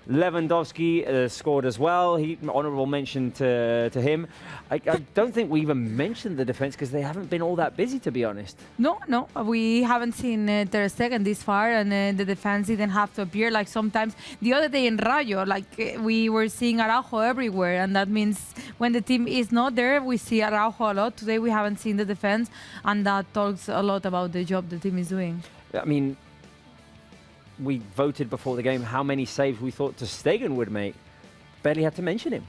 Lewandowski scored as well. Honourable mention to him. I don't think we even mentioned the defence because they haven't been all that busy, to be honest. No, we haven't seen Ter Stegen this far, and the defense didn't have to appear. Like sometimes the other day in Rayo, we were seeing Araujo everywhere, and that means when the team is not there, we see Araujo a lot. Today we haven't seen the defense, and that talks a lot about the job the team is doing. I mean, we voted before the game how many saves we thought Ter Stegen would make. Barely had to mention him.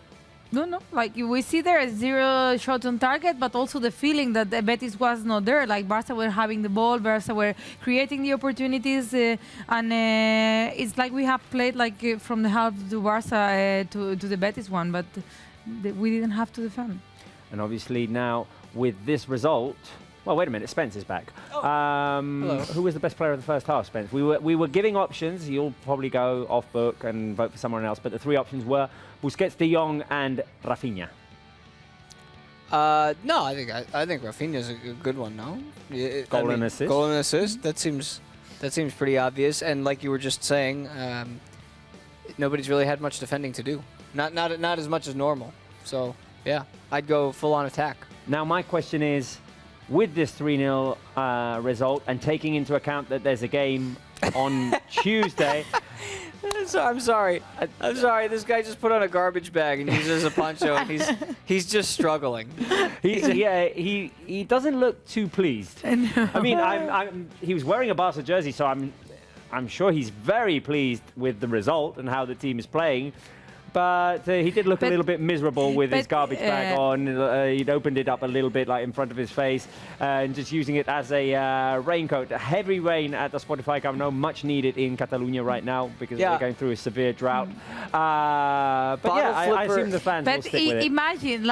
No. Like we see there are 0 shots on target, but also the feeling that the Betis was not there. Like Barça were having the ball, Barça were creating the opportunities, and it's like we have played from the half to Barça to the Betis one, but we didn't have to defend. And obviously now with this result. Well, wait a minute. Spence is back. Hello. Who was the best player of the first half, Spence? We were giving options. You'll probably go off book and vote for someone else. But the 3 options were Busquets, De Jong, and Rafinha. No, I think Rafinha's a good one. No, Goal and assist. Goal and assist. That seems pretty obvious. And like you were just saying, nobody's really had much defending to do. Not as much as normal. So yeah, I'd go full on attack. Now my question is, with this 3-0 result and taking into account that there's a game on Tuesday. I'm sorry. This guy just put on a garbage bag and uses a poncho, and he's just struggling. He doesn't look too pleased. I mean, he was wearing a Barca jersey, so I'm sure he's very pleased with the result and how the team is playing. But he did look a little bit miserable with his garbage bag on. He'd opened it up a little bit, like in front of his face, and just using it as a raincoat. Heavy rain at the Spotify Camp Nou, much needed in Catalonia right now because they're going through a severe drought. But I assume the fans will stick with it. Imagine,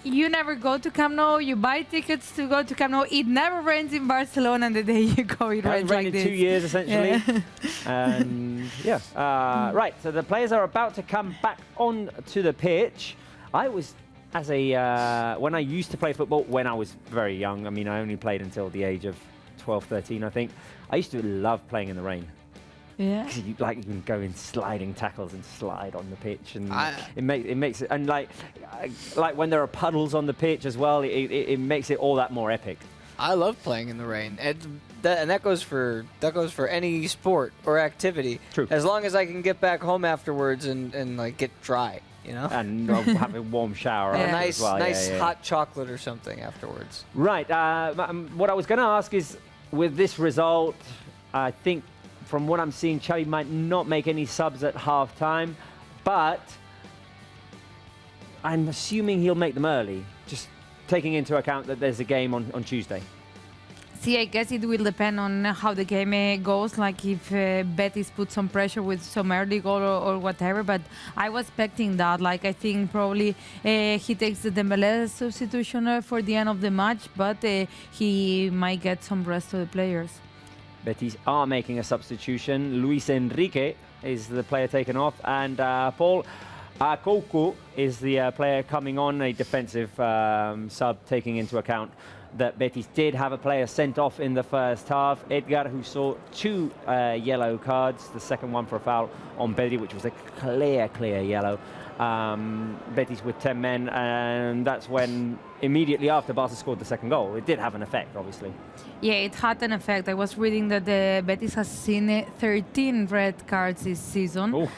you never go to Camp Nou, you buy tickets to go to Camp Nou. It never rains in Barcelona, and the day you go, it rains like this. 2 years essentially. And right. So the players are about to come back on to the pitch. I was, when I used to play football, when I was very young, I mean, I only played until the age of 12, 13, I think. I used to love playing in the rain. Yeah. Because you can go in sliding tackles and slide on the pitch, and it makes it, and like when there are puddles on the pitch as well, it makes it all that more epic. I love playing in the rain, and that goes for any sport or activity. True. As long as I can get back home afterwards and like get dry, you know. And have a warm shower. A nice as well. hot chocolate or something afterwards. Right. What I was going to ask is, with this result, I think from what I'm seeing, Xavi might not make any subs at half-time, but I'm assuming he'll make them early. Just taking into account that there's a game on Tuesday. See, I guess it will depend on how the game goes, like if Betis put some pressure with some early goal or whatever, but I was expecting that. Like, I think probably he takes the Dembélé substitution for the end of the match, but he might get some rest to the players. Betis are making a substitution. Luis Enrique is the player taken off, and Paul Akoukou is the player coming on, a defensive sub, taking into account that Betis did have a player sent off in the first half. Edgar, who saw 2 yellow cards, the second one for a foul on Pedri, which was a clear yellow. Betis with 10 men, and that's when immediately after Barca scored the second goal. It did have an effect, obviously. Yeah, it had an effect. I was reading that the Betis has seen 13 red cards this season. Ooh.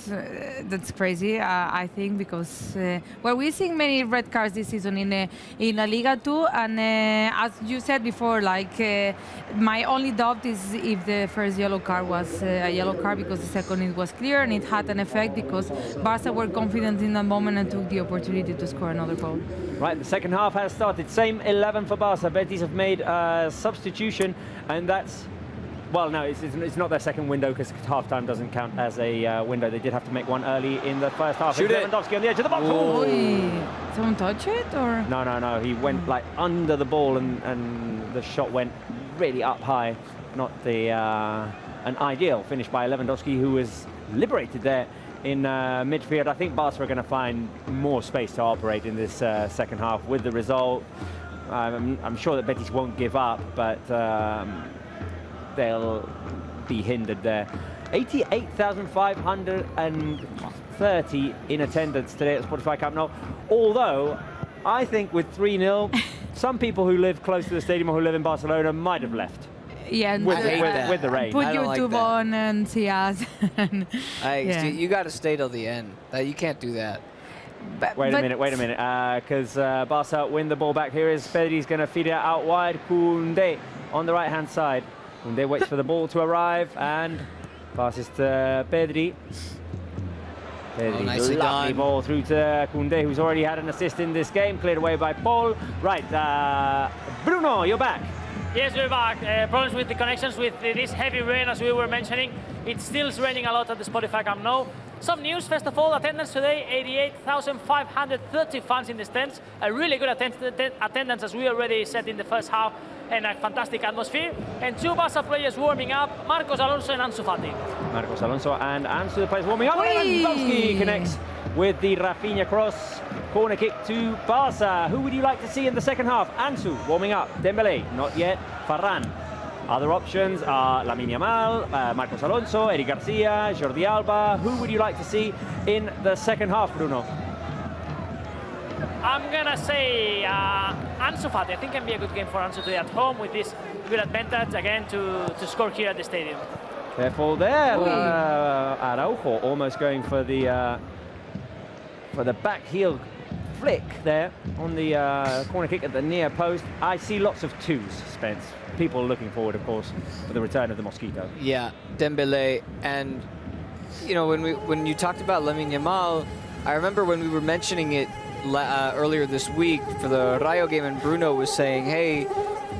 That's crazy, I think, because we're seeing many red cards this season in La Liga too. And as you said before, my only doubt is if the first yellow card was a yellow card, because the second it was clear and it had an effect because Barca were confident in that moment and took the opportunity to score another goal. Right, the second half has started. Same 11 for Barca. Betis have made a substitution, and that's... Well, no, it's not their second window because half-time doesn't count as a window. They did have to make one early in the first half. Shoot it. Lewandowski on the edge of the box. Someone touch it, or? No. He went under the ball, and the shot went really up high. Not an ideal finish by Lewandowski, who was liberated there in midfield. I think Barca are going to find more space to operate in this second half with the result. I'm sure that Betis won't give up, but they'll be hindered there. 88,530 in attendance today at Spotify Camp Nou. Although, I think with 3-0, some people who live close to the stadium or who live in Barcelona might have left. Yeah, With the rain. Put I don't like YouTube that. on and see us. Yeah. You got to stay till the end. You can't do that. Wait a minute, because Barca win the ball back. Here is Pedri's going to feed it out wide. Koundé on the right-hand side. Koundé waits for the ball to arrive and passes to Pedri. Pedri, nicely lovely done. ball through to Koundé, who's already had an assist in this game. Cleared away by Paul. Right, Bruno, you're back. Yes, we're back. Problems with the connections with this heavy rain, as we were mentioning. It still is raining a lot at the Spotify Camp Nou. Some news, first of all, attendance today, 88,530 fans in the stands. A really good attendance, as we already said in the first half, and a fantastic atmosphere. And two Barca players warming up, Marcos Alonso and Ansu Fati. Marcos Alonso and Ansu, the players warming up. Whee! Lewandowski connects with the Rafinha cross. Corner kick to Barca. Who would you like to see in the second half? Ansu warming up. Dembélé, not yet. Varane. Other options are Lamine Yamal, Marcos Alonso, Eric Garcia, Jordi Alba. Who would you like to see in the second half, Bruno? I'm gonna say Ansu Fati. I think it can be a good game for Ansu today at home with this good advantage again to score here at the stadium. Careful there, Araujo almost going for the back heel flick there on the corner kick at the near post. I see lots of twos, Spence. People looking forward, of course, for the return of the Mosquito. Yeah, Dembélé, and when you talked about Lamine Yamal, I remember when we were mentioning it earlier this week for the Rayo game, and Bruno was saying, hey,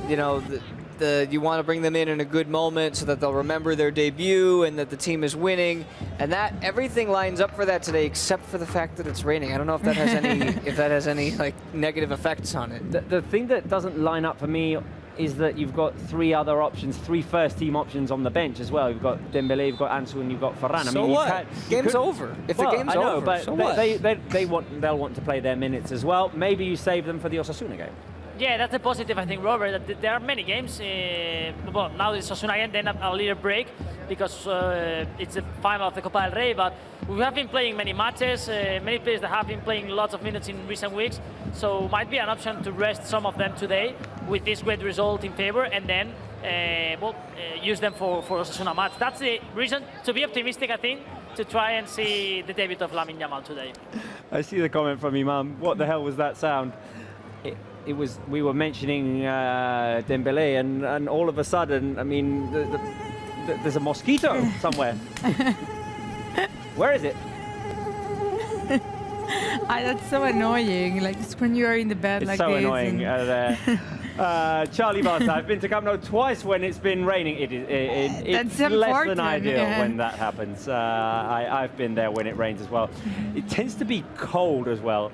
you want to bring them in a good moment so that they'll remember their debut and that the team is winning, and that everything lines up for that today except for the fact that it's raining. I don't know if that has any like negative effects on it. The thing that doesn't line up for me is that you've got three other options, three first-team options on the bench as well. You've got Dembélé, you've got Ansu, and you've got Varane. So what? Game's over. If the game's over, but so what? they'll want to play their minutes as well. Maybe you save them for the Osasuna game. Yeah, that's a positive, I think, Robert. That there are many games. Well, now it's Osasuna again, then a little break because it's the final of the Copa del Rey. But we have been playing many matches. Many players that have been playing lots of minutes in recent weeks. So might be an option to rest some of them today with this great result in favor, and then use them for Osasuna match. That's the reason to be optimistic, I think, to try and see the debut of Lamine Yamal today. I see the comment from Imam. What the hell was that sound? It was, we were mentioning Dembélé, and all of a sudden, I mean, there's a mosquito somewhere. Where is it? That's so annoying. Like it's when you are in the bed It's like so this. annoying. Charlie Barca, I've been to Camp Nou twice when it's been raining. It's That's less than important, ideal yeah. when that happens. I've been there when it rains as well. It tends to be cold as well.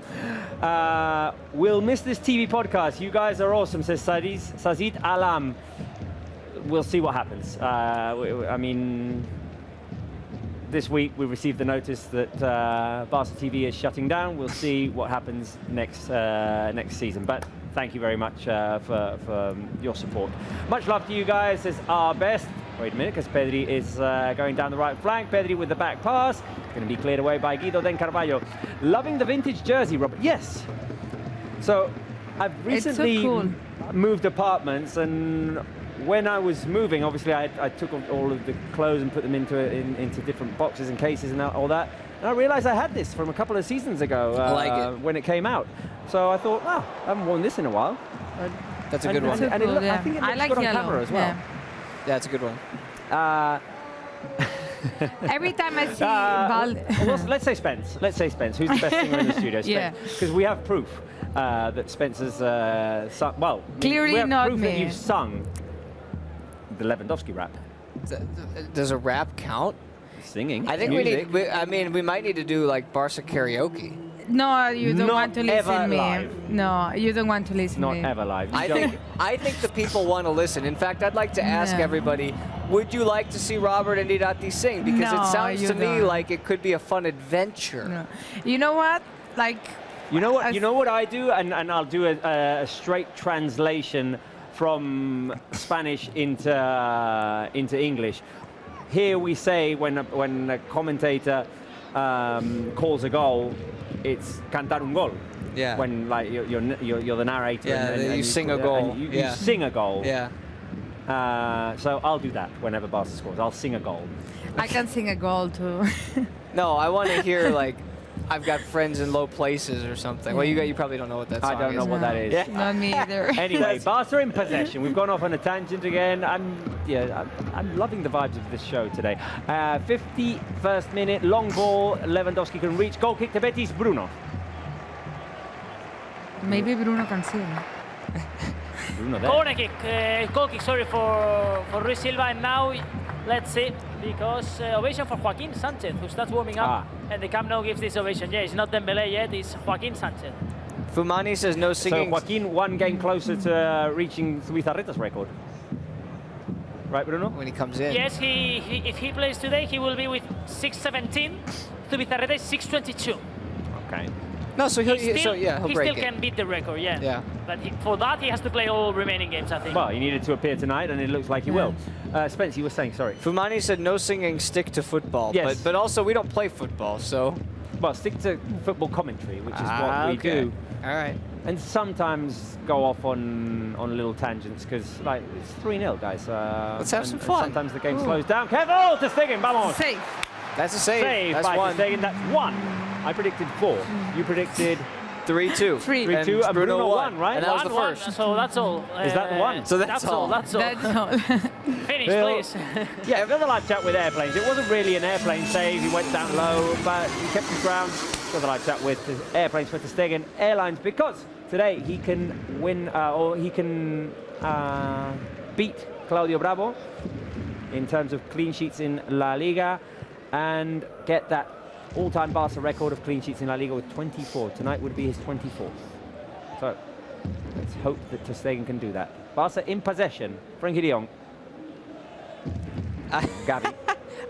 We'll miss this TV podcast. You guys are awesome, says Sazid Alam. We'll see what happens. I mean, this week we received the notice that Barca TV is shutting down. We'll see what happens next season. But thank you very much for your support. Much love to you guys. This is our best. Wait a minute, because Pedri is going down the right flank. Pedri with the back pass. It's going to be cleared away by Guido, then Carvalho. Loving the vintage jersey, Robert. Yes. So I've recently moved apartments, and when I was moving, obviously I took all of the clothes and put them into different boxes and cases and all that. And I realized I had this from a couple of seasons ago when it came out. So I thought, I haven't worn this in a while. That's a good one. And I think it looks like good on yellow, camera as well. yeah. Yeah, it's a good one. Every time I see well, let's say Spence. Let's say Spence. Who's the best singer in the studio? Yeah. Because we have proof that Spencer's sung. Well, Clearly we have not proof me. that you've sung the Lewandowski rap. Does a rap count? Singing. I think music. we might need to do like Barca karaoke. No, you don't Not want to listen ever me. live. No, you don't want to listen Not me. ever live. I think the people want to listen. In fact, I'd like to ask No. everybody, would you like to see Robert and Didati sing? Because No, it sounds you to me don't. like it could be a fun adventure. No. You know what? Like. You know what I do, and I'll do a straight translation from Spanish into English. here we say when a commentator calls a goal, it's cantar un gol. Yeah. When like you're the narrator. Yeah, and you sing a goal. And you Yeah. sing a goal. Yeah. So I'll do that whenever Barca scores. I'll sing a goal. I can sing a goal too. No, I want to hear like, I've got friends in low places or something. Well, you probably don't know what that song I don't know is. what that is. Yeah. Not me either. Anyway, Barca in possession. We've gone off on a tangent again. I'm loving the vibes of this show today. 51st minute, long ball. Lewandowski can reach. Goal kick to Betis. Bruno. Maybe Bruno can sing. Bruno there. Corner kick, goal kick, sorry, for Ruiz Silva. And now, let's see, because ovation for Joaquin Sanchez, who starts warming up. And the Camp Nou gives this ovation. Yeah, it's not Dembele yet, it's Joaquin Sanchez. Fumani says no singing. So Joaquin one game closer to reaching Zubizarreta's record. Right, Bruno? When he comes in. Yes, if he plays today, he will be with 6:17. Zubizarreta is 6:22. Okay. No, so He he'll still break it. can beat the record, yeah. Yeah. But for that, he has to play all remaining games, I think. Well, he needed to appear tonight, and it looks like he will. Spence, you were saying, sorry. Fumani said no singing, stick to football. Yes. But also we don't play football, so. Well, stick to football commentary, which is what we do. All right. And sometimes go off on little tangents, because like it's 3-0, guys. Let's have some fun. Sometimes the game slows down. Careful! Ter Stegen, vamos! Safe. That's a save. Save That's by one. Ter Stegen, that's 1. I predicted 4. You predicted 3-2. 3-2, and Bruno 1, right? And that was the 1-1, first. so that's all. Is that the one? So that's all. That's all. That's all. Finish, Well, please. Yeah, another live chat with airplanes. It wasn't really an airplane save. He went down low, but he kept his ground. Another live chat with airplanes for Ter Stegen Airlines, because today he can win, or he can beat Claudio Bravo in terms of clean sheets in La Liga and get that all-time Barca record of clean sheets in La Liga with 24. Tonight would be his 24th. So let's hope that Ter Stegen can do that. Barca in possession. Frenkie de Jong. Gavi.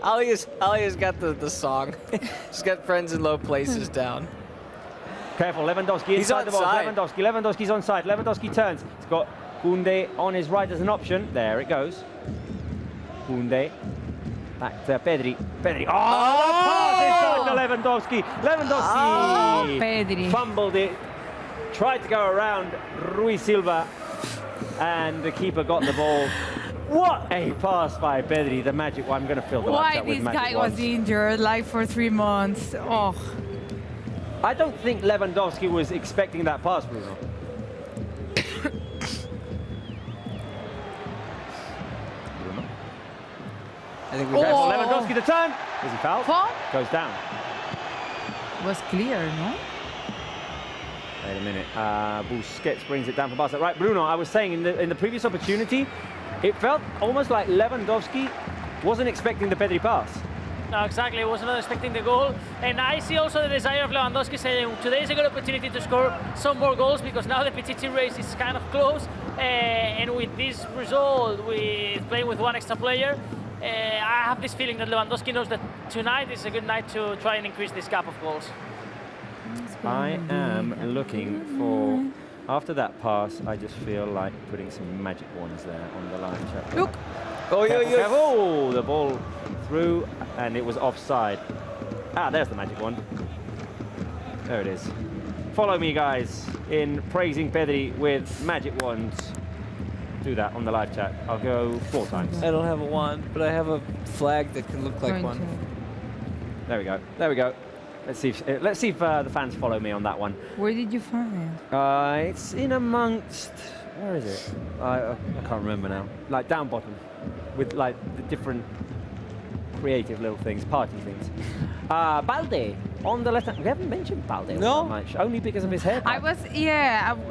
Ali has got the song. He's got friends in low places down. Careful, Lewandowski He's inside the box. onside. Lewandowski's onside. Lewandowski turns. He's got Koundé on his right as an option. There it goes. Koundé. Back to Pedri. Pedri. Oh, the pass inside to Lewandowski. Lewandowski Pedri. fumbled it. Tried to go around Ruiz Silva. And the keeper got the ball. What a pass by Pedri, the magic one. I'm going to fill the live Why chat with this magic guy ones. was injured like for 3 months? Oh. I don't think Lewandowski was expecting that pass, Bruno. I think Oh. Careful, Lewandowski the turn. Is he fouled? Foul? Goes down. Was clear, no? Wait a minute. Busquets brings it down for Barca. Right, Bruno, I was saying in the previous opportunity, it felt almost like Lewandowski wasn't expecting the Pedri pass. No, exactly. I was not expecting the goal. And I see also the desire of Lewandowski saying today is a good opportunity to score some more goals, because now the Pichichi race is kind of close. And with this result, with playing with one extra player, I have this feeling that Lewandowski knows that tonight is a good night to try and increase this gap of goals. I am looking for, after that pass, I just feel like putting some magic ones there on the line chat. Look. Oh, Careful, careful. The ball through, and it was offside. Ah, there's the magic one. There it is. Follow me, guys, in praising Pedri with magic wands. Do that on the live chat. I'll go 4 times. I don't have a wand, but I have a flag that can look like one. There we go. There we go. Let's see if the fans follow me on that one. Where did you find it? It's in amongst. Where is it? I can't remember now. Like down bottom, with like the different creative little things, party things. Balde on the left hand. We haven't mentioned Balde all that much, only because of his hair.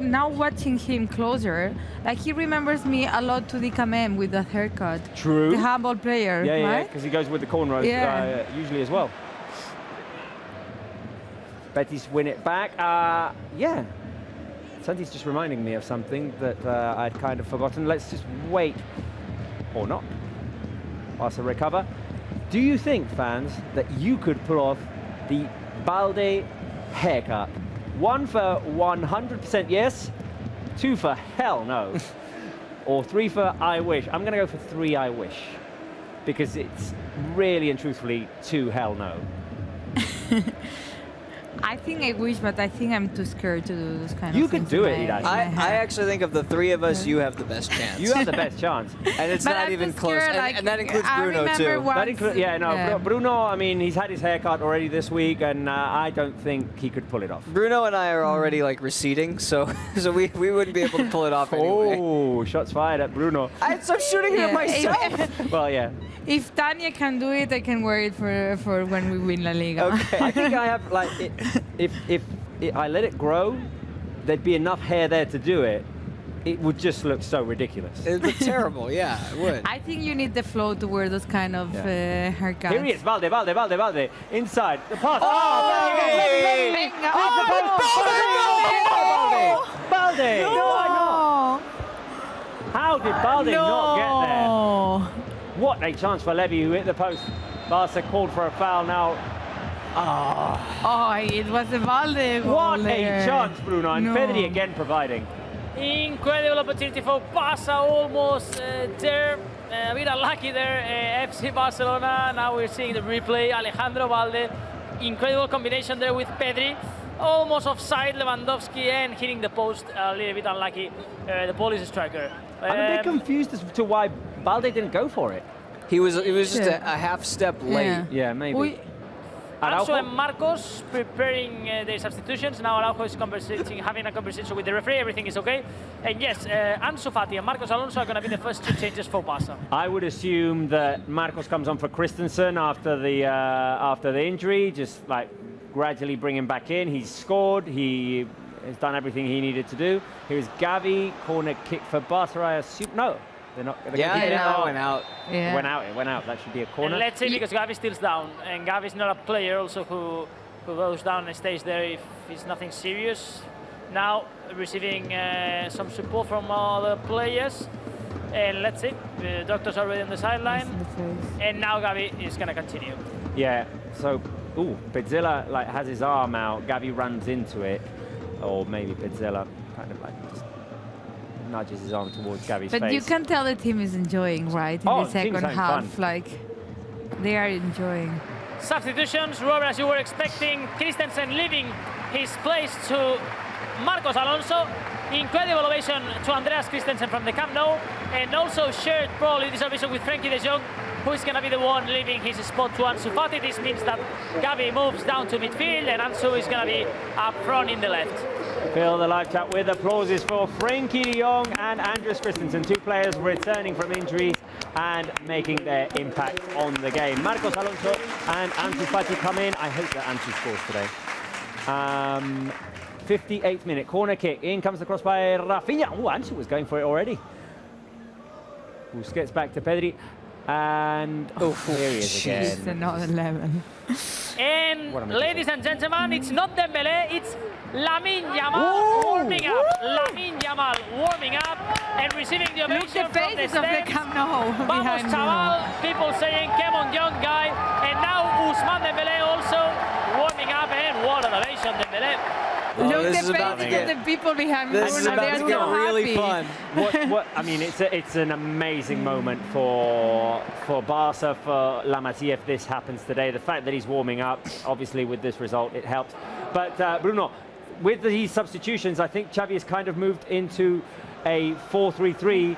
Now watching him closer, like he remembers me a lot to Dicamem with that haircut. True. The handball player, Yeah, right? because he goes with the cornrows usually as well. Betis win it back. Yeah. Santi's just reminding me of something that I'd kind of forgotten. Let's just wait, or not. Barca recover. Do you think, fans, that you could pull off the Balde haircut? 1 for 100% yes, 2 for hell no, or 3 for I wish? I'm going to go for 3 I wish. because it's really and truthfully too hell no. I think I wish, but I think I'm too scared to do those kind You of can things. do in it, my- Ida. in my I head. actually think of the three of us, you have the best chance. You have the best chance. And it's But not I'm even just close. scared, And that includes I Bruno, remember too. once- That includes, Bruno, I mean, he's had his haircut already this week, and I don't think he could pull it off. Bruno and I are already like receding, so we wouldn't be able to pull it off anyway. Oh, shots fired at Bruno. I'm shooting it at Yeah. myself. Well, yeah. If Tanya can do it, I can wear it for when we win La Liga. Okay. I think I have, like, if I let it grow, there'd be enough hair there to do it. It would just look so ridiculous. It'd look terrible, yeah, it would. I think you need the flow to wear those kind of haircuts. Here he is, Valde, inside. The pass. Venga. Valde! No! How did Valde not get there? No. What a chance for Levy, who hit the post. Barca called for a foul now. Oh, it was a Valde goal What a there. chance, Bruno. And No. Pedri again providing. Incredible opportunity for Barça, almost there. A bit unlucky there, FC Barcelona. Now we're seeing the replay. Alejandro Valde, incredible combination there with Pedri. Almost offside, Lewandowski, and hitting the post. A little bit unlucky, the Polish striker. I'm a bit confused as to why Valde didn't go for it. He was just a half step late. Yeah. Yeah, maybe. We, Ansu Araujo? and Marcos preparing their substitutions. Now Araujo is having a conversation with the referee. Everything is okay. And yes, Ansu Fati and Marcos Alonso are going to be the first two changes for Barca. I would assume that Marcos comes on for Christensen after the injury, just like gradually bring him back in. He's scored. He has done everything he needed to do. Here's Gavi, corner kick for Barca. I assume no, they're not. They're Yeah, gonna get it. that Oh, went out. yeah. It went out. That should be a corner. And let's see, because Gavi still's down, and Gavi's not a player also who goes down and stays there if it's nothing serious. Now receiving some support from other players, and let's see, the doctors are already on the sideline, and now Gavi is going to continue. Yeah. So, Pizzella like has his arm out. Gavi runs into it, or maybe Pizzella kind of like just nudges his arm towards Gavi's face. but you can tell the team is enjoying, right? In Oh, the the team's second having half, fun. like they are enjoying. Substitutions, Robert, as you were expecting, Christensen leaving his place to Marcos Alonso. Incredible ovation to Andreas Christensen from the Camp Nou, and also shared probably this ovation with Frankie de Jong, who is going to be the one leaving his spot to Ansu Fati. This means that Gavi moves down to midfield, and Ansu is going to be up front in the left. Fill the live chat with applauses for Frankie de Jong and Andreas Christensen, two players returning from injuries and making their impact on the game. Marcos Alonso and Ansu Fati come in. I hope that Ansu scores today. 58th minute, corner kick. In comes the cross by Rafinha. Oh, Ansu was going for it already. Busquets back to Pedri. And here he is It's again. another level. And What a magician. ladies and gentlemen, it's not Dembélé, it's Lamine Yamal warming up. Lamine Yamal warming up and receiving the Look ovation the from the faces of the stands. Camp Nou Vamos behind chaval, Bruno. people saying come on young guy, and now Ousmane Dembélé also warming up, and what an ovation Dembélé. Look this the is about to faces of get- the people behind This Bruno. is about They are to so get really happy. fun. I mean, it's an amazing moment for Barca, for Lamassia, if this happens today. The fact that he's warming up, obviously with this result, it helps. But Bruno, with these substitutions, I think Xavi has kind of moved into a 4-3-3,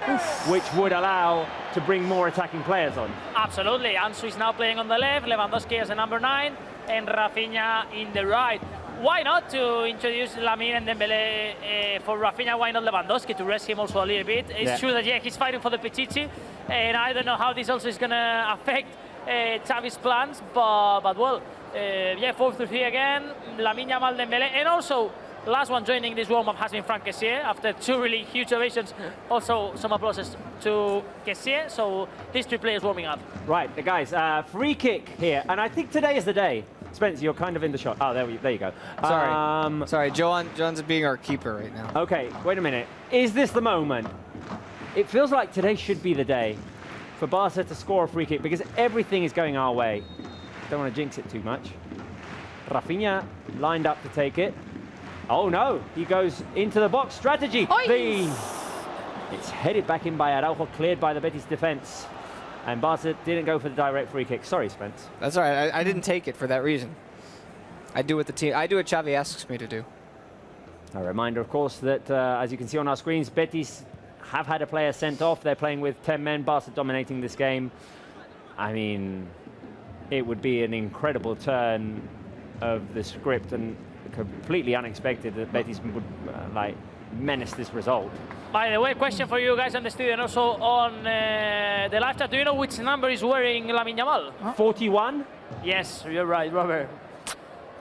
which would allow to bring more attacking players on. Absolutely, Ansu is now playing on the left, Lewandowski as a number 9, and Rafinha in the right. Why not to introduce Lamine and Dembélé for Rafinha? Why not Lewandowski to rest him also a little bit? It's true that he's fighting for the Pichichi, and I don't know how this also is going to affect Xavi's plans, but well, 4-3-3 again. Lamine Yamal, Dembélé, and also last one joining this warm-up has been Franck Kessié after two really huge ovations. Also some applauses to Kessié. So these three players warming up. Right, guys, free kick here, and I think today is the day. Spence, you're kind of in the shot. Oh, there you go. Sorry. Sorry, John's being our keeper right now. Okay, wait a minute. Is this the moment? It feels like today should be the day for Barca to score a free kick because everything is going our way. Don't want to jinx it too much. Rafinha lined up to take it. Oh no, he goes into the box. Strategy. Oi! It's headed back in by Araujo, cleared by the Betis defense. And Barca didn't go for the direct free kick. Sorry, Spence. That's all right. I didn't take it for that reason. I do what Xavi asks me to do. A reminder, of course, that as you can see on our screens, Betis have had a player sent off. They're playing with 10 men. Barca dominating this game. I mean, it would be an incredible turn of the script and completely unexpected that Betis would like menace this result. By the way, question for you guys on the studio and also on the live chat. Do you know which number is wearing Lamine Yamal? 41? Yes, you're right, Robert.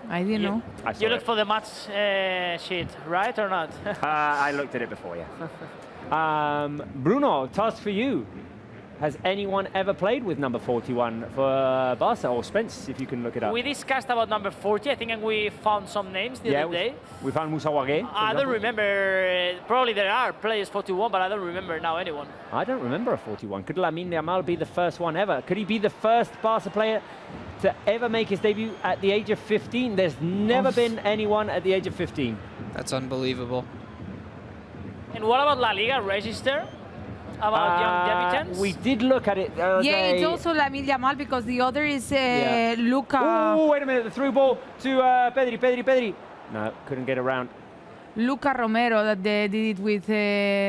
I didn't know. You looked for the match sheet, right or not? I looked at it before, yeah. Bruno, task for you. Has anyone ever played with number 41 for Barca, or Spence, if you can look it up? We discussed about number 40, I think, and we found some names the other day. We found Moussa Wagué. I don't remember. Probably there are players 41, but I don't remember now anyone. I don't remember a 41. Could Lamine Yamal be the first one ever? Could he be the first Barca player to ever make his debut at the age of 15? There's never been anyone at the age of 15. That's unbelievable. And what about La Liga register? About young debutants? We did look at it. It's also Lamine Yamal because the other is Luca. Oh, wait a minute. The through ball to Pedri. No, couldn't get around. Luca Romero that they did it with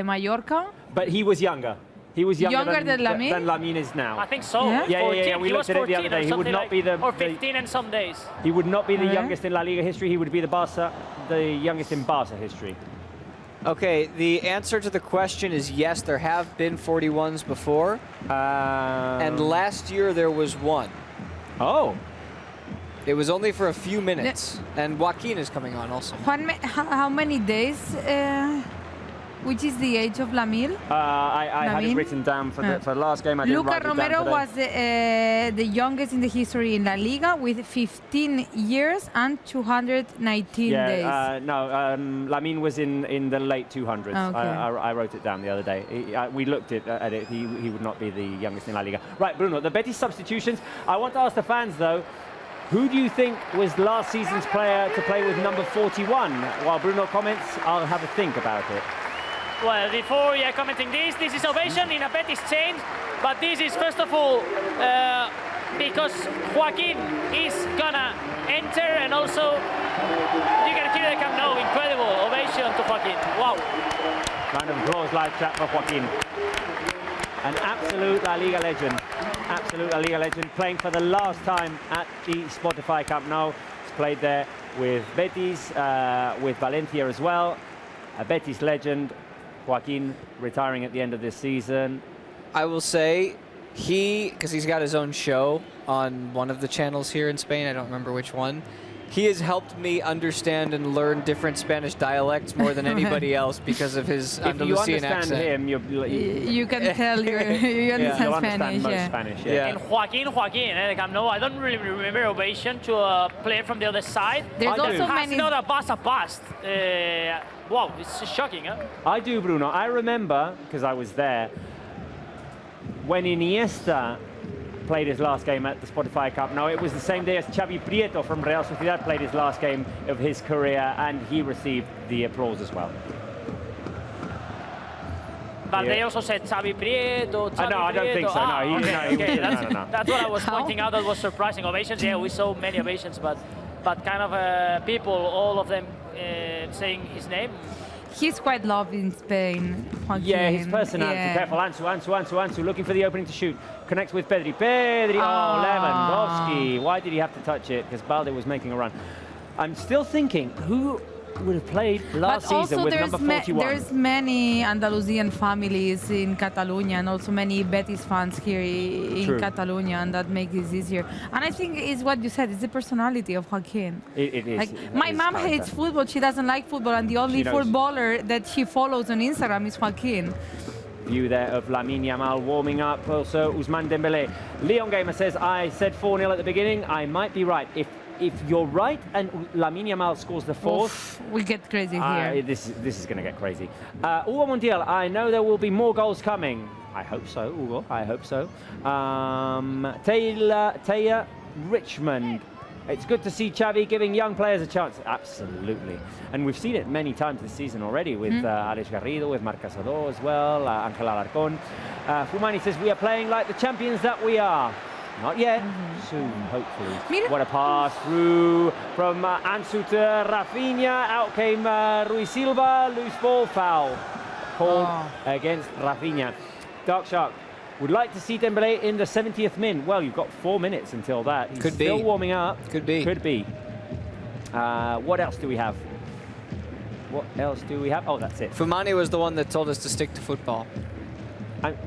Mallorca. But he was younger. He was younger than Lamine? Than Lamine is now. I think so. Yeah? Yeah. We He was looked at it the 14 other or day. He would something not be the... Or 15 in some days. He would not be the Okay. youngest in La Liga history. He would be the youngest in Barca history. Okay, the answer to the question is yes, there have been 41s before. And last year there was one. Oh. It was only for a few minutes. And Joaquin is coming on also. How many days? Which is the age of Lamine? I had it Lamine? written down for the last game. I didn't Luca write it down Romero today. was the youngest in the history in La Liga with 15 years and 219 days. Lamine was in the late 200s. Okay. I wrote it down the other day. We looked at it. He would not be the youngest in La Liga. Right, Bruno, the Betis substitutions. I want to ask the fans, though, who do you think was last season's player to play with number 41? While Bruno comments, I'll have a think about it. Well, before you're commenting this is ovation in a Betis change, but this is first of all because Joaquin is gonna enter, and also you can hear the Camp Nou, incredible ovation to Joaquin. Wow. Round of applause, live chat for Joaquin. An absolute La Liga legend. Absolute La Liga legend, playing for the last time at the Spotify Camp Nou. He's played there with Betis, with Valencia as well. A Betis legend. Joaquin retiring at the end of this season. I will say because he's got his own show on one of the channels here in Spain, I don't remember which one, he has helped me understand and learn different Spanish dialects more than anybody else because of his Andalusian accent. If you understand him, You can tell you understand Spanish. Most Spanish, yeah. And Joaquin, the Camp Nou, I don't really remember ovation to a player from the other side. There's That also has many. not a Barca past. Wow, it's shocking, huh? I do, Bruno. I remember, because I was there, when Iniesta played his last game at the Spotify Cup. Now, it was the same day as Xavi Prieto from Real Sociedad played his last game of his career, and he received the applause as well. But they also said Xavi Prieto, Xavi No, I don't think so. No, okay. no. That's what I was pointing out. That was surprising. Ovations, yeah, we saw many ovations, but kind of people, all of them saying his name. He's quite loved in Spain, Joaquin. Yeah, his personality. Yeah. Careful, Ansu, looking for the opening to shoot. Connects with Pedri. Lewandowski. Why did he have to touch it? Because Balde was making a run. I'm still thinking, who would have played last season with number 41? There's many Andalusian families in Catalonia and also many Betis fans here in Catalonia, and that makes it easier. And I think it's what you said, it's the personality of Joaquin. It is. Like, my mom hates football, she doesn't like football, and the only footballer that she follows on Instagram is Joaquin. View there of Lamine Yamal warming up, also Ousmane Dembélé. Leon Gamer says, I said 4-0 at the beginning, I might be right. If you're right and Lamine Yamal scores the fourth, we get crazy here. This is going to get crazy. Hugo Montiel, I know there will be more goals coming. I hope so, Hugo. I hope so. Taylor Richmond It's good to see Xavi giving young players a chance. Absolutely. And we've seen it many times this season already with Alex Garrido, with Marc Casador as well, Ángel Alarcón. Fumani says, we are playing like the champions that we are. Not yet. Soon, hopefully. Mira. What a pass through from Ansu to Rafinha. Out came Rui Silva. Loose ball, foul. Called against Rafinha. Dark Shark would like to see Dembélé in the 70th min. Well, you've got 4 minutes until that. He's Could be. still warming up. Could be. Could be. What else do we have? What else do we have? Oh, that's it. Fumani was the one that told us to stick to football.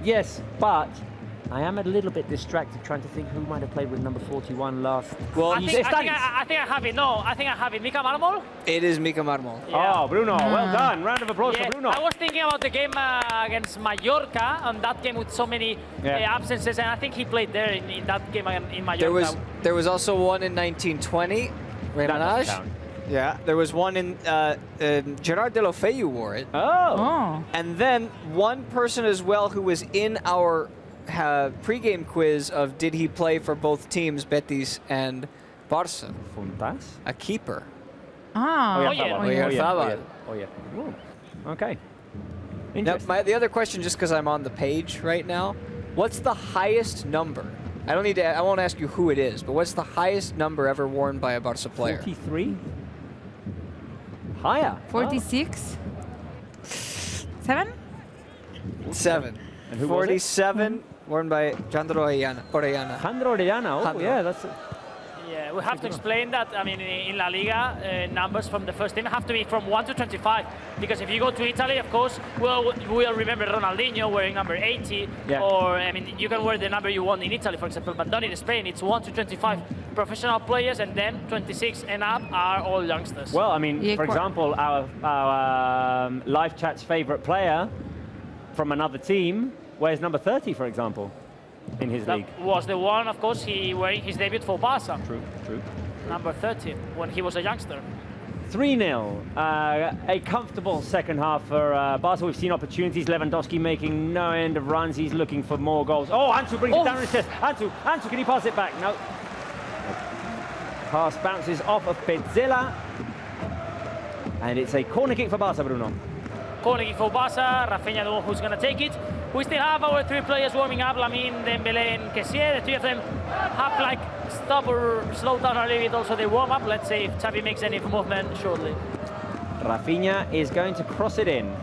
Yes, but I am a little bit distracted trying to think who might have played with number 41 last. Well, I think I have it. No, I think I have it. Mika Marmol? It is Mika Marmol. Yeah. Oh, Bruno, well done. Round of applause for Bruno. I was thinking about the game against Mallorca, on that game with so many absences, and I think he played there in that game in Mallorca. There was also one in 1920. Remanage. Yeah, there was one in Gerard Deulofeu wore it. Oh. And then one person as well who was in our pre-game quiz of did he play for both teams, Betis and Barça? Fontas? A keeper. Oyarzabal. Oh, yeah. Ooh. Okay. Now, the other question, just because I'm on the page right now, what's the highest number? I don't need to. I won't ask you who it is, but what's the highest number ever worn by a Barca player? 43? Higher. 46? 7? 7. And who was it? 47 worn by Jandro Orellana. Jandro Orellana. Oh, Jandro. yeah, that's. Yeah, we have to explain that. I mean, in La Liga, numbers from the first team have to be from 1 to 25. Because if you go to Italy, of course, we'll remember Ronaldinho wearing number 80. Yeah. Or, I mean, you can wear the number you want in Italy, for example, but not in Spain. It's 1 to 25 professional players, and then 26 and up are all youngsters. Well, I mean, for example, our live chat's favorite player from another team wears number 30, for example, in his league. Was the one, of course, he wearing his debut for Barça. True. Number 30, when he was a youngster. 3-0. A comfortable second half for Barca. We've seen opportunities. Lewandowski making no end of runs. He's looking for more goals. Oh, Ansu brings it down his chest. Ansu, can he pass it back? No. Pass bounces off of Petzela. And it's a corner kick for Barca, Bruno. Corner kick for Barça. Rafinha, the one who's going to take it. We still have our 3 players warming up, Lamine, Dembélé and Kessié. The 3 of them have like stop or slow down a little bit also they warm up. Let's see if Xavi makes any movement shortly. Rafinha is going to cross it in.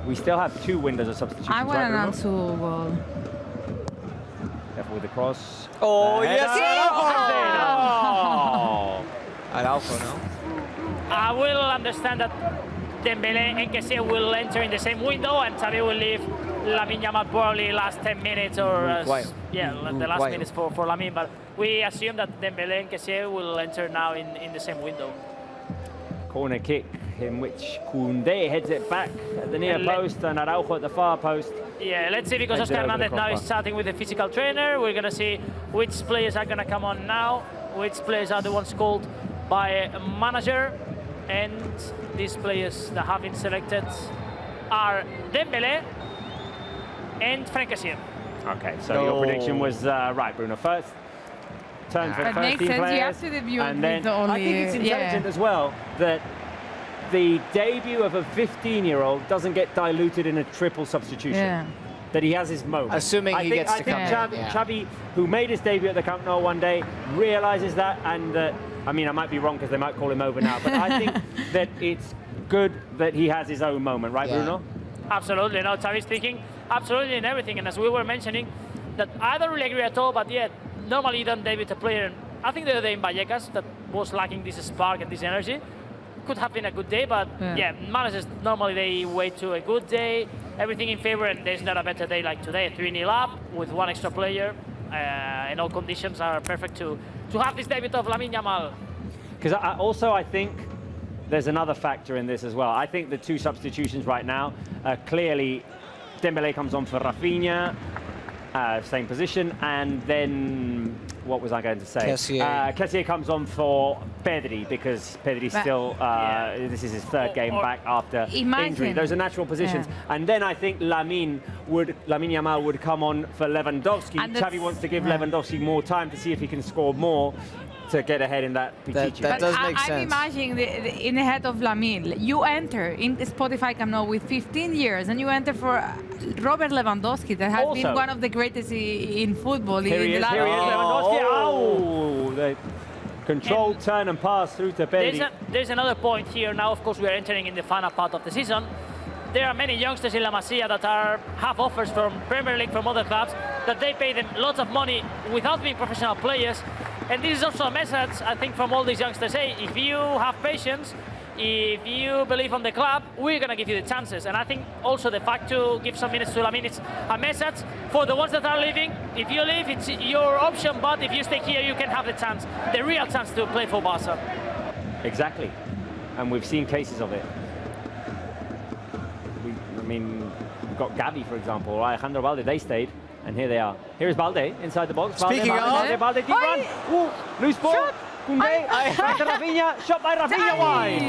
We still have 2 windows of substitution. I want an Ansu goal. Careful with the cross. Oh, yes! Oh. Araujo, no? I will understand that Dembélé and Kessié will enter in the same window, and Xavi will leave Lamine Yamal probably last 10 minutes or the last minutes for Lamine. But we assume that Dembélé and Kessié will enter now in the same window. Corner kick in which Koundé heads it back at the near post and Araujo at the far post. Yeah, let's see, because Oscar Hernandez now is chatting with the physical trainer. We're going to see which players are going to come on now, which players are the ones called by a manager. And these players that have been selected are Dembélé and Franck Kessié. Okay, so your prediction was right, Bruno. First turn for the first team players. You have to debut and with then the only, I think it's intelligent as well that the debut of a 15-year-old doesn't get diluted in a triple substitution. Yeah. That he has his moment. Assuming he gets to come in. Xavi, who made his debut at the Camp Nou one day, realizes that, and I mean, I might be wrong because they might call him over now, but I think that it's good that he has his own moment, right, Bruno? Absolutely. No, Xavi's thinking absolutely in everything, and as we were mentioning, that I don't really agree at all, but yeah, normally you don't debut a player. I think the other day in Vallecas that was lacking this spark and this energy. Could have been a good day, but managers normally they wait to a good day, everything in favor, and there's not a better day like today. 3-0 up with 1 extra player, and all conditions are perfect to have this debut of Lamine Yamal. Because I think there's another factor in this as well. I think the 2 substitutions right now, clearly Dembélé comes on for Rafinha, same position, and then what was I going to say? Kessié. Kessié comes on for Pedri because Pedri's still, this is his third game back after injury. Those are natural positions. And then I think Lamine Yamal would come on for Lewandowski. Xavi wants to give Lewandowski more time to see if he can score more to get ahead in that Pichichi. That does make sense. I'm imagining in the head of Lamine, you enter in Spotify Camp Nou with 15 years and you enter for Robert Lewandowski, that has been one of the greatest in football. Here he is, Lewandowski. Oh, the controlled turn and pass through to Pedri. There's another point here. Now, of course, we are entering in the final part of the season. There are many youngsters in La Masia that have offers from Premier League, from other clubs, that they pay them lots of money without being professional players. And this is also a message, I think, from all these youngsters. Hey, if you have patience, if you believe on the club, we're going to give you the chances. And I think also the fact to give some minutes to Lamine, it's a message for the ones that are leaving. If you leave, it's your option, but if you stay here, you can have the chance, the real chance to play for Barca. Exactly. And we've seen cases of it. We've got Gavi, for example, or Alejandro Balde, they stayed. And here they are. Here is Balde inside the box. Speaking Balde, deep run. Ooh, loose ball. Koundé, back to Rafinha. Shot by Rafinha wide.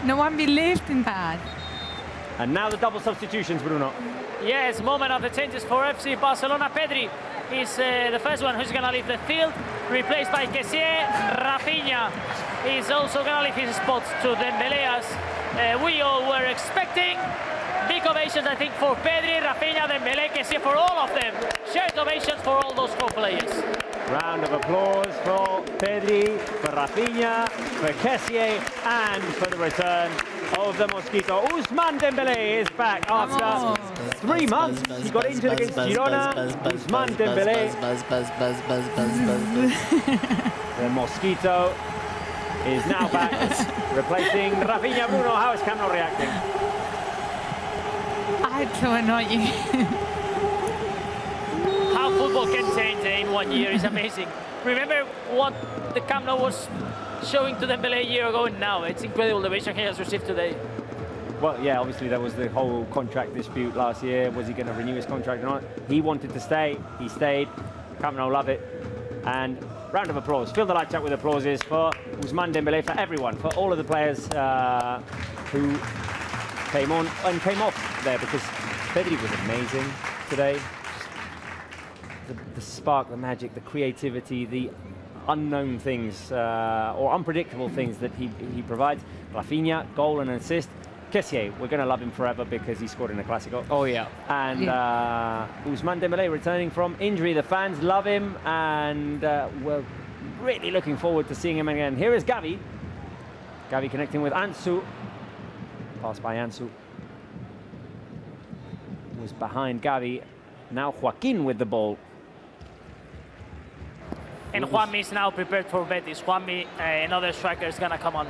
No one believed in that. And now the double substitutions, Bruno. Yes, moment of the changes for FC Barcelona. Pedri is the first one who's going to leave the field, replaced by Kessié. Rafinha is also going to leave his spot to Dembélé, as we all were expecting. Big ovations, I think, for Pedri, Rafinha, Dembélé, Kessié, for all of them. Shared ovations for all those 4 players. Round of applause for Pedri, for Rafinha, for Kessié, and for the return of the Mosquito. Ousmane Dembélé is back after 3 months. He got injured against Girona. Ousmane Dembélé. The Mosquito is now back, replacing Rafinha. Bruno, how is Camp Nou reacting? It's so annoying. How football can change in 1 year is amazing. Remember what the Camp Nou was showing to Dembélé a year ago, and now it's incredible the ovation he has received today. Well, yeah, obviously there was the whole contract dispute last year. Was he going to renew his contract or not? He wanted to stay. He stayed. Camp Nou love it. And round of applause. Fill the lights up with applauses for Ousmane Dembélé, for everyone, for all of the players who came on and came off there, because Pedri was amazing today. The spark, the magic, the creativity, the unknown things or unpredictable things that he provides. Rafinha, goal and assist. Kessié, we're going to love him forever because he scored in a Clásico. Oh, yeah. And Ousmane Dembélé returning from injury. The fans love him, and we're really looking forward to seeing him again. Here is Gavi. Gavi connecting with Ansu. Pass by Ansu. Was behind Gavi. Now Joaquin with the ball. And Juanmi is now prepared for Betis. Juanmi, another striker, is going to come on.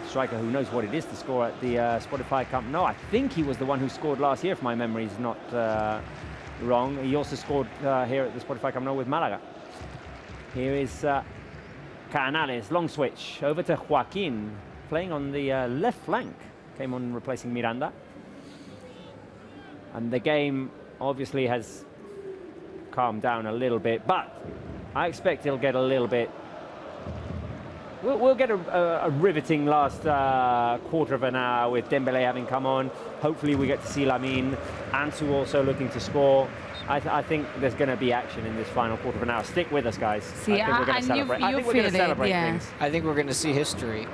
Striker who knows what it is to score at the Spotify Camp Nou. I think he was the one who scored last year, if my memory is not wrong. He also scored here at the Spotify Camp Nou with Malaga. Here is Canales, long switch over to Joaquin, playing on the left flank. Came on replacing Miranda. And the game obviously has calmed down a little bit, but I expect it'll get a little bit. We'll get a riveting last quarter of an hour with Dembélé having come on. Hopefully we get to see Lamine. Ansu also looking to score. I think there's going to be action in this final quarter of an hour. Stick with us, guys. See, I think we're going to celebrate. I think we're going to celebrate things. I think we're going to see history.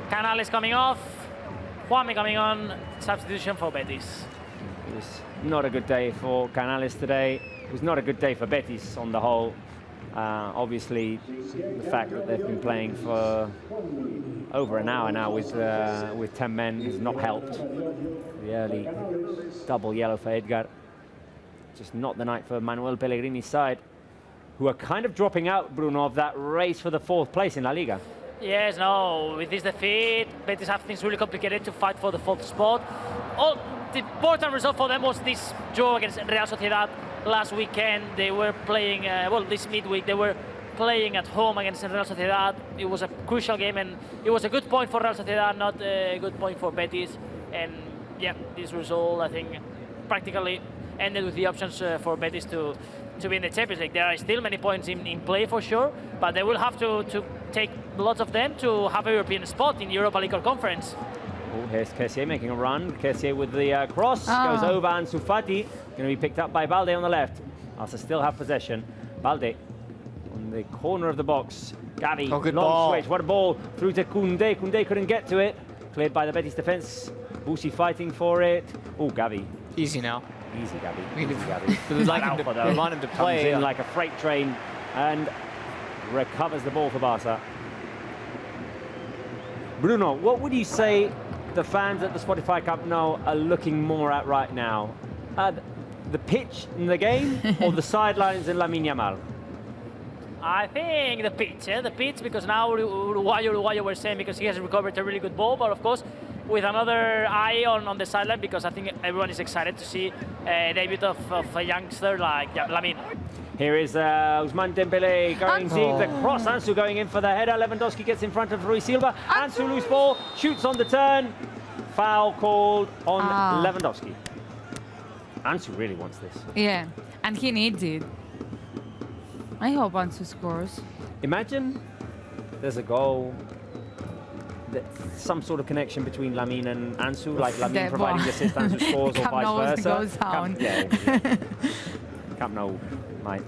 Canales coming off. Juanmi coming on. Substitution for Betis. It was not a good day for Canales today. It was not a good day for Betis on the whole. Obviously, the fact that they've been playing for over an hour now with 10 men has not helped. The early double yellow for Edgar. Just not the night for Manuel Pellegrini's side, who are kind of dropping out, Bruno, of that race for the 4th place in La Liga. Yes, no, with this defeat, Betis have things really complicated to fight for the 4th spot. The important result for them was this draw against Real Sociedad last weekend. They were playing, this midweek, they were playing at home against Real Sociedad. It was a crucial game, and it was a good point for Real Sociedad, not a good point for Betis. And yeah, this result, I think, practically ended with the options for Betis to to be in the Champions League. There are still many points in play for sure, but they will have to take lots of them to have a European spot in Europa League or Conference. Oh, here's Kessié making a run. Kessié with the cross, goes over Ansu Fati. Going to be picked up by Balde on the left. Barca still have possession. Balde on the corner of the box. Gavi, good long ball. switch. What a ball through to Koundé. Koundé couldn't get to it. Cleared by the Betis defense. Busi fighting for it. Oh, Gavi. Easy now. Easy, Gavi. I mean, Easy, Gavi. we like him Alpha, to, though, we want him to play. Comes in like a freight train and recovers the ball for Barca. Bruno, what would you say the fans at the Spotify Cup Nou are looking more at right now? The pitch in the game or the sidelines in Lamine Yamal? I think the pitch, because now Uruguay were saying because he has recovered a really good ball, but of course with another eye on the sideline, because I think everyone is excited to see a debut of a youngster like Lamine. Here is Ousmane Dembélé going deep, the cross, Ansu going in for the header, Lewandowski gets in front of Rui Silva, Ansu loose ball, shoots on the turn, foul called on Lewandowski. Ansu really wants this. Yeah, and he needs it. I hope Ansu scores. Imagine there's a goal, some sort of connection between Lamine and Ansu, like Lamine providing the assist, Ansu scores, or vice versa. Goes down. Camp Nou might,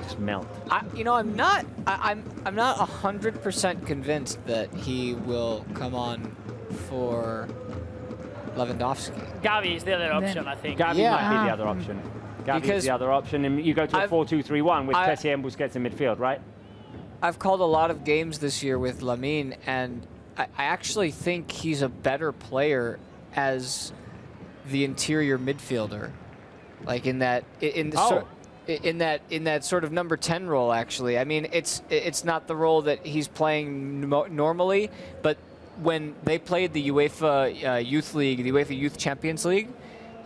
just melt. I'm not 100% convinced that he will come on for Lewandowski. Gavi is the other option, I think. Gavi might be the other option. Gavi is the other option, and you go to a 4-2-3-1 with Kessié and Busquets in midfield, right? I've called a lot of games this year with Lamine, and I actually think he's a better player as the interior midfielder, like in that sort of number 10 role. Actually, I mean it's not the role that he's playing normally, but when they played the UEFA Youth League, the UEFA Youth Champions League,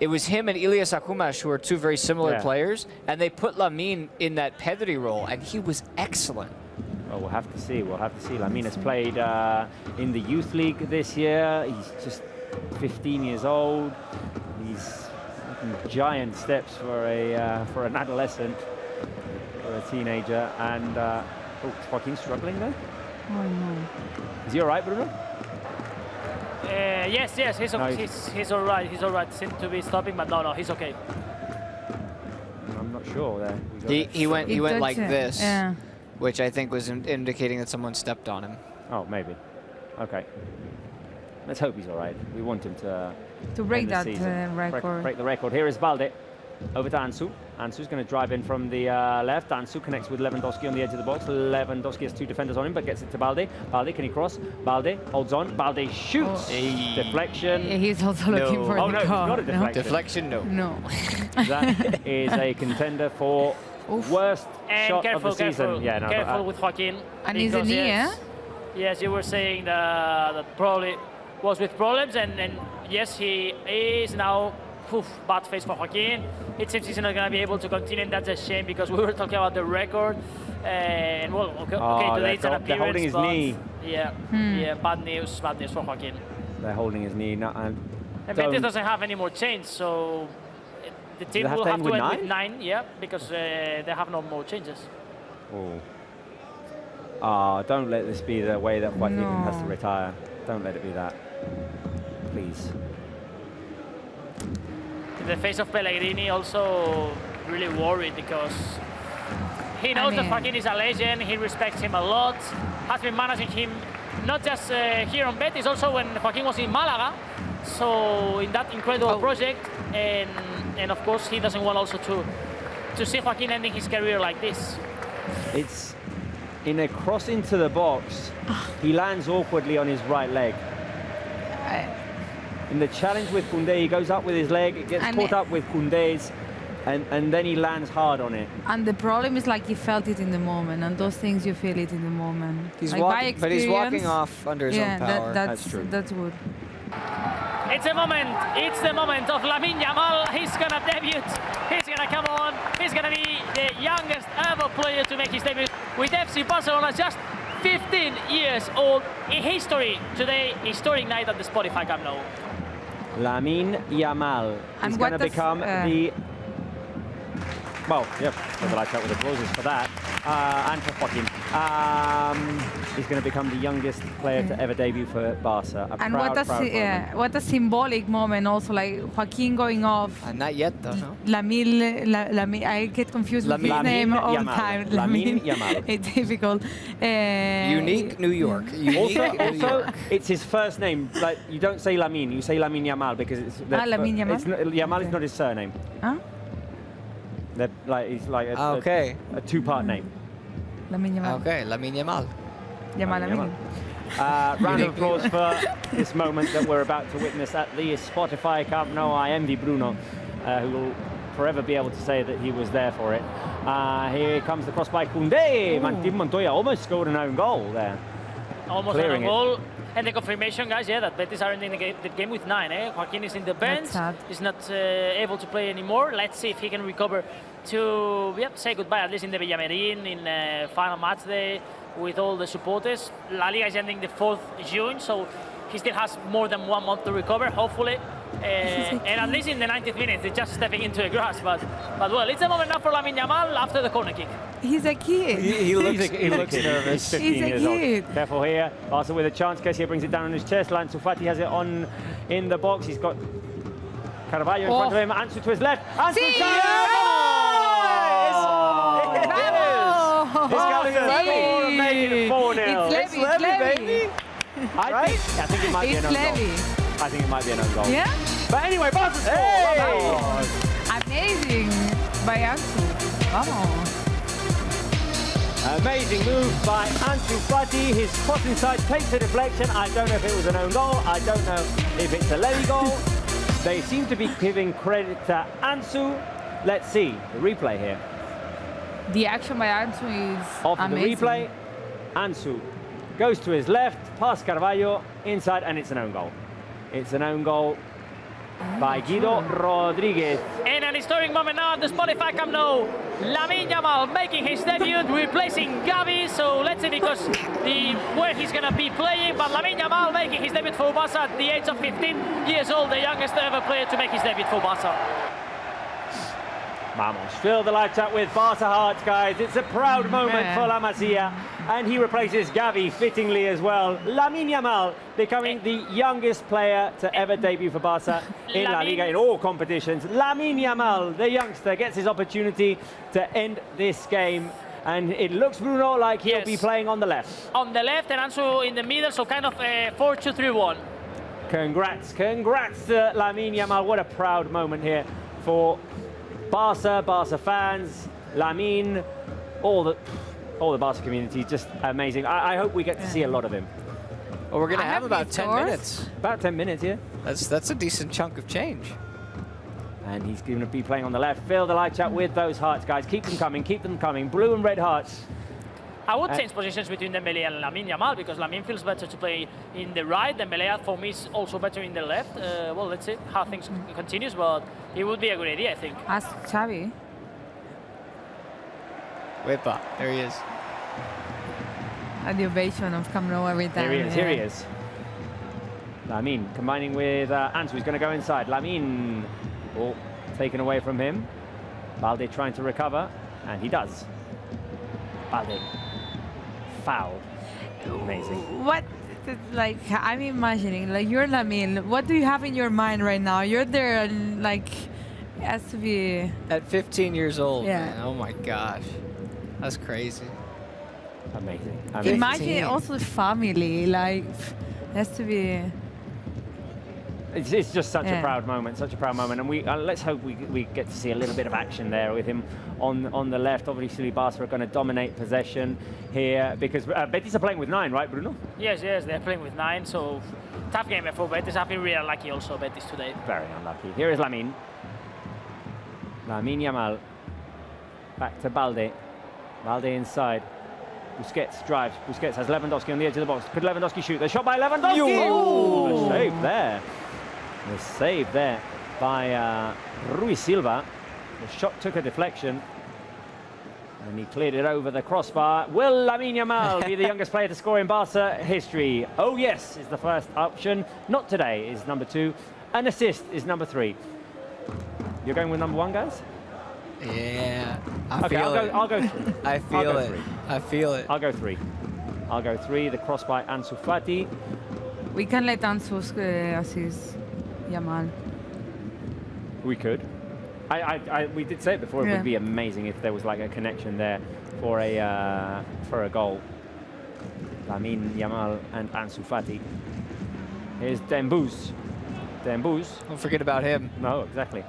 it was him and Ilias Akumash, who are two very similar players, and they put Lamine in that Pedri role, and he was excellent. Well, we'll have to see. We'll have to see. Lamine has played in the Youth League this year. He's just 15 years old. He's making giant steps for an adolescent, for a teenager. And Joaquin's struggling there. Oh no. Is he all right, Bruno? Yes, he's all right. He's all right. Seems to be stopping, but no, he's okay. I'm not sure there. He went like this. Yeah. Which I think was indicating that someone stepped on him. Oh, maybe. Okay. Let's hope he's all right. We want him to break end the that season. record. Break the record. Here is Balde. Over to Ansu. Ansu's going to drive in from the left. Ansu connects with Lewandowski on the edge of the box. Lewandowski has two defenders on him, but gets it to Balde. Balde, can he cross? Balde holds on. Balde shoots. Deflection. He's also looking for the it's goal. not a deflection. Deflection, no. No. That is a contender for worst shot of the season. Careful with Joaquin. And he's a knee, Yes, you were saying that probably was with problems, and yes, he is now bad face for Joaquin. It seems he's not going to be able to continue, and that's a shame because we were talking about the record. And well, okay, today it's an appearance. They're holding his knee. Yeah, bad news for Joaquin. They're holding his knee. And Betis doesn't have any more change, so the team will have to end with 9, because they have no more changes. Don't let this be the way that Joaquin has to retire. Don't let it be that. Please. In the face of Pellegrini, also really worried because he knows that Joaquin is a legend, he respects him a lot, has been managing him not just here on Betis, also when Joaquin was in Malaga, so in that incredible project, and of course he doesn't want also to see Joaquin ending his career like this. It's in a cross into the box, he lands awkwardly on his right leg. In the challenge with Koundé, he goes up with his leg, it gets caught up with Koundé's, and then he lands hard on it. And the problem is like he felt it in the moment, and those things you feel it in the moment. He's like walking, but he's walking off under his own power. That's true. That's good. It's the moment of Lamine Yamal. He's gonna debut. He's gonna come on. He's gonna be the youngest ever player to make his debut with FC Barcelona, just 15 years old. In history today, historic night at the Spotify Cup Nou. Lamine Yamal is going to become the Well, yeah, the lights out with applauses for that. And for Joaquin. He's going to become the youngest player to ever debut for Barca. And proud moment. what a symbolic moment also, like Joaquin going off. Not yet, though, no? Lamine, I get confused with his name all the time. Lamine Yamal. It's difficult. Unique New York. Also, it's his first name. Like, you don't say Lamine, you say Lamine Yamal because it's... Lamine Yamal? Yamal is not his surname. Huh? He's like a two-part name. Lamine Yamal. Okay, Lamine Yamal. Lamine. Round of applause for this moment that we're about to witness at the Spotify Camp Nou. I envy Bruno, who will forever be able to say that he was there for it. Here comes the cross by Koundé. Martin Montoya almost scored an own goal there. Almost an own goal. And the confirmation, guys, that Betis are ending the game with 9. Joaquin is in the bench. He's not able to play anymore. Let's see if he can recover to say goodbye, at least in the Villamarín, in final match day with all the supporters. La Liga is ending the 4th June, so he still has more than 1 month to recover, hopefully. And at least in the 90th minute, he's just stepping into the grass. But well, it's a moment now for Lamine Yamal after the corner kick. He's a kid. He looks nervous. He's 15 years old. Kid. Careful here. Barca with a chance. Kessie brings it down on his chest. Ansu Fati has it on in the box. He's got Carvalho in front of him. Ansu to his left. Ansu It's Levy. I think it might be an own goal. I think it might be an own goal. Yeah? But anyway, Barca score. Amazing by Ansu. Vamos. Amazing move by Ansu Fati. His cross inside takes a deflection. I don't know if it was an own goal. I don't know if it's a Levy goal. They seem to be giving credit to Ansu. Let's see the replay here. The action by Ansu is amazing. The replay, Ansu goes to his left, past Carvalho, inside, and it's an own goal. It's an own goal by Guido Rodriguez. And an historic moment now at the Spotify Camp Nou. Lamine Yamal making his debut, replacing Gavi. So let's see, because where he's going to be playing. But Lamine Yamal making his debut for Barca at the age of 15 years old, the youngest ever player to make his debut for Barca. Vamos, fill the lights up with Barca hearts, guys. It's a proud moment for La Masia, and he replaces Gavi fittingly as well. Lamine Yamal becoming the youngest player to ever debut for Barca in La Liga in all competitions. Lamine Yamal, the youngster, gets his opportunity to end this game. And it looks, Bruno, like he'll be playing on the left. On the left, and Ansu in the middle, so kind of 4-2-3-1. Congrats to Lamine Yamal. What a proud moment here for Barca fans, Lamine, all the Barca community, just amazing. I hope we get to see a lot of him. Well, we're going to have about 10 minutes. About 10 minutes, yeah. That's a decent chunk of change. And he's going to be playing on the left. Fill the lights up with those hearts, guys. Keep them coming. Blue and red hearts. I would change positions between Dembélé and Lamine Yamal, because Lamine feels better to play in the right. Dembélé, for me, is also better in the left. Well, let's see how things continues, but it would be a good idea, I think. Ask Xavi. Wepa, there he is. At the ovation of Camp Nou every time. Here he is. Lamine combining with Ansu. He's going to go inside. Lamine, ball taken away from him. Balde trying to recover, and he does. Balde. Foul. Amazing. What, like, I'm imagining, like, you're Lamine. What do you have in your mind right now? You're there, like, it has to be... At 15 years old, yeah. Man. Oh my gosh. That's crazy. Amazing. Imagine also the family, like, it has to be... It's just such a proud moment, and we let's hope we get to see a little bit of action there with him on the left. Obviously, Barca are going to dominate possession here because Betis are playing with 9, right, Bruno? Yes, they're playing with 9, so tough game for Betis. I've been really unlucky also, Betis, today. Very unlucky. Here is Lamine Yamal, back to Balde inside. Busquets drives. Busquets has Lewandowski on the edge of the box. Could Lewandowski shoot? The shot by Lewandowski! Oh. The save there by Rui Silva. The shot took a deflection, and he cleared it over the crossbar. Will Lamine Yamal be the youngest player to score in Barca history? Oh yes, is the first option. Not today is number 2. An assist is number 3. You're going with number 1, guys? Yeah. I Okay, feel it. I'll go 3. I feel go it. 3. I feel it. I'll go 3. I'll go 3. The cross by Ansu Fati. We can let Ansu assist Yamal. We could. We did say it before. It Yeah. would be amazing if there was like a connection there for a goal. Lamine Yamal and Ansu Fati. Here's Dembouz. Dembouz. Don't forget about him. No, exactly.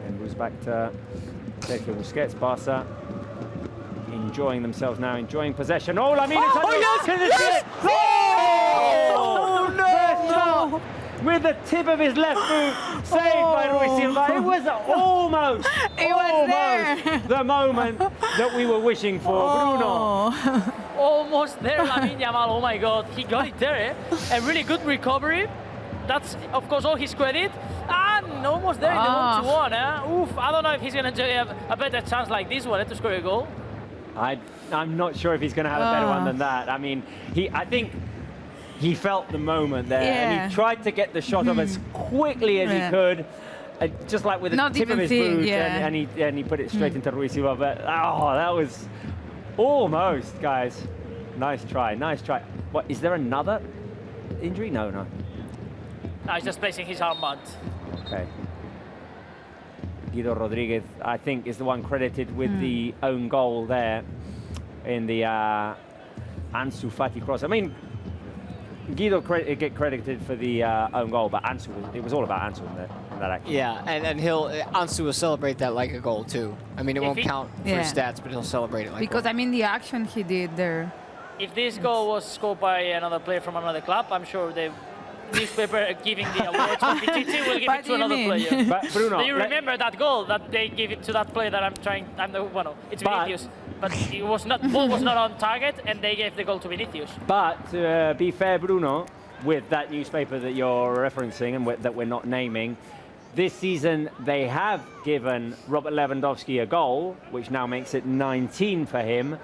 Dembouz back to Sergio Busquets. Barça enjoying themselves now, enjoying possession. Oh, Lamine! yes! Oh, no! With the tip of his left boot, saved by Rui Silva. It was almost, there. the moment that we were wishing for. Bruno. Almost there, Lamine Yamal. Oh my God, he got it there. A really good recovery. That's, of course, all his credit. And almost there in the 1-1. Oof, I don't know if he's going to have a better chance like this one to score a goal. I'm not sure if he's going to have a better one than that. I mean, I think he felt the moment there, and he tried to get the shot off as quickly as he could, just like with the tip of his boot, and he put it straight into Rui Silva. But that was almost, guys. Nice try, nice try. What, is there another injury? No. No, he's just placing his armband. Okay. Guido Rodriguez, I think, is the one credited with the own goal there in the Ansu Fati cross. I mean, Guido get credited for the own goal, but Ansu, it was all about Ansu in that action. Yeah, and Ansu will celebrate that like a goal too. I mean, it won't count for stats, but he'll celebrate it like because one. I mean the action he did there. If this goal was scored by another player from another club, I'm sure the newspaper giving the award to Pichichi will give it to another player. But Bruno, do you remember that goal that they gave it to that player that it's Vinicius. But it was not, ball was not on target, and they gave the goal to Vinicius. But to be fair, Bruno, with that newspaper that you're referencing and that we're not naming, this season they have given Robert Lewandowski a goal, which now makes it 19 for him.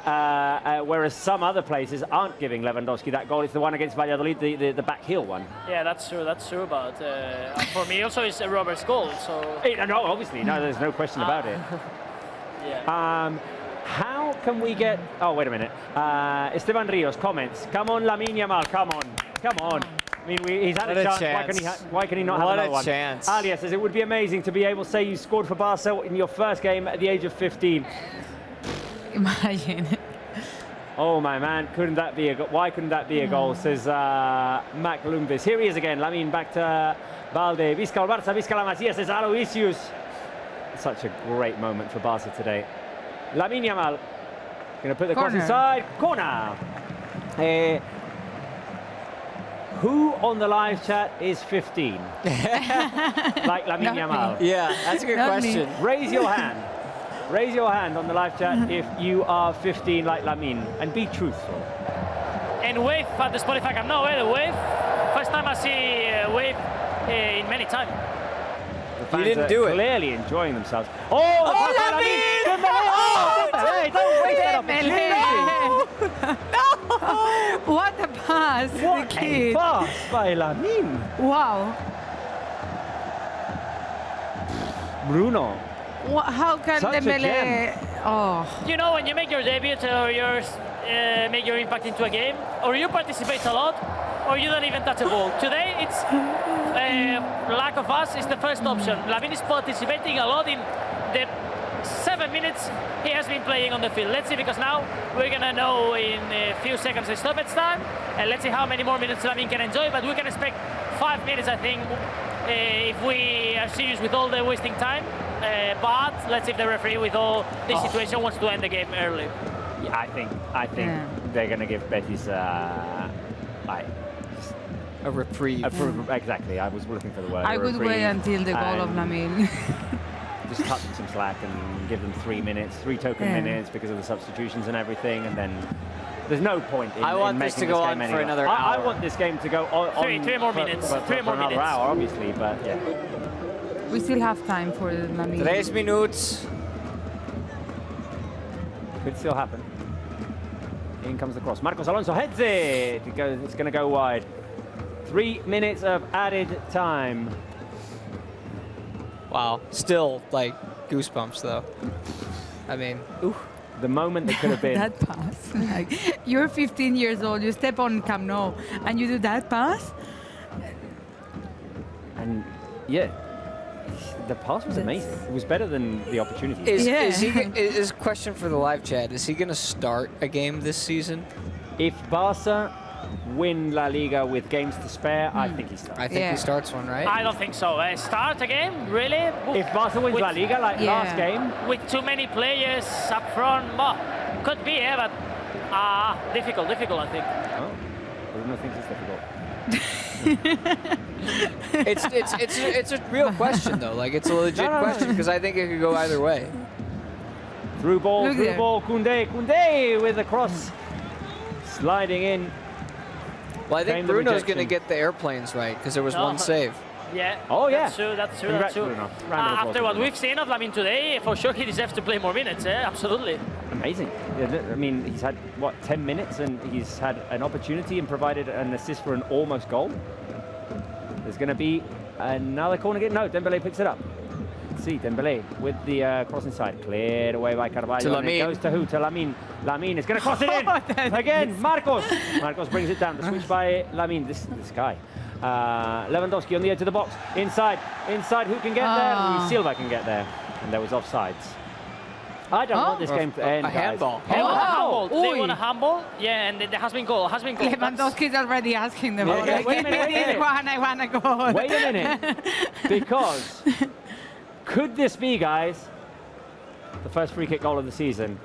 Whereas some other places aren't giving Lewandowski that goal. It's the one against Valladolid, the back heel one. Yeah, that's true. But for me, also, it's Robert's goal. So no, obviously, no, there's no question about it. Yeah. How can we get? Oh, wait a minute. Esteban Rios comments. Come on, Lamine Yamal. Come on. I mean, he's had a chance. Why can he not have another one? What a chance. Alia says it would be amazing to be able to say you scored for Barca in your first game at the age of 15. Imagine. Oh my man, why couldn't that be a goal, says Mac Lumbis. Here he is again, Lamine back to Balde. Visca el Barça, Visca la Masia, says Aloysius. Such a great moment for Barca today. Lamine Yamal, going to put the cross inside. Corner. Who on the live chat is 15? Like Lamine Yamal? Yeah, that's a good question. Raise your hand. Raise your hand on the live chat if you are 15 like Lamine, and be truthful. And wave at the Spotify Camp Nou, the wave. First time I see wave in many times. The fans didn't do it. Clearly enjoying themselves. Oh, Lamine! Hey, don't waste that opportunity. No! What a pass, What the a kid. pass by Lamine. Wow. Bruno. How can Such a Dembele? gem. Oh. You know, when you make your debut or you make your impact into a game, or you participate a lot, or you don't even touch a ball. Today, it's lack of us is the first option. Lamine is participating a lot in the 7 minutes he has been playing on the field. Let's see, because now we're gonna know in a few seconds the stoppage time, and let's see how many more minutes Lamine can enjoy. But we can expect 5 minutes, I think, if we are serious with all the wasting time. But let's see if the referee, with all this situation, wants to end the game early. Yeah, I think they're going to give Betis a reprieve. Exactly. I was looking for the word. I would wait until the goal of Lamine. Just cut them some slack and give them 3 minutes, 3 token minutes because of the substitutions and everything, and then there's no point in I want in this making to go this on game for any another longer. hour. I want this game to go on Three more minutes. For another hour, obviously, but yeah. We still have time for Lamine. 3 minutes. Could still happen. In comes the cross. Marcos Alonso heads it. It's going to go wide. 3 minutes of added time. Wow. Still, like, goosebumps, though. I mean, ooh. The moment that could have been. That pass. Like, you're 15 years old, you step on Camp Nou, and you do that pass? And yeah, the pass was amazing. It was better than the opportunity. Is question for the live chat, is he going to start a game this season? If Barca win La Liga with games to spare, I think he starts. I think he starts one, right? I don't think so. Start a game, really? If Barca wins La Liga like last game, with too many players up front, well, could be, but difficult, I think. oh, Bruno thinks it's difficult. It's a real question though. Like it's a legit question because I think it could go either way. Through ball, Koundé with the cross, sliding in. Well, I think Bruno's going to get the airplanes right because there was one save. Yeah. Oh yeah. That's true. Congrats, Bruno. After what we've seen of Lamine today, for sure he deserves to play more minutes. Absolutely. Amazing. I mean, he's had what 10 minutes, and he's had an opportunity and provided an assist for an almost goal. There's going to be another corner kick. No, Dembélé picks it up. Let's see Dembélé with the cross inside, cleared away by Carvalho. To and it goes to who? To Lamine. Lamine is going to cross it in again. Marcos. Marcos brings it down. The switch by Lamine. This guy. Lewandowski on the edge of the box. Inside. Who can get there? Silva can get there. And there was offsides. I don't want this game to end, a handball. Handball. They want a handball. Yeah, and there has been goal. Lewandowski's already asking them. Yeah, wait a minute. I want to go. Wait a minute. Because could this be, guys, the first free kick goal of the season?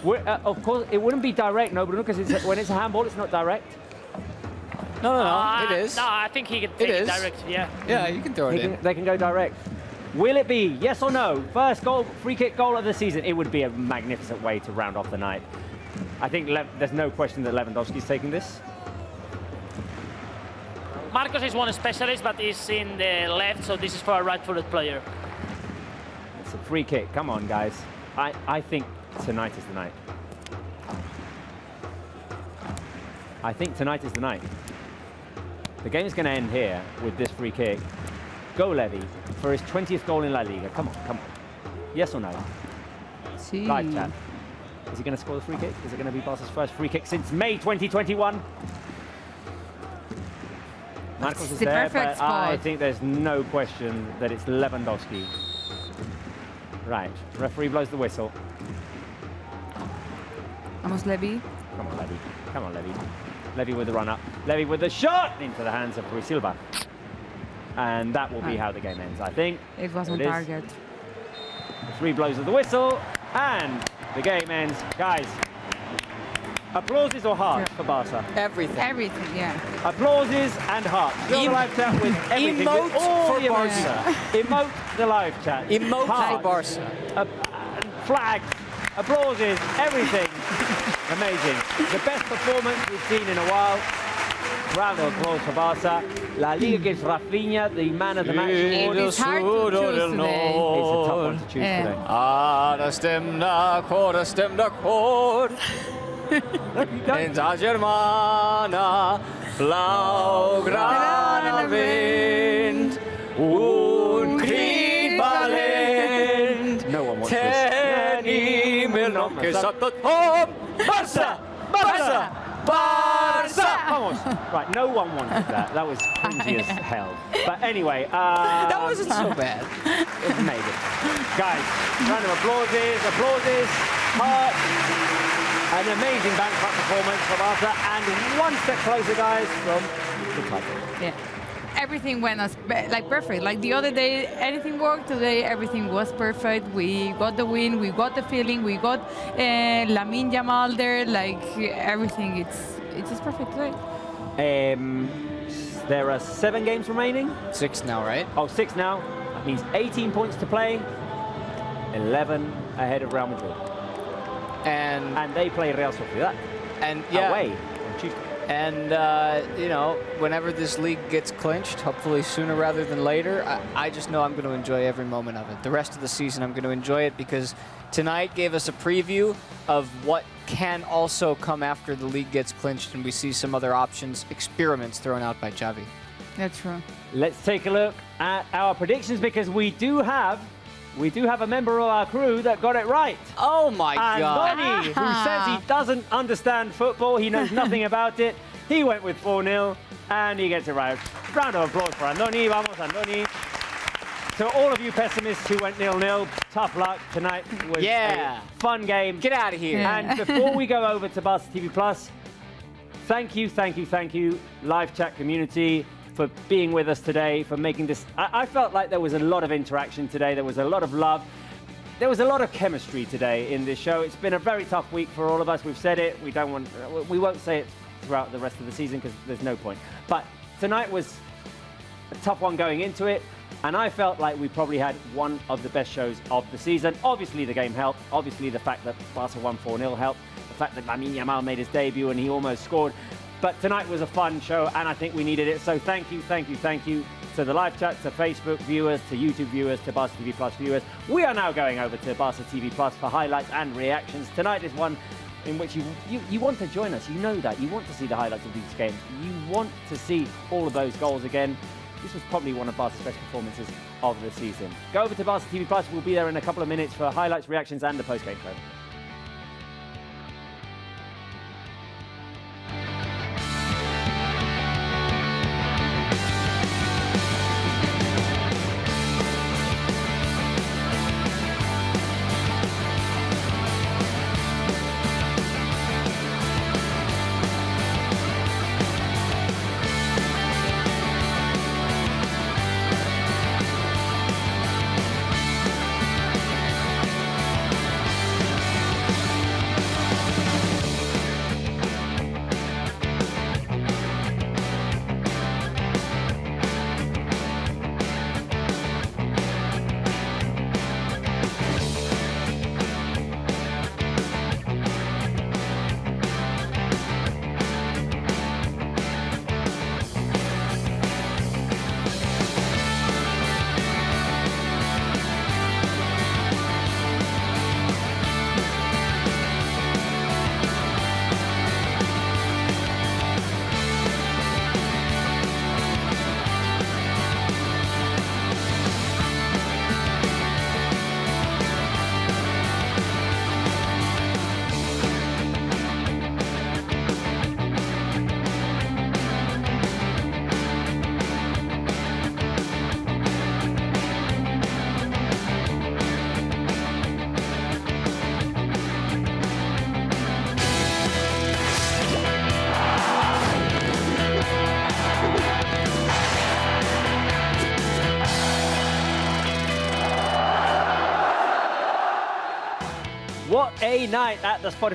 Of course, it wouldn't be direct, no, Bruno, because when it's a handball, it's not direct. No, it is. No, I think he can take it direct, yeah. Yeah, you can throw it in. They can go direct. Will it be, yes or no, first goal, free kick goal of the season? It would be a magnificent way to round off the night. I think there's no question that Lewandowski's taking this. Marcos is one specialist, but he's in the left, so this is for a right-footed player. It's a free kick. Come on, guys. I think tonight is the night. I think tonight is the night. The game is going to end here with this free kick. Go Levy for his 20th goal in La Liga. Come on. Yes or no? See. Live chat. Is he going to score the free kick? Is it going to be Barca's first free kick since May 2021? Marcos is the there, perfect but spot. I think there's no question that it's Lewandowski. Right, referee blows the whistle. Vamos, Levy. Come on, Levy. Levy with the run-up. Levy with the shot into the hands of Rui Silva. And that will be how the game ends, I think. It was on target. 3 blows of the whistle, and the game ends. Guys, applauses or hearts for Barca? Everything. Everything, yeah. Applauses and hearts. Fill the live chat with everything. Emote with all for the Barca. Emote the live chat. Emote hearts, for Barca. Flags, applauses, everything. Amazing. The best performance we've seen in a while. Round of applause for Barca. La Liga gives Rafinha the man of the match award. It's hard to choose today. It's a tough one to choose today. Ara stemda kor. En sa Germana, blaugrana Wind, un Krieg valent. No one wants this. Ten himmel noch gesagt, Barca! Barca! Barca! Vamos. Right, no one wanted that. That was cringy as hell. But anyway, That wasn't so bad. it made it. Guys, round of applauses, hearts. An amazing bankrupt performance from Barca, and one step closer, guys, from the title. Yeah. Everything went as perfect. Like the other day, anything worked. Today, everything was perfect. We got the win. We got the feeling. We got Lamine Yamal there. Like everything, it's just perfect today. There are 7 games remaining. 6 now, right? Oh, 6 now. That means 18 points to play. 11 ahead of Real Madrid. And they play Real Sociedad away on Tuesday. And, whenever this league gets clinched, hopefully sooner rather than later, I just know I'm going to enjoy every moment of it. The rest of the season, I'm going to enjoy it because tonight gave us a preview of what can also come after the league gets clinched and we see some other options, experiments thrown out by Xavi. That's true. Let's take a look at our predictions because we do have a member of our crew that got it right. Oh my God. Andoni, who says he doesn't understand football, he knows nothing about it. He went with 4-0 and he gets it right. Round of applause for Andoni. Vamos, Andoni. So all of you pessimists who went 0-0, tough luck. Tonight was a fun game. Get out of here. And before we go over to Barça TV Plus, thank you, live chat community, for being with us today, for making this. I felt like there was a lot of interaction today. There was a lot of love. There was a lot of chemistry today in this show. It's been a very tough week for all of us. We've said it. We won't say it throughout the rest of the season because there's no point. But tonight was a tough one going into it. And I felt like we probably had one of the best shows of the season. Obviously, the game helped. Obviously, the fact that Barca won 4-0 helped. The fact that Lamine Yamal made his debut and he almost scored. But tonight was a fun show, and I think we needed it. So thank you to the live chat, to Facebook viewers, to YouTube viewers, to Barça TV Plus viewers. We are now going over to Barça TV Plus for highlights and reactions. Tonight is one in which you want to join us. You know that. You want to see the highlights of these games. You want to see all of those goals again. This was probably one of Barca's best performances of the season. Go over to Barça TV Plus. We'll be there in a couple of minutes for highlights, reactions, and the post-game show. What a night at the Spotify